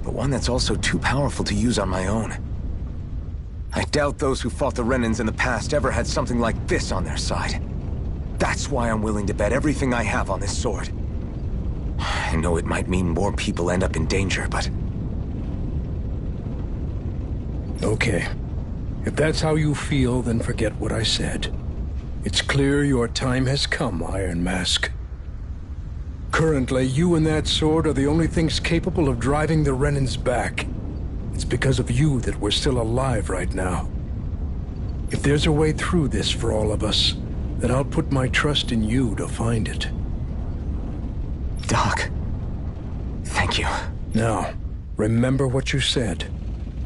but one that's also too powerful to use on my own. I doubt those who fought the Renans in the past ever had something like this on their side. That's why I'm willing to bet everything I have on this sword. I know it might mean more people end up in danger, but... Okay. If that's how you feel, then forget what I said. It's clear your time has come, Iron Mask. Currently, you and that sword are the only things capable of driving the Renans back. It's because of you that we're still alive right now. If there's a way through this for all of us, then I'll put my trust in you to find it. Doc, thank you. Now, remember what you said.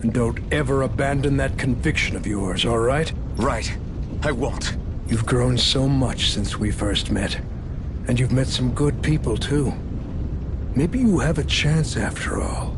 And don't ever abandon that conviction of yours, all right? Right. I won't. You've grown so much since we first met. And you've met some good people, too. Maybe you have a chance after all.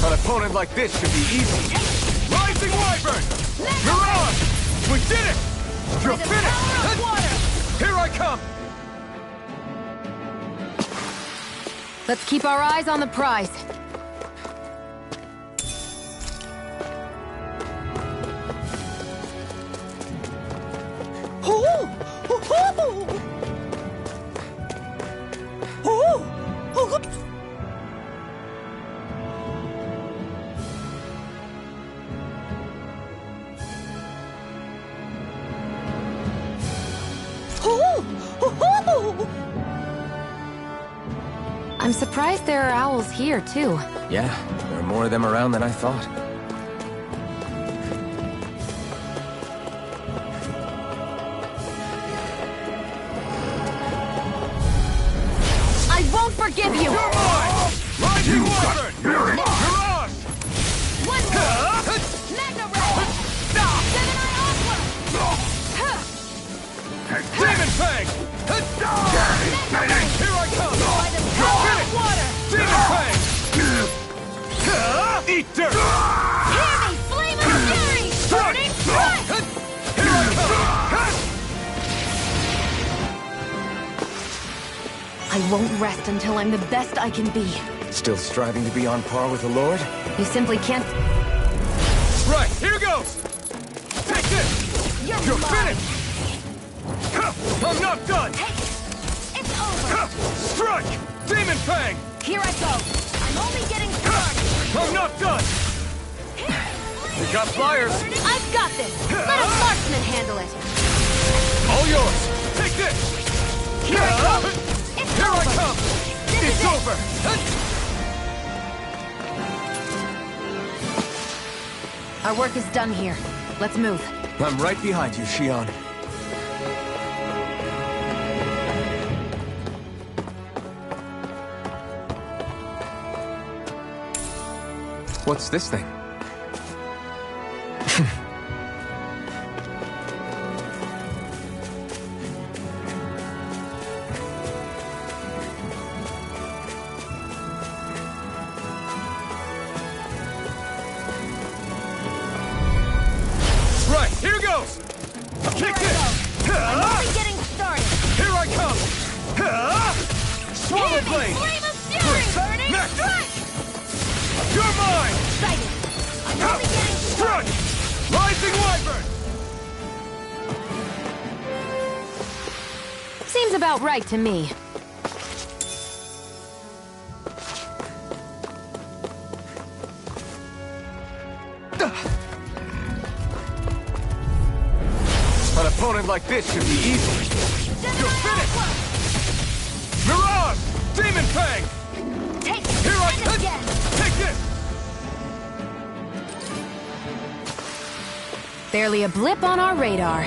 An opponent like this should be easy. Rising Wyvern! You're on! We did it! You're finished! Here I come! Let's keep our eyes on the prize. I'm surprised there are owls here, too. Yeah, there are more of them around than I thought. I won't forgive you! You're mine! Rising Wyvern! Mirage! One more! Mega Ray! Gemini Aqua! Demon Fang! Here I come! By the power of water! Demon Fang! Eat dirt! Hear me! Flame of Fury! Burning Strike! Here I come! I won't rest until I'm the best I can be. Still striving to be on par with the Lord? You simply can't... Right, here goes! Take this! You're mine. finished! I'm not done! Take it! It's over! Strike! Demon Fang! Here I go! I'm only getting started! I'm not done! We got flyers! I've got this! Let a marksman handle it! All yours! Take this! Here I come! It's Here over! I come! This It's is it. over! Our work is done here. Let's move. I'm right behind you, Shion. What's this thing? Right, here goes! Kick this! I'm only getting started! Here I come! Swallow Hear me! Blade! Flame of Fury! Burning Next. Strike! You're mine! Excited! I'm only getting Strike! started! Rising Wyvern! Seems about right to me. An opponent like this should be easy. You're finished! Mirage! Demon Fang! Take it! Here I And come! again! Take this! Barely a blip on our radar.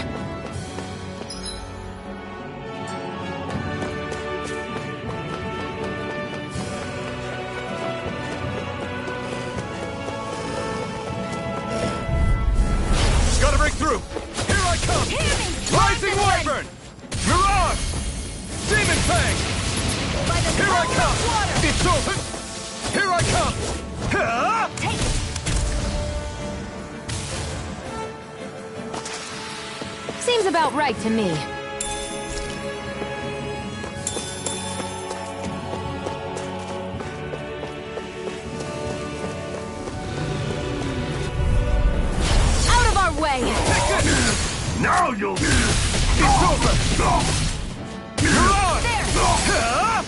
Gotta break through! Here I come! Hear me! Rising Wyvern! Mirage! Demon Fang! By the Here I power come! of water! It's over! Here I come! Take it! Seems about right to me. Out of our way! Now you'll... It's over! Mirage! There!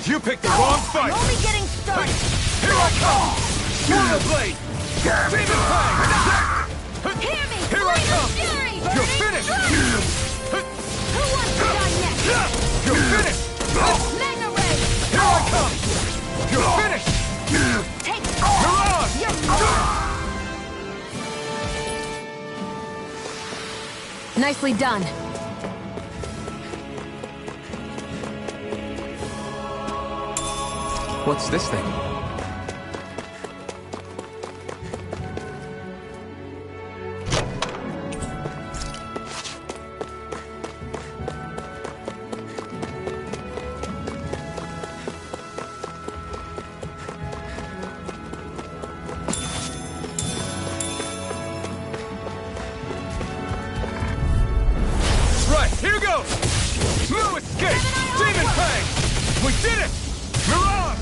You picked the wrong fight! I'm only getting started! Here I come! Swallow Blade! Demon Fang! Hear me! Here I Flame of come! Fury! You're Burning finished! Strike! Who wants to die next? You're finished! Mega Ray! Here I come! You're finished! Take it! Mirage! You're mine! Nicely done. What's this thing? Right, here goes! No escape! Demon Fang! We did it! Mirage!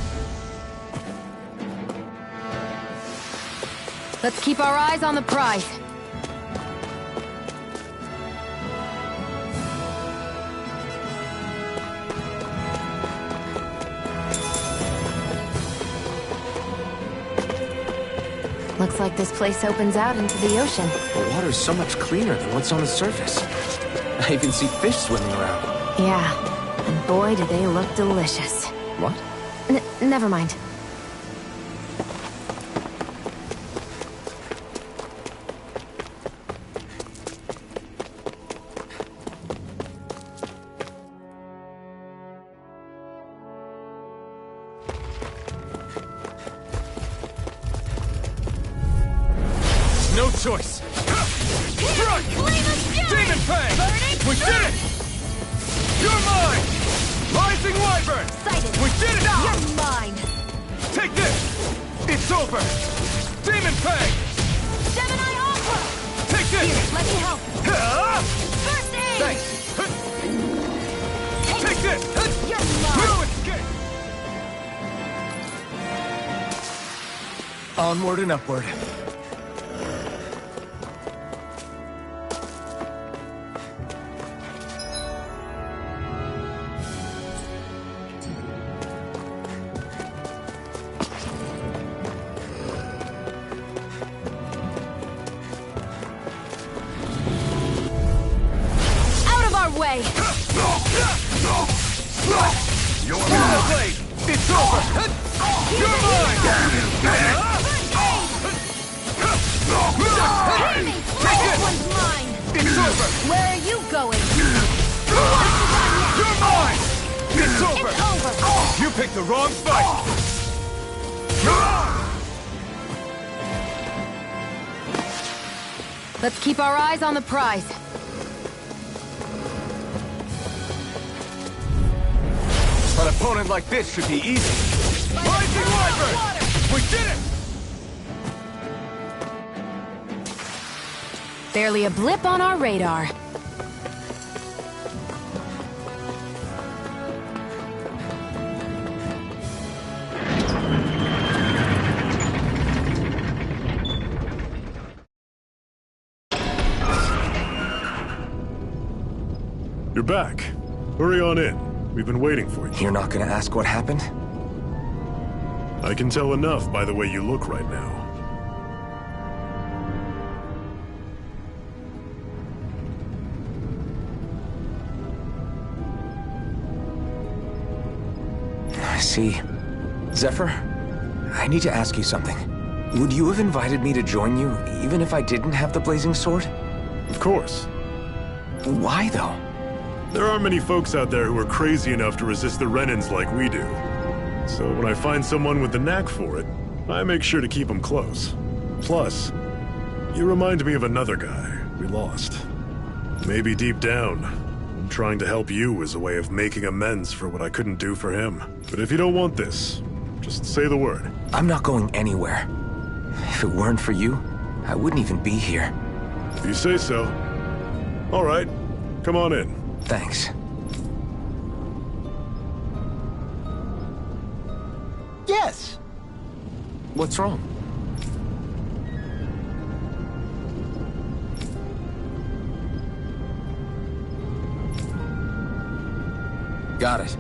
Let's keep our eyes on the prize. Looks like this place opens out into the ocean. The water's so much cleaner than what's on the surface. I even see fish swimming around. Yeah, and boy, do they look delicious. What? Never mind. No choice. Front! Demon Fang! We did it! You're mine! Rising Wyvern! Sighted. We did it! You're mine. Take this! It's over! Demon Fang! Gemini Aqua! Take this! Here, let me help. First aid! Thanks! Take this! You're mine. No escape! Onward and upward. Way. Your blade! It's over! You're mine! Take this one's mine! It's over! Where are you going? You're mine! It's over! It's over! You picked the wrong fight! Let's keep our eyes on the prize. An opponent like this should be easy. Rising Wyvern! We did it! Barely a blip on our radar. You're back. Hurry on in. We've been waiting for you. You're not gonna ask what happened? I can tell enough by the way you look right now. I see. Zephyr, I need to ask you something. Would you have invited me to join you, even if I didn't have the blazing sword? Of course. Why, though? There aren't many folks out there who are crazy enough to resist the Renans like we do. So when I find someone with the knack for it, I make sure to keep them close. Plus, you remind me of another guy we lost. Maybe deep down, trying to help you is a way of making amends for what I couldn't do for him. But if you don't want this, just say the word. I'm not going anywhere. If it weren't for you, I wouldn't even be here. If you say so. All right, come on in. Thanks. Yes! What's wrong? Got it.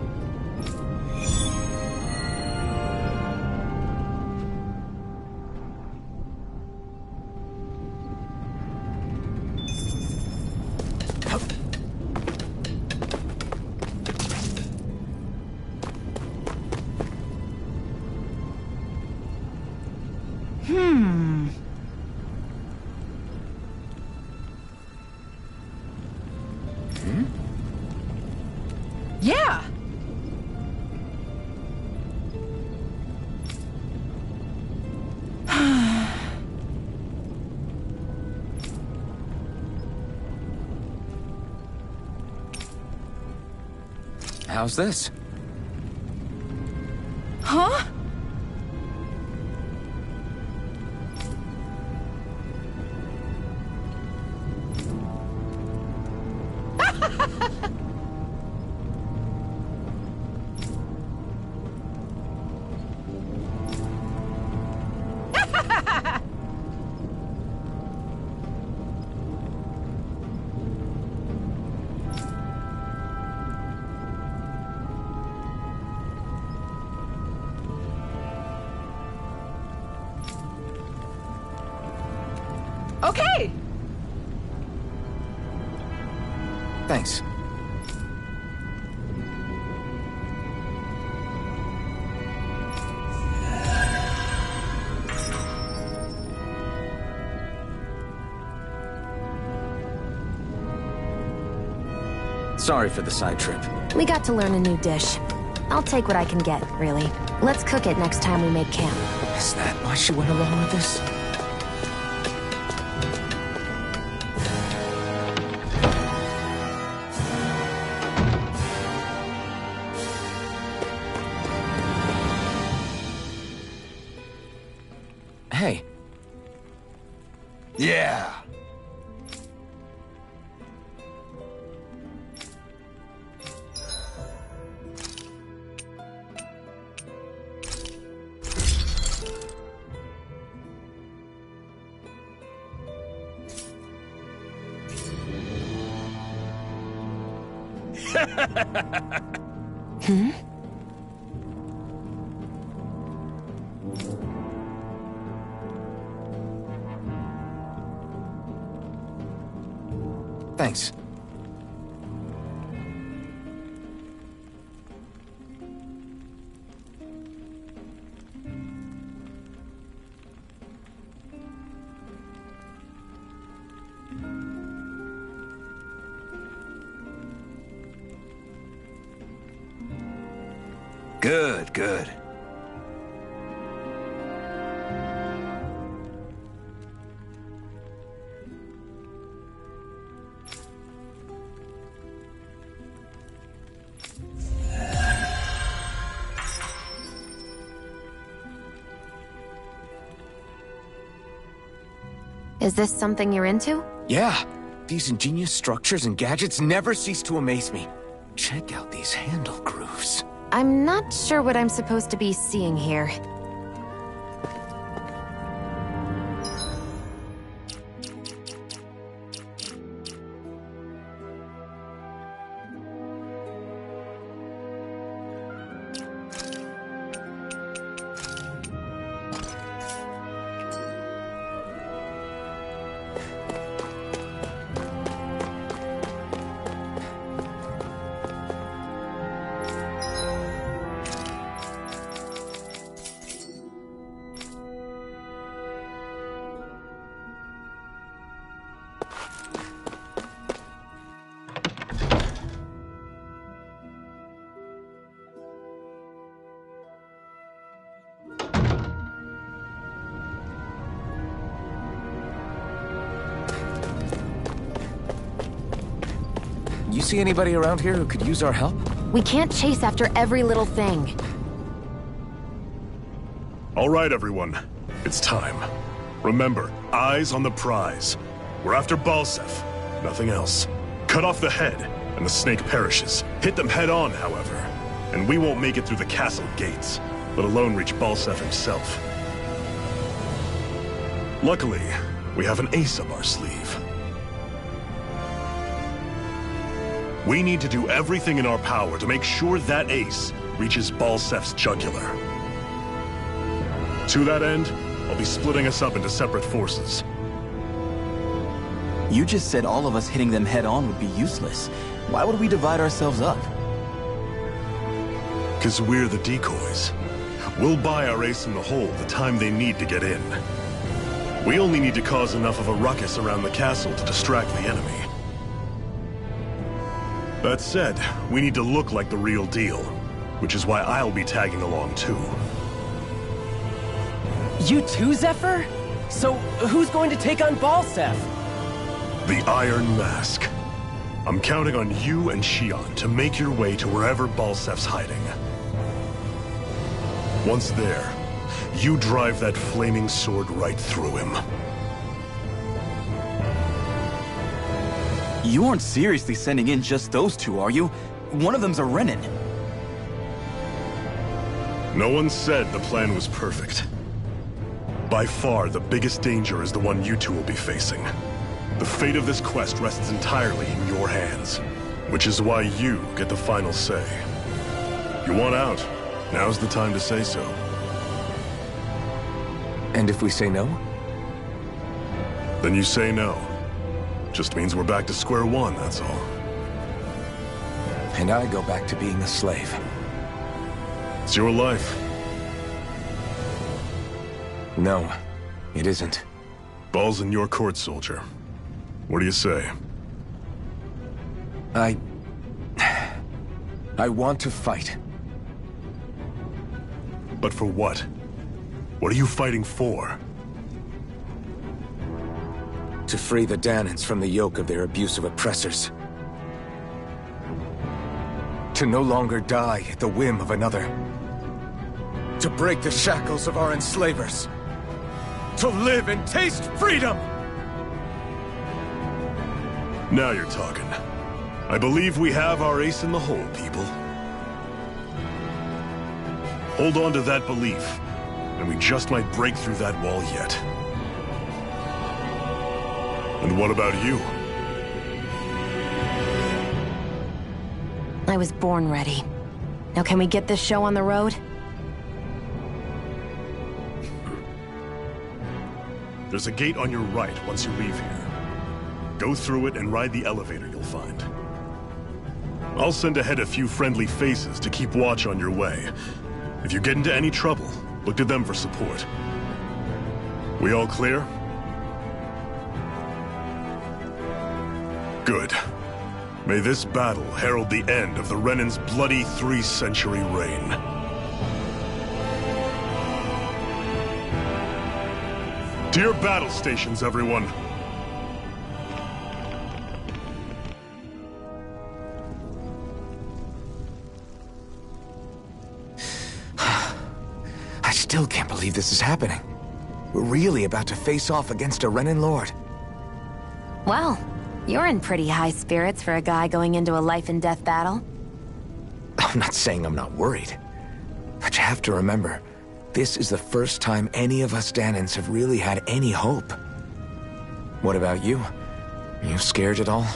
Yeah! How's this? Huh? Okay! Thanks. Sorry for the side trip. We got to learn a new dish. I'll take what I can get, really. Let's cook it next time we make camp. Is that why she went along with this? Hey. Yeah. Hmm? Thanks. Good, good. Is this something you're into? Yeah. These ingenious structures and gadgets never cease to amaze me. Check out these handle grooves. I'm not sure what I'm supposed to be seeing here. You see anybody around here who could use our help? We can't chase after every little thing. All right, everyone. It's time. Remember, eyes on the prize. We're after Balsef, nothing else. Cut off the head, and the snake perishes. Hit them head on, however, and we won't make it through the castle gates, let alone reach Balsef himself. Luckily, we have an ace up our sleeve. We need to do everything in our power to make sure that ace reaches Balsef's jugular. To that end, I'll be splitting us up into separate forces. You just said all of us hitting them head-on would be useless. Why would we divide ourselves up? 'Cause we're the decoys. We'll buy our ace in the hole the time they need to get in. We only need to cause enough of a ruckus around the castle to distract the enemy. That said, we need to look like the real deal, which is why I'll be tagging along too. You too, Zephyr? So, who's going to take on Balsef? The Iron Mask. I'm counting on you and Shion to make your way to wherever Balsef's hiding. Once there, you drive that flaming sword right through him. You aren't seriously sending in just those two, are you? One of them's a Renin. No one said the plan was perfect. By far, the biggest danger is the one you two will be facing. The fate of this quest rests entirely in your hands, which is why you get the final say. You want out, now's the time to say so. And if we say no? Then you say no. Just means we're back to square one, that's all. And I go back to being a slave. It's your life. No, it isn't. Ball's in your court, soldier. What do you say? I want to fight. But for what? What are you fighting for? To free the Danans from the yoke of their abusive oppressors. To no longer die at the whim of another. To break the shackles of our enslavers. To live and taste freedom! Now you're talking. I believe we have our ace in the hole, people. Hold on to that belief, and we just might break through that wall yet. And what about you? I was born ready. Now can we get this show on the road? There's a gate on your right once you leave here. Go through it and ride the elevator you'll find. I'll send ahead a few friendly faces to keep watch on your way. If you get into any trouble, look to them for support. We all clear? Good. May this battle herald the end of the Renan's bloody 3-century reign. To your battle stations, everyone. I still can't believe this is happening. We're really about to face off against a Renan Lord. Well, you're in pretty high spirits for a guy going into a life-and-death battle. I'm not saying I'm not worried. But you have to remember, this is the first time any of us Danans have really had any hope. What about you? You scared at all?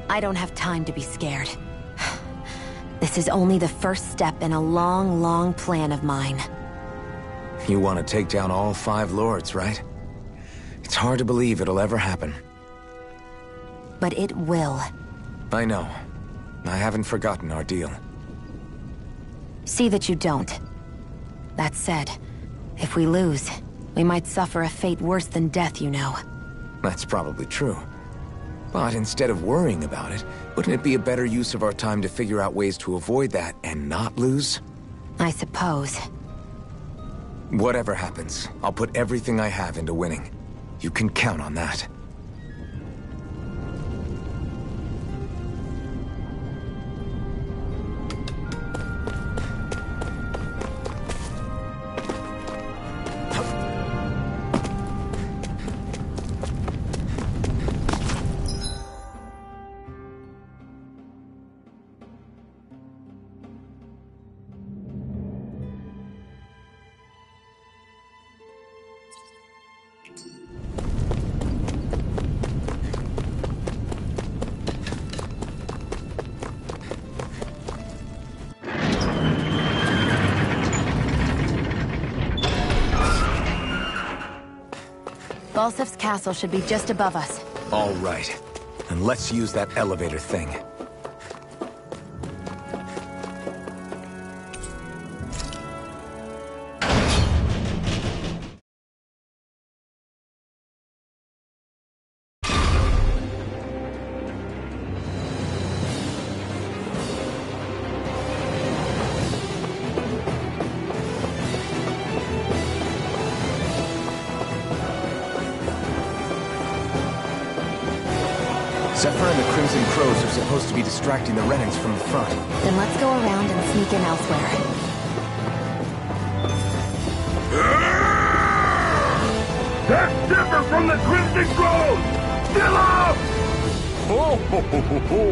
I don't have time to be scared. This is only the first step in a long, long plan of mine. You want to take down all 5 lords, right? It's hard to believe it'll ever happen. But it will. I know. I haven't forgotten our deal. See that you don't. That said, if we lose, we might suffer a fate worse than death, you know. That's probably true. But instead of worrying about it, wouldn't it be a better use of our time to figure out ways to avoid that and not lose? I suppose. Whatever happens, I'll put everything I have into winning. You can count on that. Balsef's castle should be just above us. All right. And let's use that elevator thing. Zephyr and the Crimson Crows are supposed to be distracting the Renans from the front. Then let's go around and sneak in elsewhere. That's Zephyr from the Crimson Crows! Still up! Ho, ho, ho, ho, ho.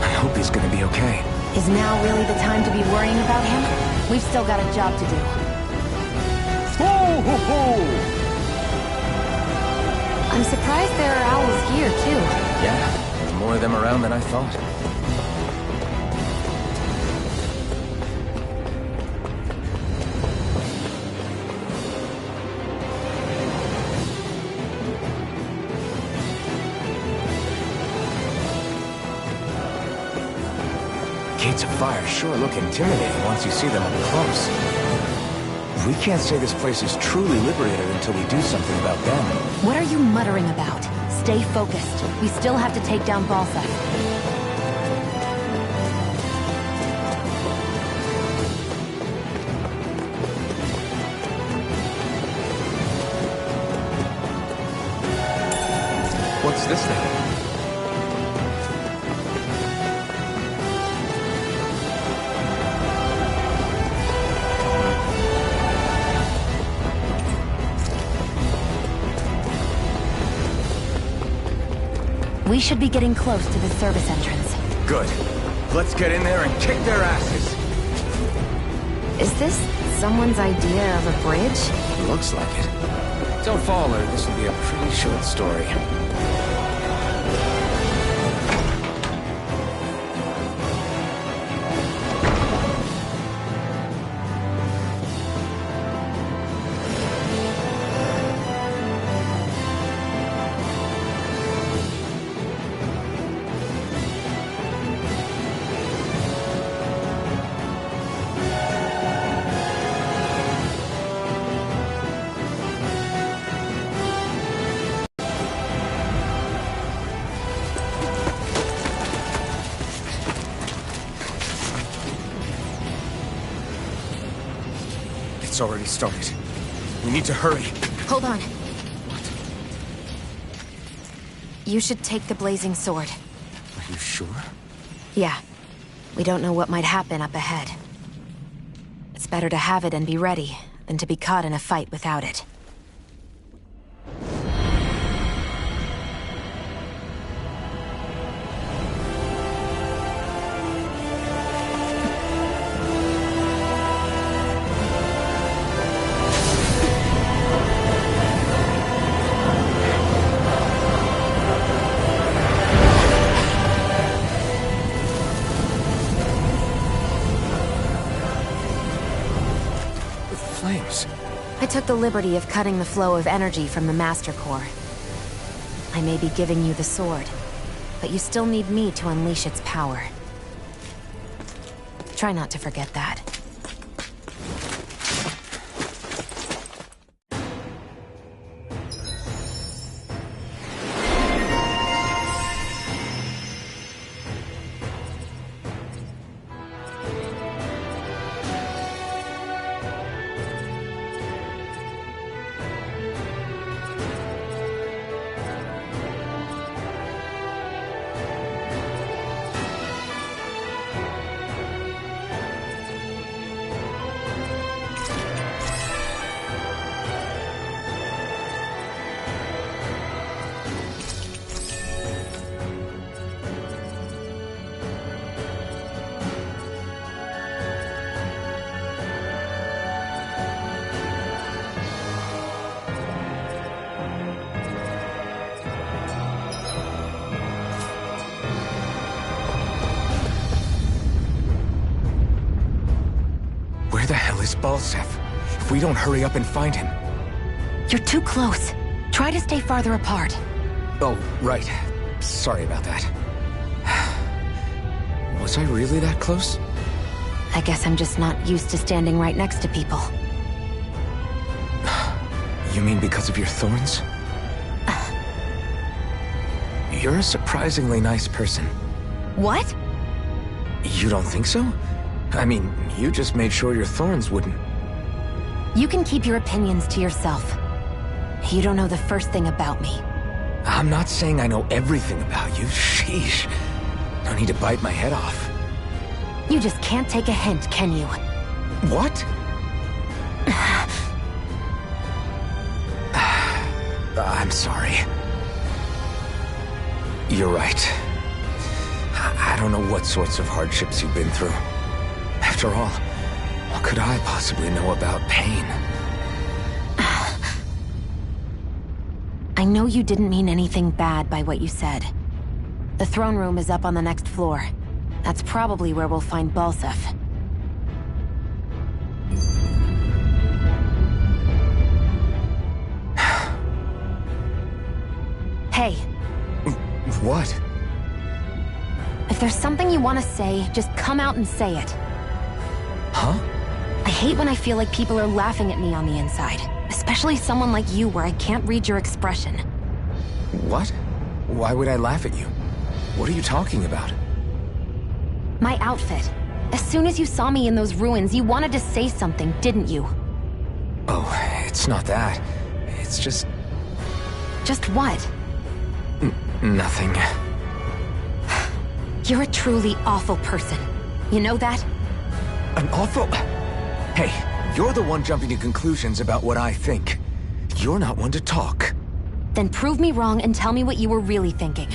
I hope he's gonna be okay. Is now really the time to be worrying about him? We've still got a job to do. Ho, ho, ho! I'm surprised there are owls here, too. Yeah, there's more of them around than I thought. Gates of fire sure look intimidating once you see them up close. We can't say this place is truly liberated until we do something about them. What are you muttering about? Stay focused. We still have to take down Balsef. this thing? We should be getting close to the service entrance. Good. Let's get in there and kick their asses. Is this someone's idea of a bridge? Looks like it. Don't fall or this will be a pretty short story. It's already started. We need to hurry. Hold on. You should take the blazing sword. Are you sure? Yeah. We don't know what might happen up ahead. It's better to have it and be ready than to be caught in a fight without it. I took the liberty of cutting the flow of energy from the Master Core. I may be giving you the sword, but you still need me to unleash its power. Try not to forget that. Where the hell is Balsef? If we don't hurry up and find him... You're too close. Try to stay farther apart. Oh, right. Sorry about that. Was I really that close? I guess I'm just not used to standing right next to people. You mean because of your thorns? You're a surprisingly nice person. What? You don't think so? I mean, you just made sure your thorns wouldn't... You can keep your opinions to yourself. You don't know the first thing about me. I'm not saying I know everything about you. Sheesh. No need to bite my head off. You just can't take a hint, can you? What? I'm sorry. You're right. I don't know what sorts of hardships you've been through. After all, what could I possibly know about pain? I know you didn't mean anything bad by what you said. The throne room is up on the next floor. That's probably where we'll find Balsef. Hey. What? If there's something you want to say, just come out and say it. Huh? I hate when I feel like people are laughing at me on the inside. Especially someone like you where I can't read your expression. What? Why would I laugh at you? What are you talking about? My outfit. As soon as you saw me in those ruins, you wanted to say something, didn't you? Oh, it's not that. It's just... Just what? Nothing. You're a truly awful person. You know that? An awful... Hey, you're the one jumping to conclusions about what I think. You're not one to talk. Then prove me wrong and tell me what you were really thinking.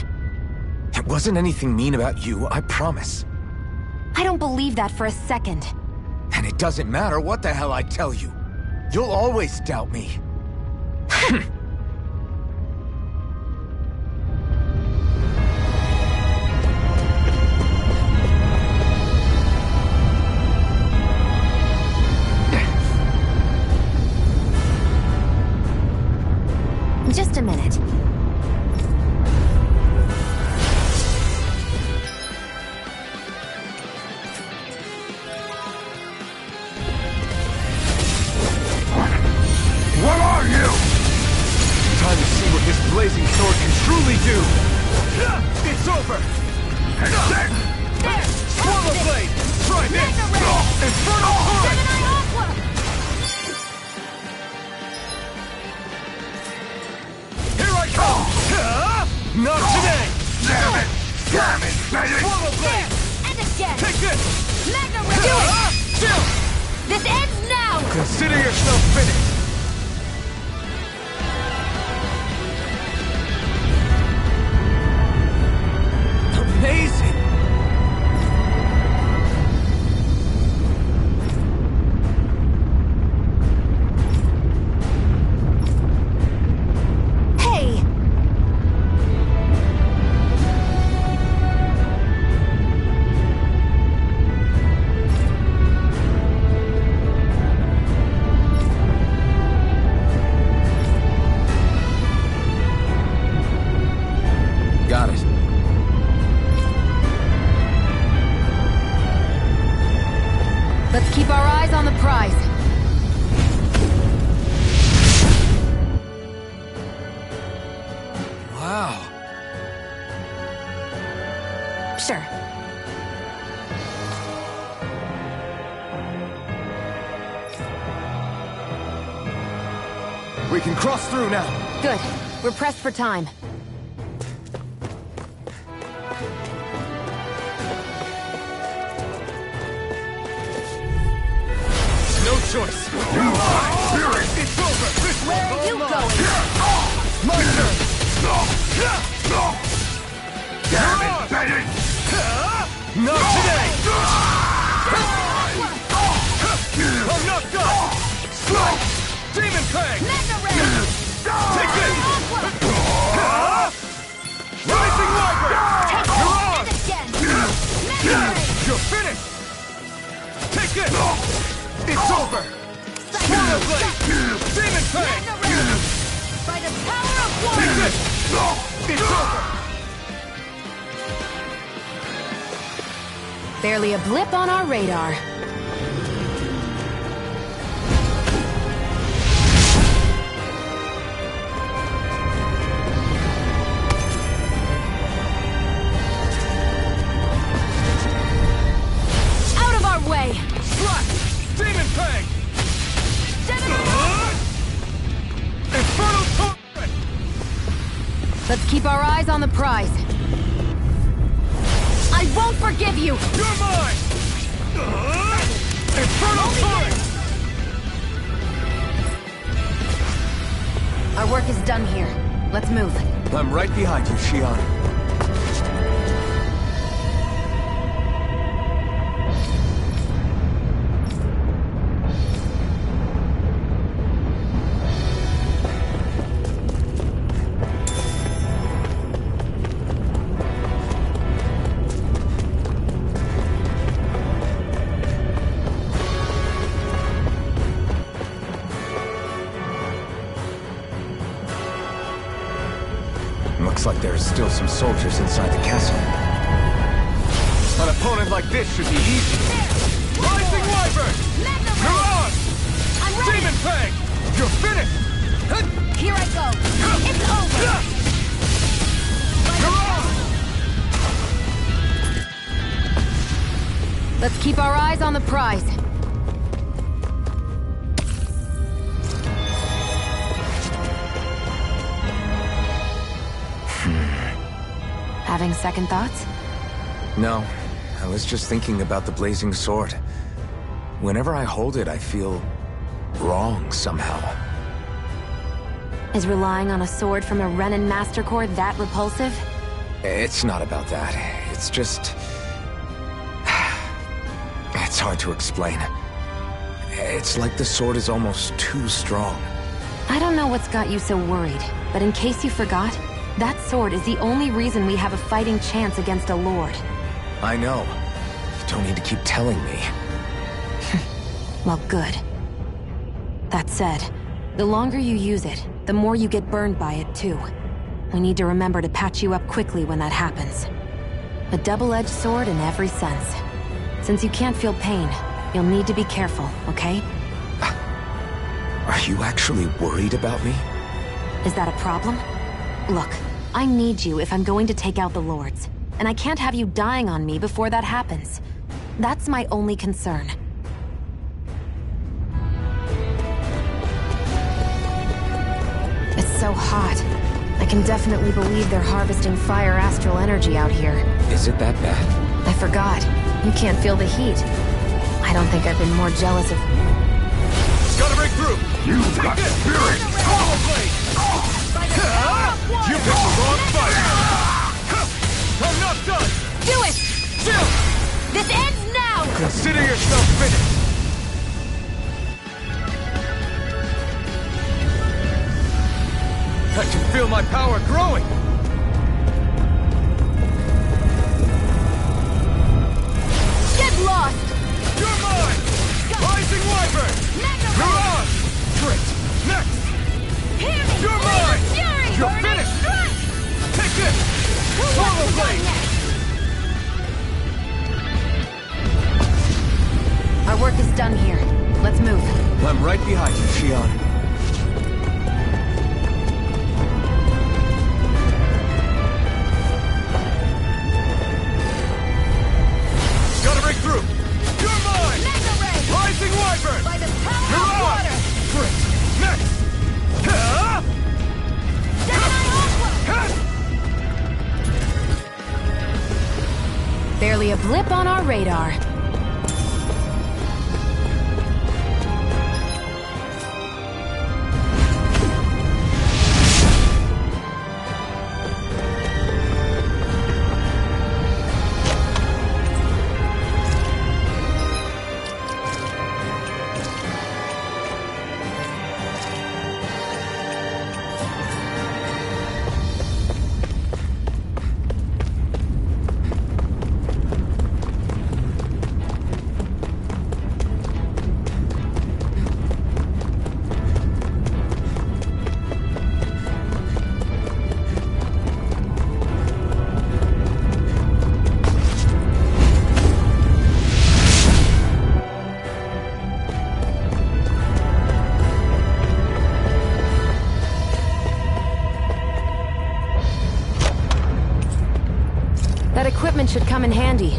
It wasn't anything mean about you, I promise. I don't believe that for a second. And it doesn't matter what the hell I tell you. You'll always doubt me. Just a minute. What are you? Time to see what this blazing sword can truly do. It's over. There! Swallow blade! Try this! Infernal torrent! Here I come! Not today! Damn it! Damn it, baby! Swallow blade! And again! Take this! Mega Ray! Do it! Chill! This ends now! Consider yourself finished. Amazing! Hey! Got it. Let's keep our eyes on the prize. Wow. Sure. We can cross through now. Good. We're pressed for time. No choice! It's over! This Where are you going? My turn! Damn it, baby! Not today! I'm not done! Demon Fang! Mega Ray! Take this! Rising Wyvern! You're on! And again! Mega Ray! You're finished! Take this! It's over! Swallow Blade! Demon Fang! Mega Ray! By the power of Take one! this! It's over! Barely a blip on our radar. Out of our way! Slash! Demon Fang! Infernal Torrent! Let's keep our eyes on the prize. I won't forgive you! You're mine! Infernal Torrent! Our work is done here. Let's move. I'm right behind you, Shion. Looks like there are still some soldiers inside the castle. An opponent like this should be easy. Rising Wyvern! You're on! I'm ready! Demon Fang! You're finished! Here I go! It's over! You're on! Let's keep our eyes on the prize. Having second thoughts? No, I was just thinking about the blazing sword. Whenever I hold it, I feel wrong somehow. Is relying on a sword from a Renin Master Core that repulsive? It's not about that. It's just... It's hard to explain. It's like the sword is almost too strong. I don't know what's got you so worried, but in case you forgot, that sword is the only reason we have a fighting chance against a lord. I know. You don't need to keep telling me. Well, good. That said, the longer you use it, the more you get burned by it, too. We need to remember to patch you up quickly when that happens. A double-edged sword in every sense. Since you can't feel pain, you'll need to be careful, okay? Are you actually worried about me? Is that a problem? Look, I need you if I'm going to take out the lords. And I can't have you dying on me before that happens. That's my only concern. It's so hot. I can definitely believe they're harvesting fire astral energy out here. Is it that bad? I forgot. You can't feel the heat. I don't think I've been more jealous of... Gotta break through! You've got spirit! Swallow blade! You picked the wrong fight! I'm not done! Do it! Chill! This ends now! Consider yourself finished! I can feel my power growing! Get lost! You're mine! Rising Wyvern! You're on! Great! Next! You're mine! You're finished! Take this! Swallow blade! Our work is done here. Let's move. I'm right behind you, Shion. Gotta break through! You're mine! Rising Wyvern! By the power You're of on! water! Great! Next! Barely a blip on our radar. That equipment should come in handy.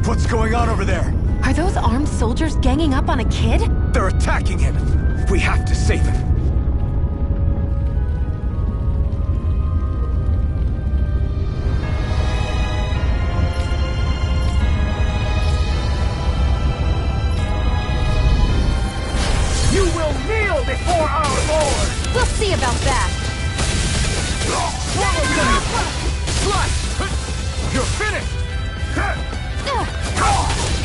What's going on over there? Are those armed soldiers ganging up on a kid? They're attacking him! We have to save him! You will kneel before our Lord! We'll see about that! Swallow blade! Flush! You're finished!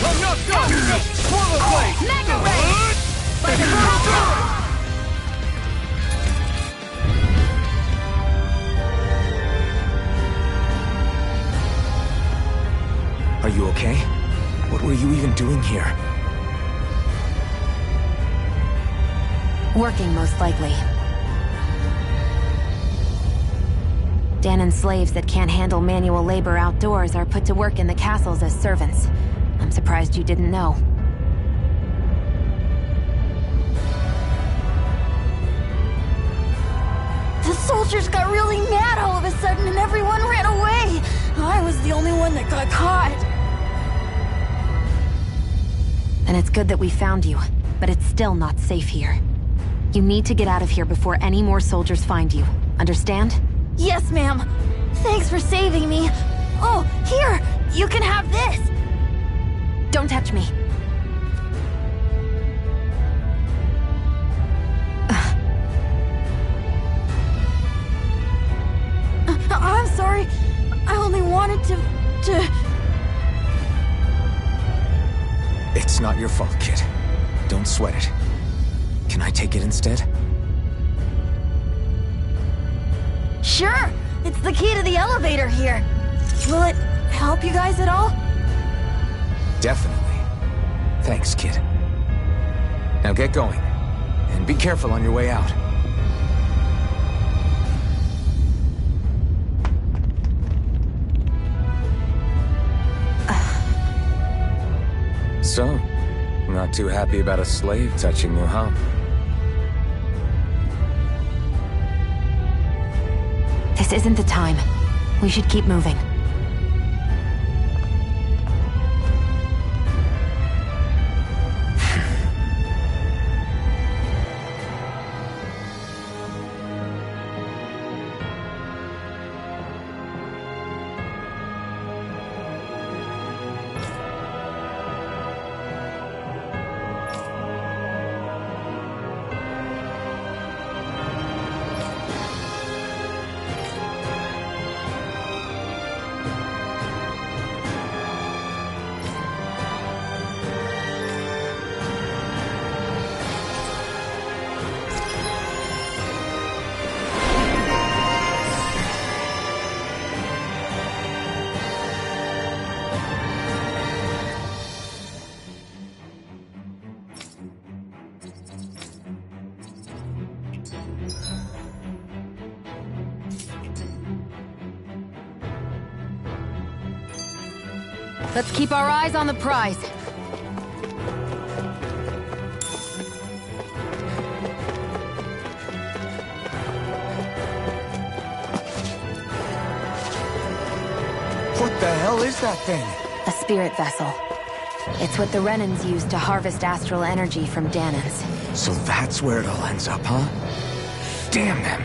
I'm not done! Swallow blade! Mega Ray! By the power! Are you okay? What were you even doing here? Working, most likely. Danon slaves that can't handle manual labor outdoors are put to work in the castles as servants. I'm surprised you didn't know. The soldiers got really mad all of a sudden and everyone ran away. I was the only one that got caught. And it's good that we found you, but it's still not safe here. You need to get out of here before any more soldiers find you. Understand? Yes, ma'am. Thanks for saving me. Oh, here! You can have this! Don't touch me. I'm sorry. I only wanted to... It's not your fault, kid. Don't sweat it. Can I take it instead? Sure! It's the key to the elevator here. Will it help you guys at all? Definitely. Thanks, kid. Now get going. And be careful on your way out. So, not too happy about a slave touching you, huh? This isn't the time. We should keep moving. Let's keep our eyes on the prize. What the hell is that thing? A spirit vessel. It's what the Renans use to harvest astral energy from Danons. So that's where it all ends up, huh? Damn them!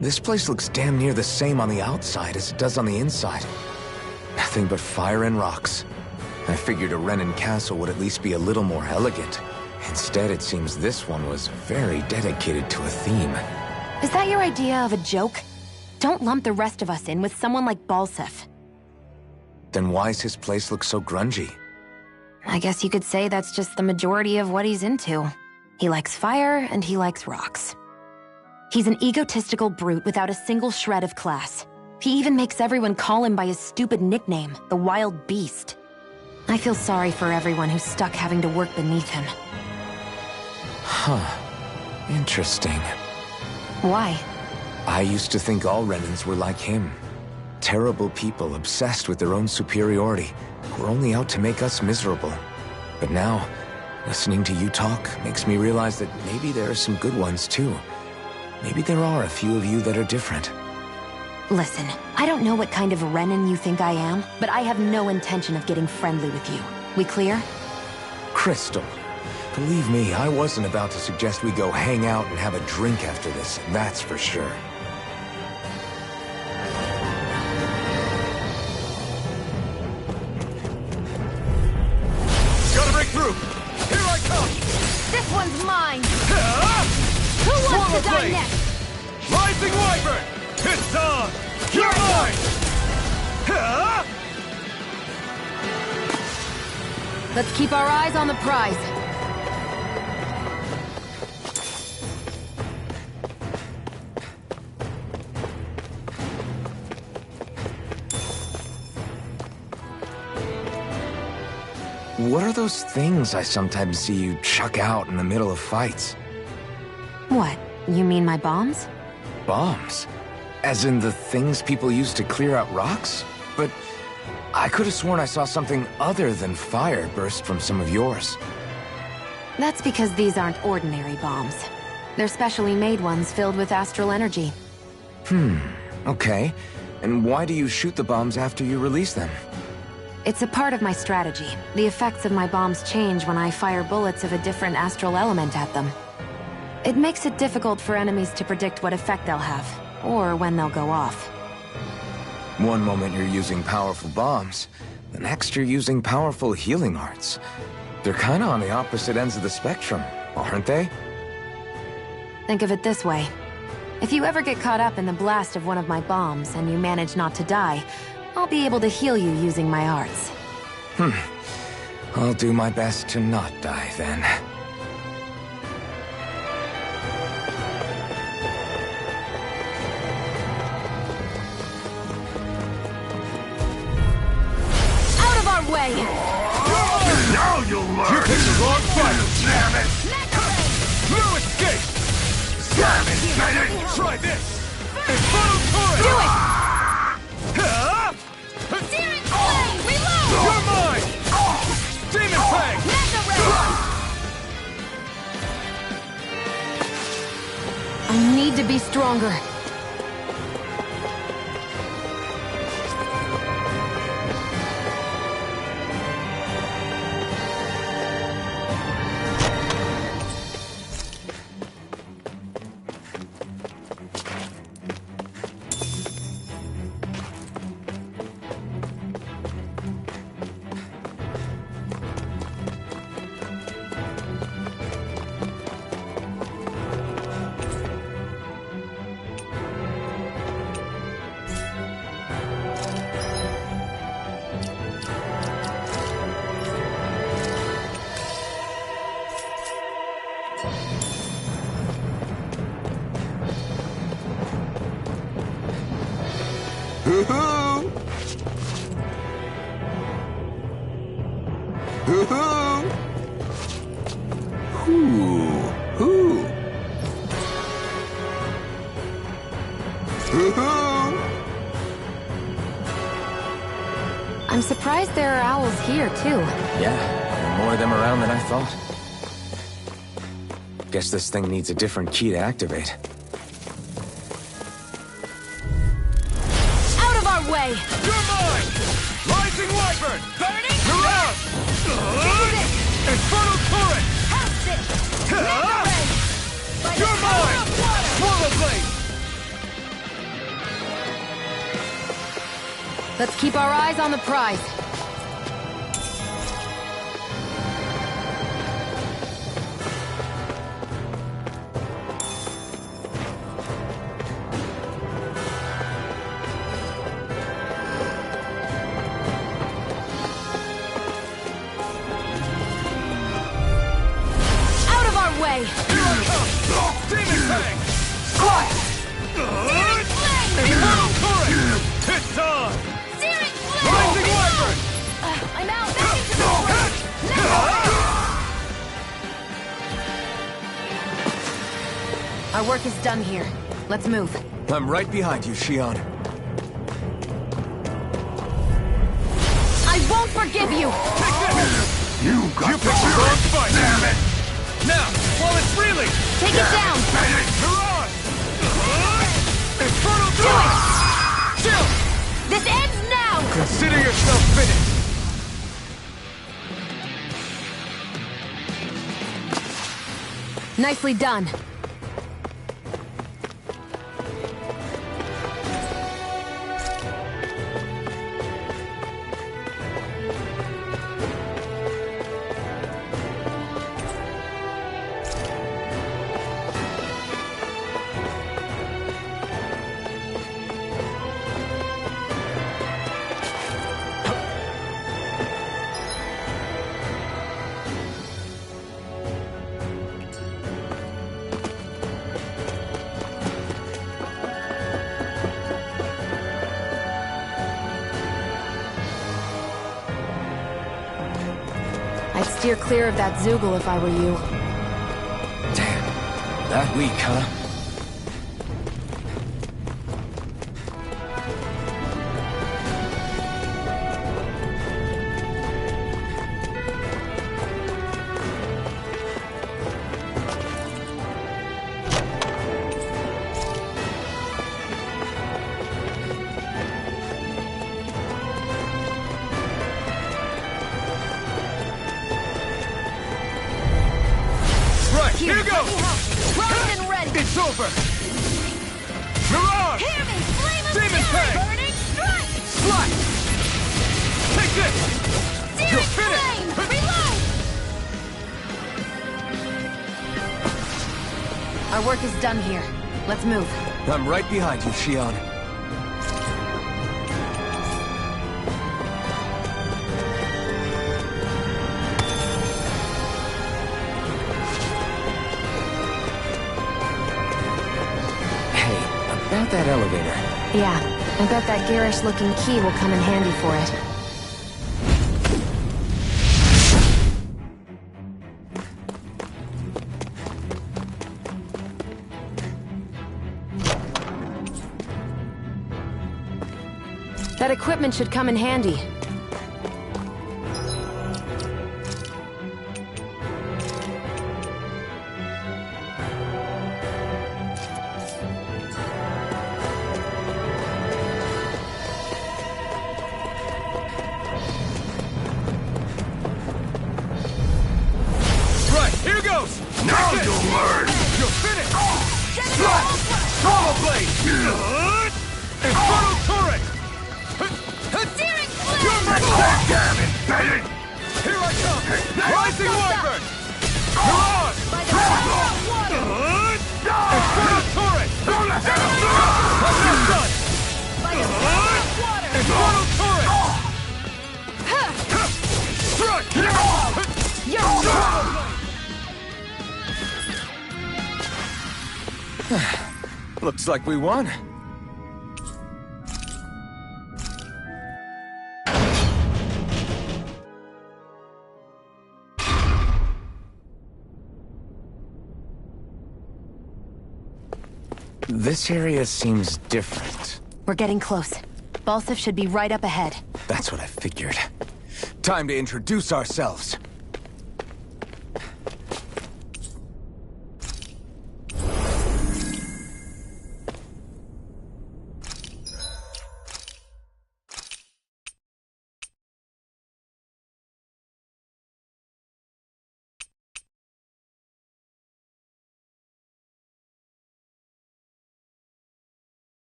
This place looks damn near the same on the outside as it does on the inside. Nothing but fire and rocks. I figured a Renan castle would at least be a little more elegant. Instead, it seems this one was very dedicated to a theme. Is that your idea of a joke? Don't lump the rest of us in with someone like Balsef. Then why's his place look so grungy? I guess you could say that's just the majority of what he's into. He likes fire and he likes rocks. He's an egotistical brute without a single shred of class. He even makes everyone call him by his stupid nickname, the Wild Beast. I feel sorry for everyone who's stuck having to work beneath him. Huh. Interesting. Why? I used to think all Renans were like him. Terrible people obsessed with their own superiority, who are only out to make us miserable. But now, listening to you talk makes me realize that maybe there are some good ones too. Maybe there are a few of you that are different. Listen, I don't know what kind of Renan you think I am, but I have no intention of getting friendly with you. We clear? Crystal, believe me, I wasn't about to suggest we go hang out and have a drink after this, that's for sure. Gotta break through! Here I come! This one's mine! Who wants to die next? Rising Wyvern! It's on! You're mine! Let's keep our eyes on the prize. What are those things I sometimes see you chuck out in the middle of fights? What? You mean my bombs? Bombs? As in the things people use to clear out rocks? But I could have sworn I saw something other than fire burst from some of yours. That's because these aren't ordinary bombs. They're specially made ones filled with astral energy. Okay. And why do you shoot the bombs after you release them? It's a part of my strategy. The effects of my bombs change when I fire bullets of a different astral element at them. It makes it difficult for enemies to predict what effect they'll have, or when they'll go off. One moment you're using powerful bombs, the next you're using powerful healing arts. They're kinda on the opposite ends of the spectrum, aren't they? Think of it this way. If you ever get caught up in the blast of one of my bombs and you manage not to die, I'll be able to heal you using my arts. I'll do my best to not die then. Out of our way! Now you'll learn! You picked the wrong fight! Damn it! No escape! Damn it, Bennett! Try this! Infernal turret! Do it! Searing flame! Reload! You're mine! Demon Fang! Mega ray! I need to be stronger. Hoo-hoo! Hoo-hoo! Hoo-hoo! Hoo-hoo! I'm surprised there are owls here, too. Yeah, there are more of them around than I thought. Guess this thing needs a different key to activate. Out of our way! You're mine! Rising Wyvern! Burning You're out! Infernal turret! House it! Mega ray! By the You're power mine! of water! Swallow blade! Let's keep our eyes on the prize. Out of our way! Here I come! Demon Fang! Squat! Searing flame! Infernal turret! It's on! Searing flame! Rising Wyvern! I'm out! Back into the flame! Mega ray! Our work is done here. Let's move. I'm right behind you, Shion. I won't forgive you! You got You picked the wrong fight! Damn it! Now, while it's reeling! Take it down! You're on! Infernal Do turret! it! Chill! This ends now! Consider yourself finished! Nicely done. I'd steer clear of that Zoogle if I were you. Damn. That weak, huh? Here goes! Primed and ready! It's over! Mirage! Hear me! Flame of Demon fury! Fang! Burning strike! Slice! Take this! Searing You'll finish! flame! Reload! Our work is done here. Let's move. I'm right behind you, Shion. About that elevator. Yeah, I bet that garish-looking key will come in handy for it. That equipment should come in handy. Here goes! Now you'll learn! You're finished! Slash! Trauma blade! Infernal turret! Searing flame! You're my backgammon, Bennett! Here I come! Rising wyvern! Mirage! Infernal turret! I'm not done! Infernal turret! Strike! Looks like we won. This area seems different. We're getting close. Balsif should be right up ahead. That's what I figured. Time to introduce ourselves.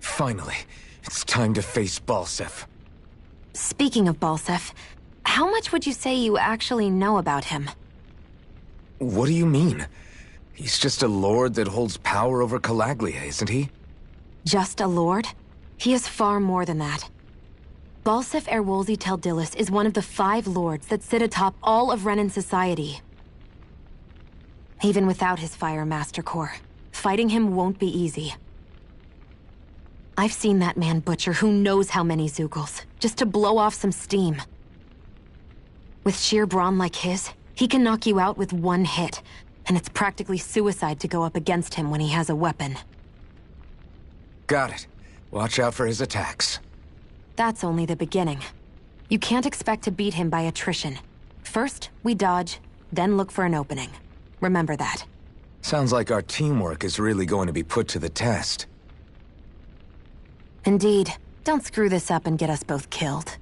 Finally, it's time to face Balsif. Speaking of Balsif, how much would you say you actually know about him? What do you mean? He's just a lord that holds power over Calaglia, isn't he? Just a lord? He is far more than that. Balsif Erwolzi Teldilis is one of the 5 lords that sit atop all of Renan society. Even without his Fire Master Corps, fighting him won't be easy. I've seen that man butcher who knows how many Zeugles, just to blow off some steam. With sheer brawn like his, he can knock you out with one hit, and it's practically suicide to go up against him when he has a weapon. Got it. Watch out for his attacks. That's only the beginning. You can't expect to beat him by attrition. First, we dodge, then look for an opening. Remember that. Sounds like our teamwork is really going to be put to the test. Indeed. Don't screw this up and get us both killed.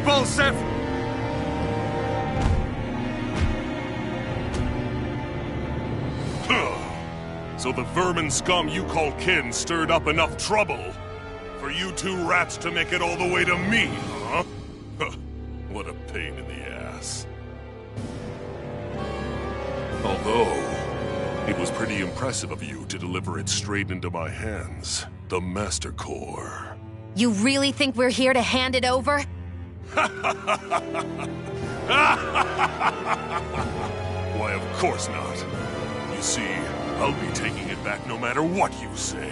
Balsef! So the vermin scum you call kin stirred up enough trouble for you two rats to make it all the way to me, huh? What a pain in the ass. Although, it was pretty impressive of you to deliver it straight into my hands. The Master Core. You really think we're here to hand it over? Why, of course not. You see, I'll be taking it back no matter what you say.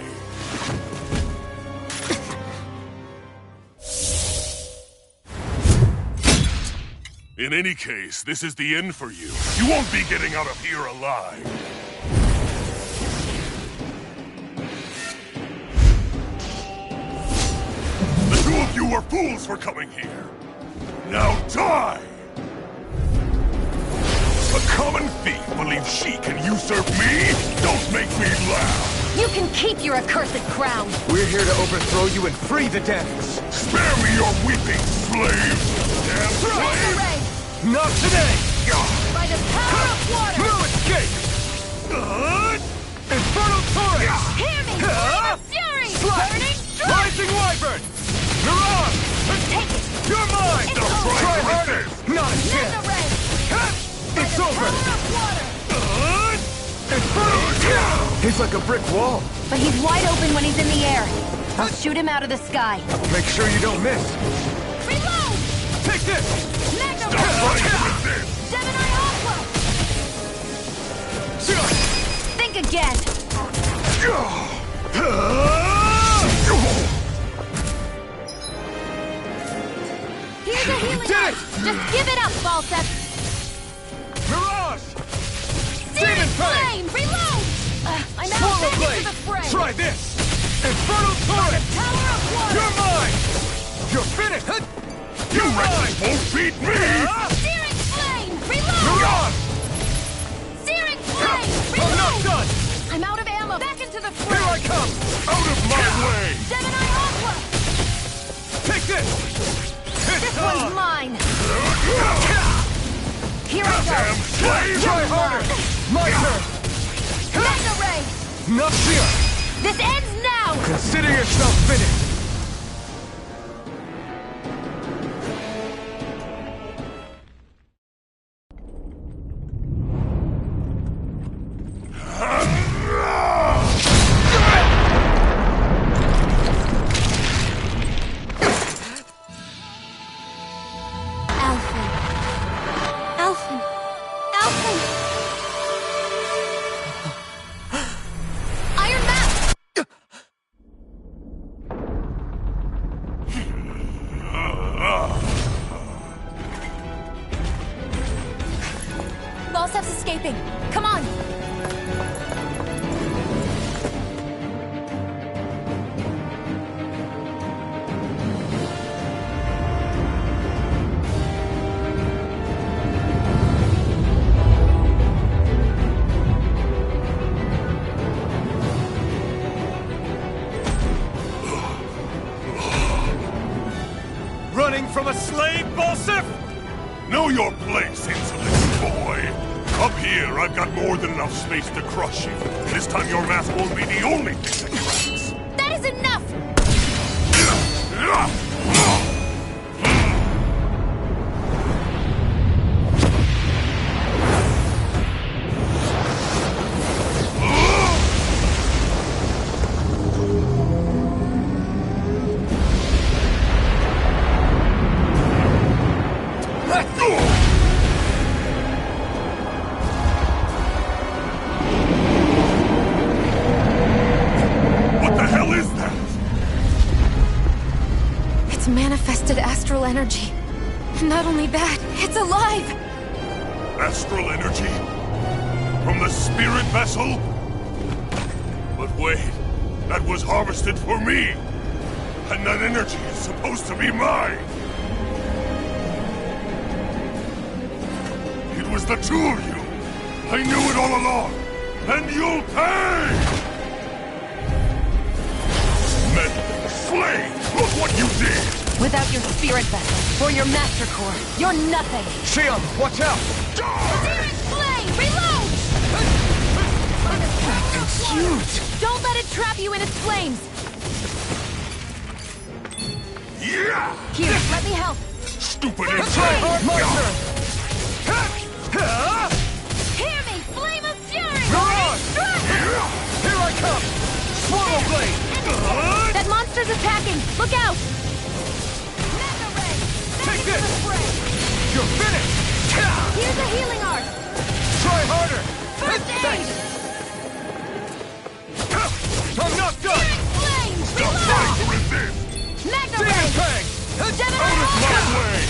In any case, this is the end for you. You won't be getting out of here alive. The two of you were fools for coming here. Now die! A common thief believes she can usurp me? Don't make me laugh! You can keep your accursed crown! We're here to overthrow you and free the Danes! Spare me your weeping, slave! Damn slave! Not today! By the power of water! No escape! Infernal Torrent! Hear me! Flame of fury! Burning strike! Rising Wyvern! Mirage! Take it! You're mine! It's Don't over. try harder! Not a chance! It's over! Infernal! He's like a brick wall. But he's wide open when he's in the air. I'll shoot him out of the sky. Make sure you don't miss. Reload! Take this! Magna Stop trying to resist! Gemini Aqua! Think again! Here's a healing Dead! Just give it up, Balsef! Mirage! Demon Flame! Reload! I'm out Swallow back Blade! into the fray! Try this! Infernal Torrent! Power of water! You're mine! You're finished! You wretches won't beat me! Searing Flame! Reload! Mirage! Searing Flame! I'm Reload! not done! I'm out of ammo! Back into the fray! Here I come! Out of my way! Gemini Aqua! Take this! This one's mine! Here I go! Damn slave! Try harder! My turn! Magna Ray! Not here! This ends now! Consider yourself finished! Balsef's escaping! Come on! Running from a slave, Balsif? Know your place, insolent boy. Up here, I've got more than enough space to crush you. This time your mask won't be the only thing that cracks. That is enough! Manifested astral energy. Not only that, it's alive! Astral energy? From the spirit vessel? But wait, that was harvested for me! And that energy is supposed to be mine! It was the two of you! I knew it all along! And you'll pay! Meddling slave! Look what you did! Without your spirit vessel, or your master core, you're nothing! Shion, watch out! Searing flame! Reload! It's huge! Don't let it trap you in its flames! Yeah! Here, let me help! Stupid insane! Monster! Hear me! Flame of fury! Mirage! Strike! Here I come! Swallow blade! That monster's attacking! Look out! Take this! You're finished! Here's a healing art! Try harder! First aid! I'm not done! Flames! Stop trying to resist! Magna Demon Ray! Fang! Gemini Out of my way!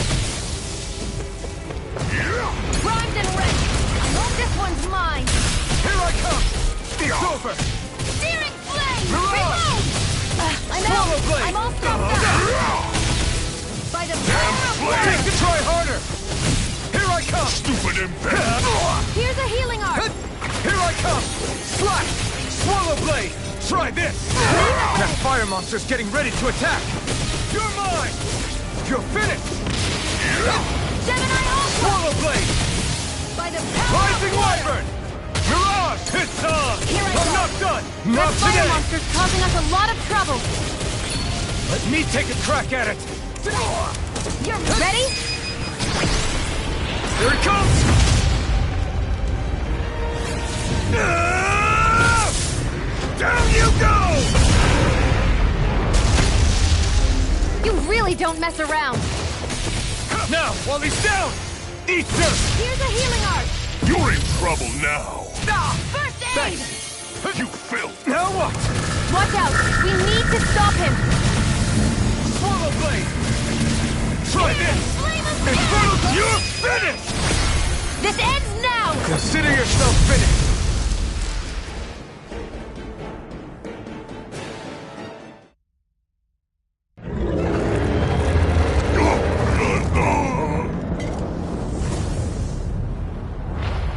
Primed and ready! I hope this one's mine! Here I come! It's over! Searing flame! Mirage! Reload! I'm Swallow out! blade! I'm all stopped up! By the power of Take words! to try harder! Here I come! Stupid impediment! Here's a healing art! Here I come! Slash! Swallow blade! Try this! That fire monster's getting ready to attack! You're mine! You're finished! Gemini Ultra! Swallow blade! By the power Rising of Wyvern! Mirage! It's on! Here I I'm go. not done! That Not fire today! monster's causing us a lot of trouble! Let me take a crack at it! You're ready? Here it comes! Down you go! You really don't mess around! Now, while he's down! Eat this! Here's a healing art! You're in trouble now! First aid! Thanks! You filth! Now what? Watch out! We need to stop him! Swallow blade! Try this! Flame of Infernal! fury! You're finished! This ends now! Consider yourself finished!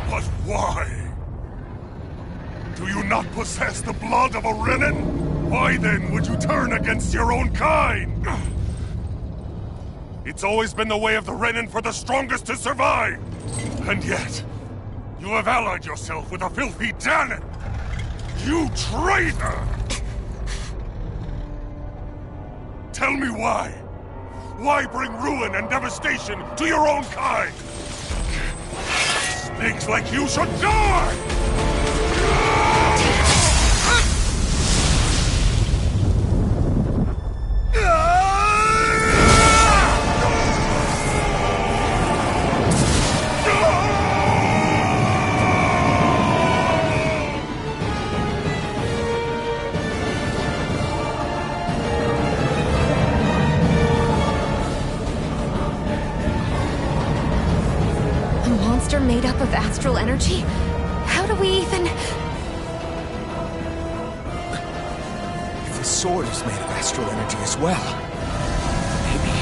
But why? Do you not possess the blood of a Renin? Why then would you turn against your own kind? It's always been the way of the Renin for the strongest to survive! And yet, you have allied yourself with a filthy Danon! You traitor! Tell me why? Why bring ruin and devastation to your own kind? Snakes like you should die! A monster made up of astral energy? How do we even... If the sword is made of astral energy as well, maybe...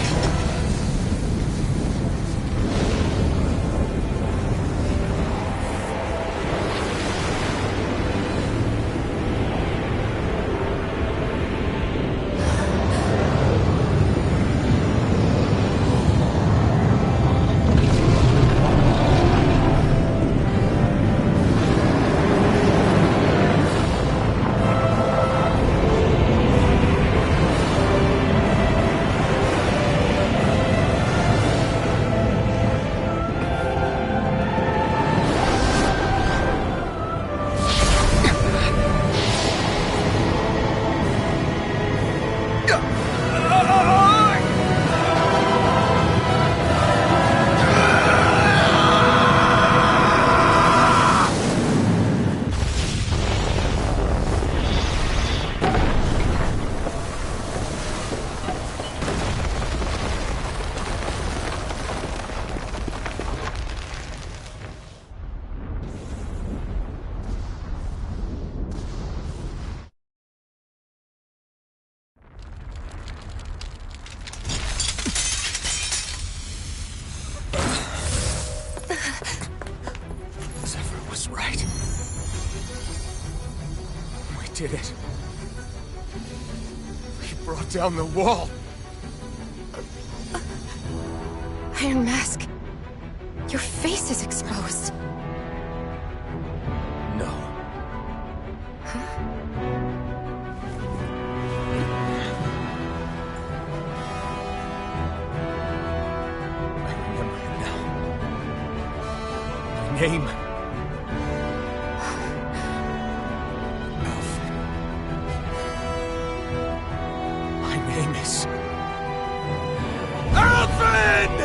did it. We brought down the wall. Iron Mask, your face is exposed. No. Name. My name is... Alfred!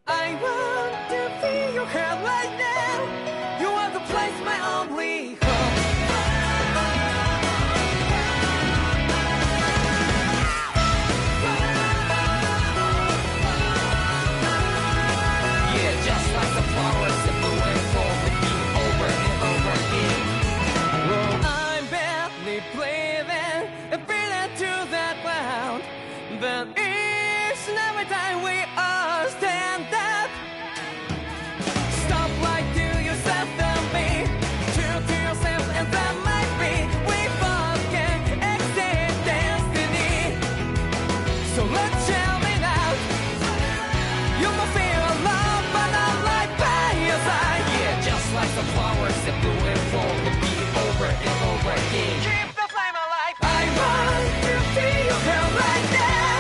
I want to feel your hair right now. You are the place, my only hope. Yeah, just like the flowers in the rainfall, repeat over and over again. Well, I'm barely breathing, and breathing to that ground. But each and every time we all stand up, stop like to yourself and me, true to yourself, and that might be we both can exceed destiny. So let's tell me now, you must feel love, but I'm right by your side. Yeah, just like the flowers that bloom and fall, repeat over and over again. Keep the flame alive. I want to feel your hair right now.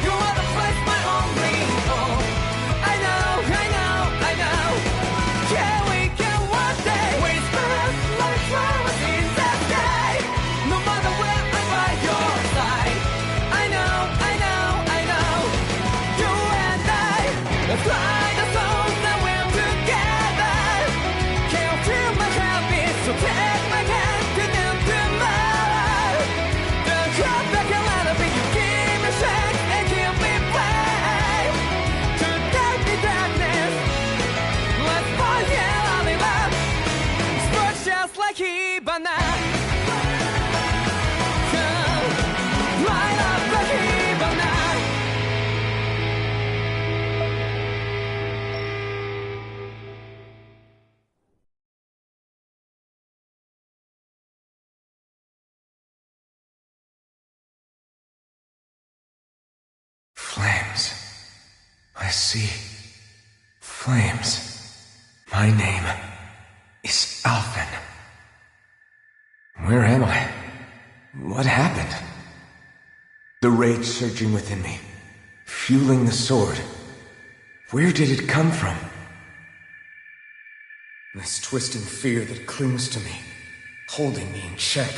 You are the place, my only hope. I know, I know, I know. Yeah, we can one day. We spread like flowers in the sky. No matter where I'm by your side. I know, I know, I know. You and I, let's fly the soul that we're together. Can't feel my heartbeat, so take my hand to them tomorrow. Don't drop back and let it be. You give me strength and keep me brave. To dark the darkness, let's fall in love. Spark just like Hibana. Light up like Hibana. Flames. I see. Flames. My name is Alphen. Where am I? What happened? The rage surging within me, fueling the sword. Where did it come from? This twisting fear that clings to me, holding me in check.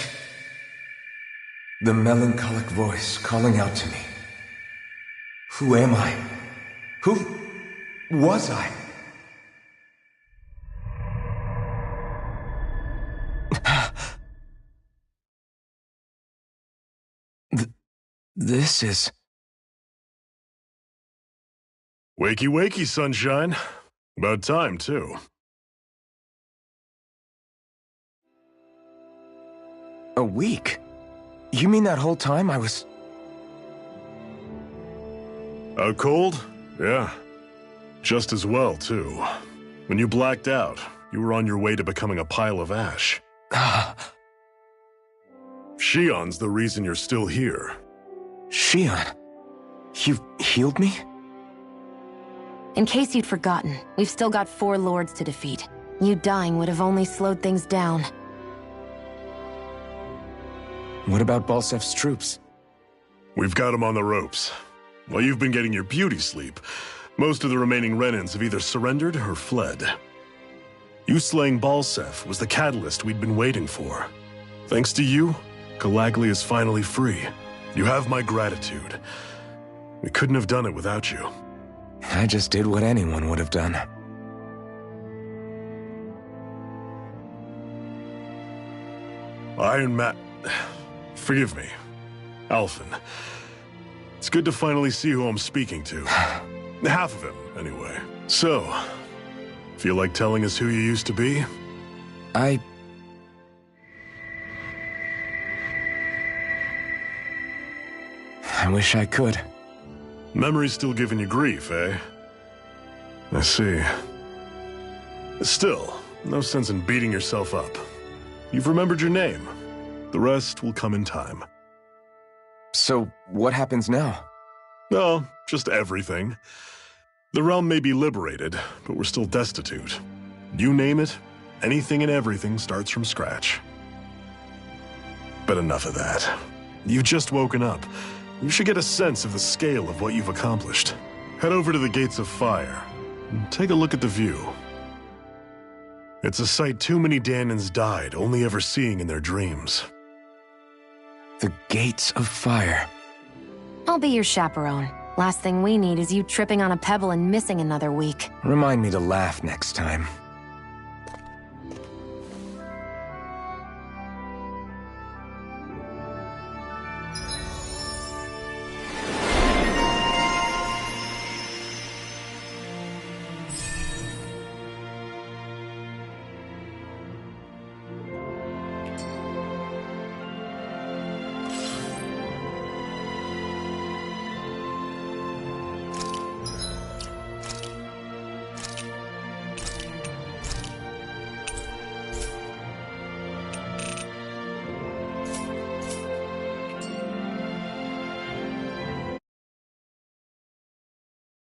The melancholic voice calling out to me. Who am I? Who was I? This is... Wakey, wakey, sunshine. About time, too. A week? You mean that whole time I was... Out cold? Yeah. Just as well, too. When you blacked out, you were on your way to becoming a pile of ash. Shion's the reason you're still here. Shion? You've healed me? In case you'd forgotten, we've still got 4 lords to defeat. You dying would have only slowed things down. What about Balsef's troops? We've got them on the ropes. While you've been getting your beauty sleep, most of the remaining Renans have either surrendered or fled. You slaying Balsef was the catalyst we'd been waiting for. Thanks to you, Calaglia is finally free. You have my gratitude. We couldn't have done it without you. I just did what anyone would have done. Iron Man... Forgive me. Alphen. It's good to finally see who I'm speaking to. Half of him, anyway. So, feel like telling us who you used to be? I wish I could. Memory's still giving you grief, eh? I see. Still, No sense in beating yourself up. You've remembered your name. The rest will come in time. So, what happens now? No, just everything. The realm may be liberated, but we're still destitute. You name it, anything and everything starts from scratch. But enough of that. You've just woken up. You should get a sense of the scale of what you've accomplished. Head over to the Gates of Fire and take a look at the view. It's a sight too many Danans died only ever seeing in their dreams. The Gates of Fire. I'll be your chaperone. Last thing we need is you tripping on a pebble and missing another week. Remind me to laugh next time.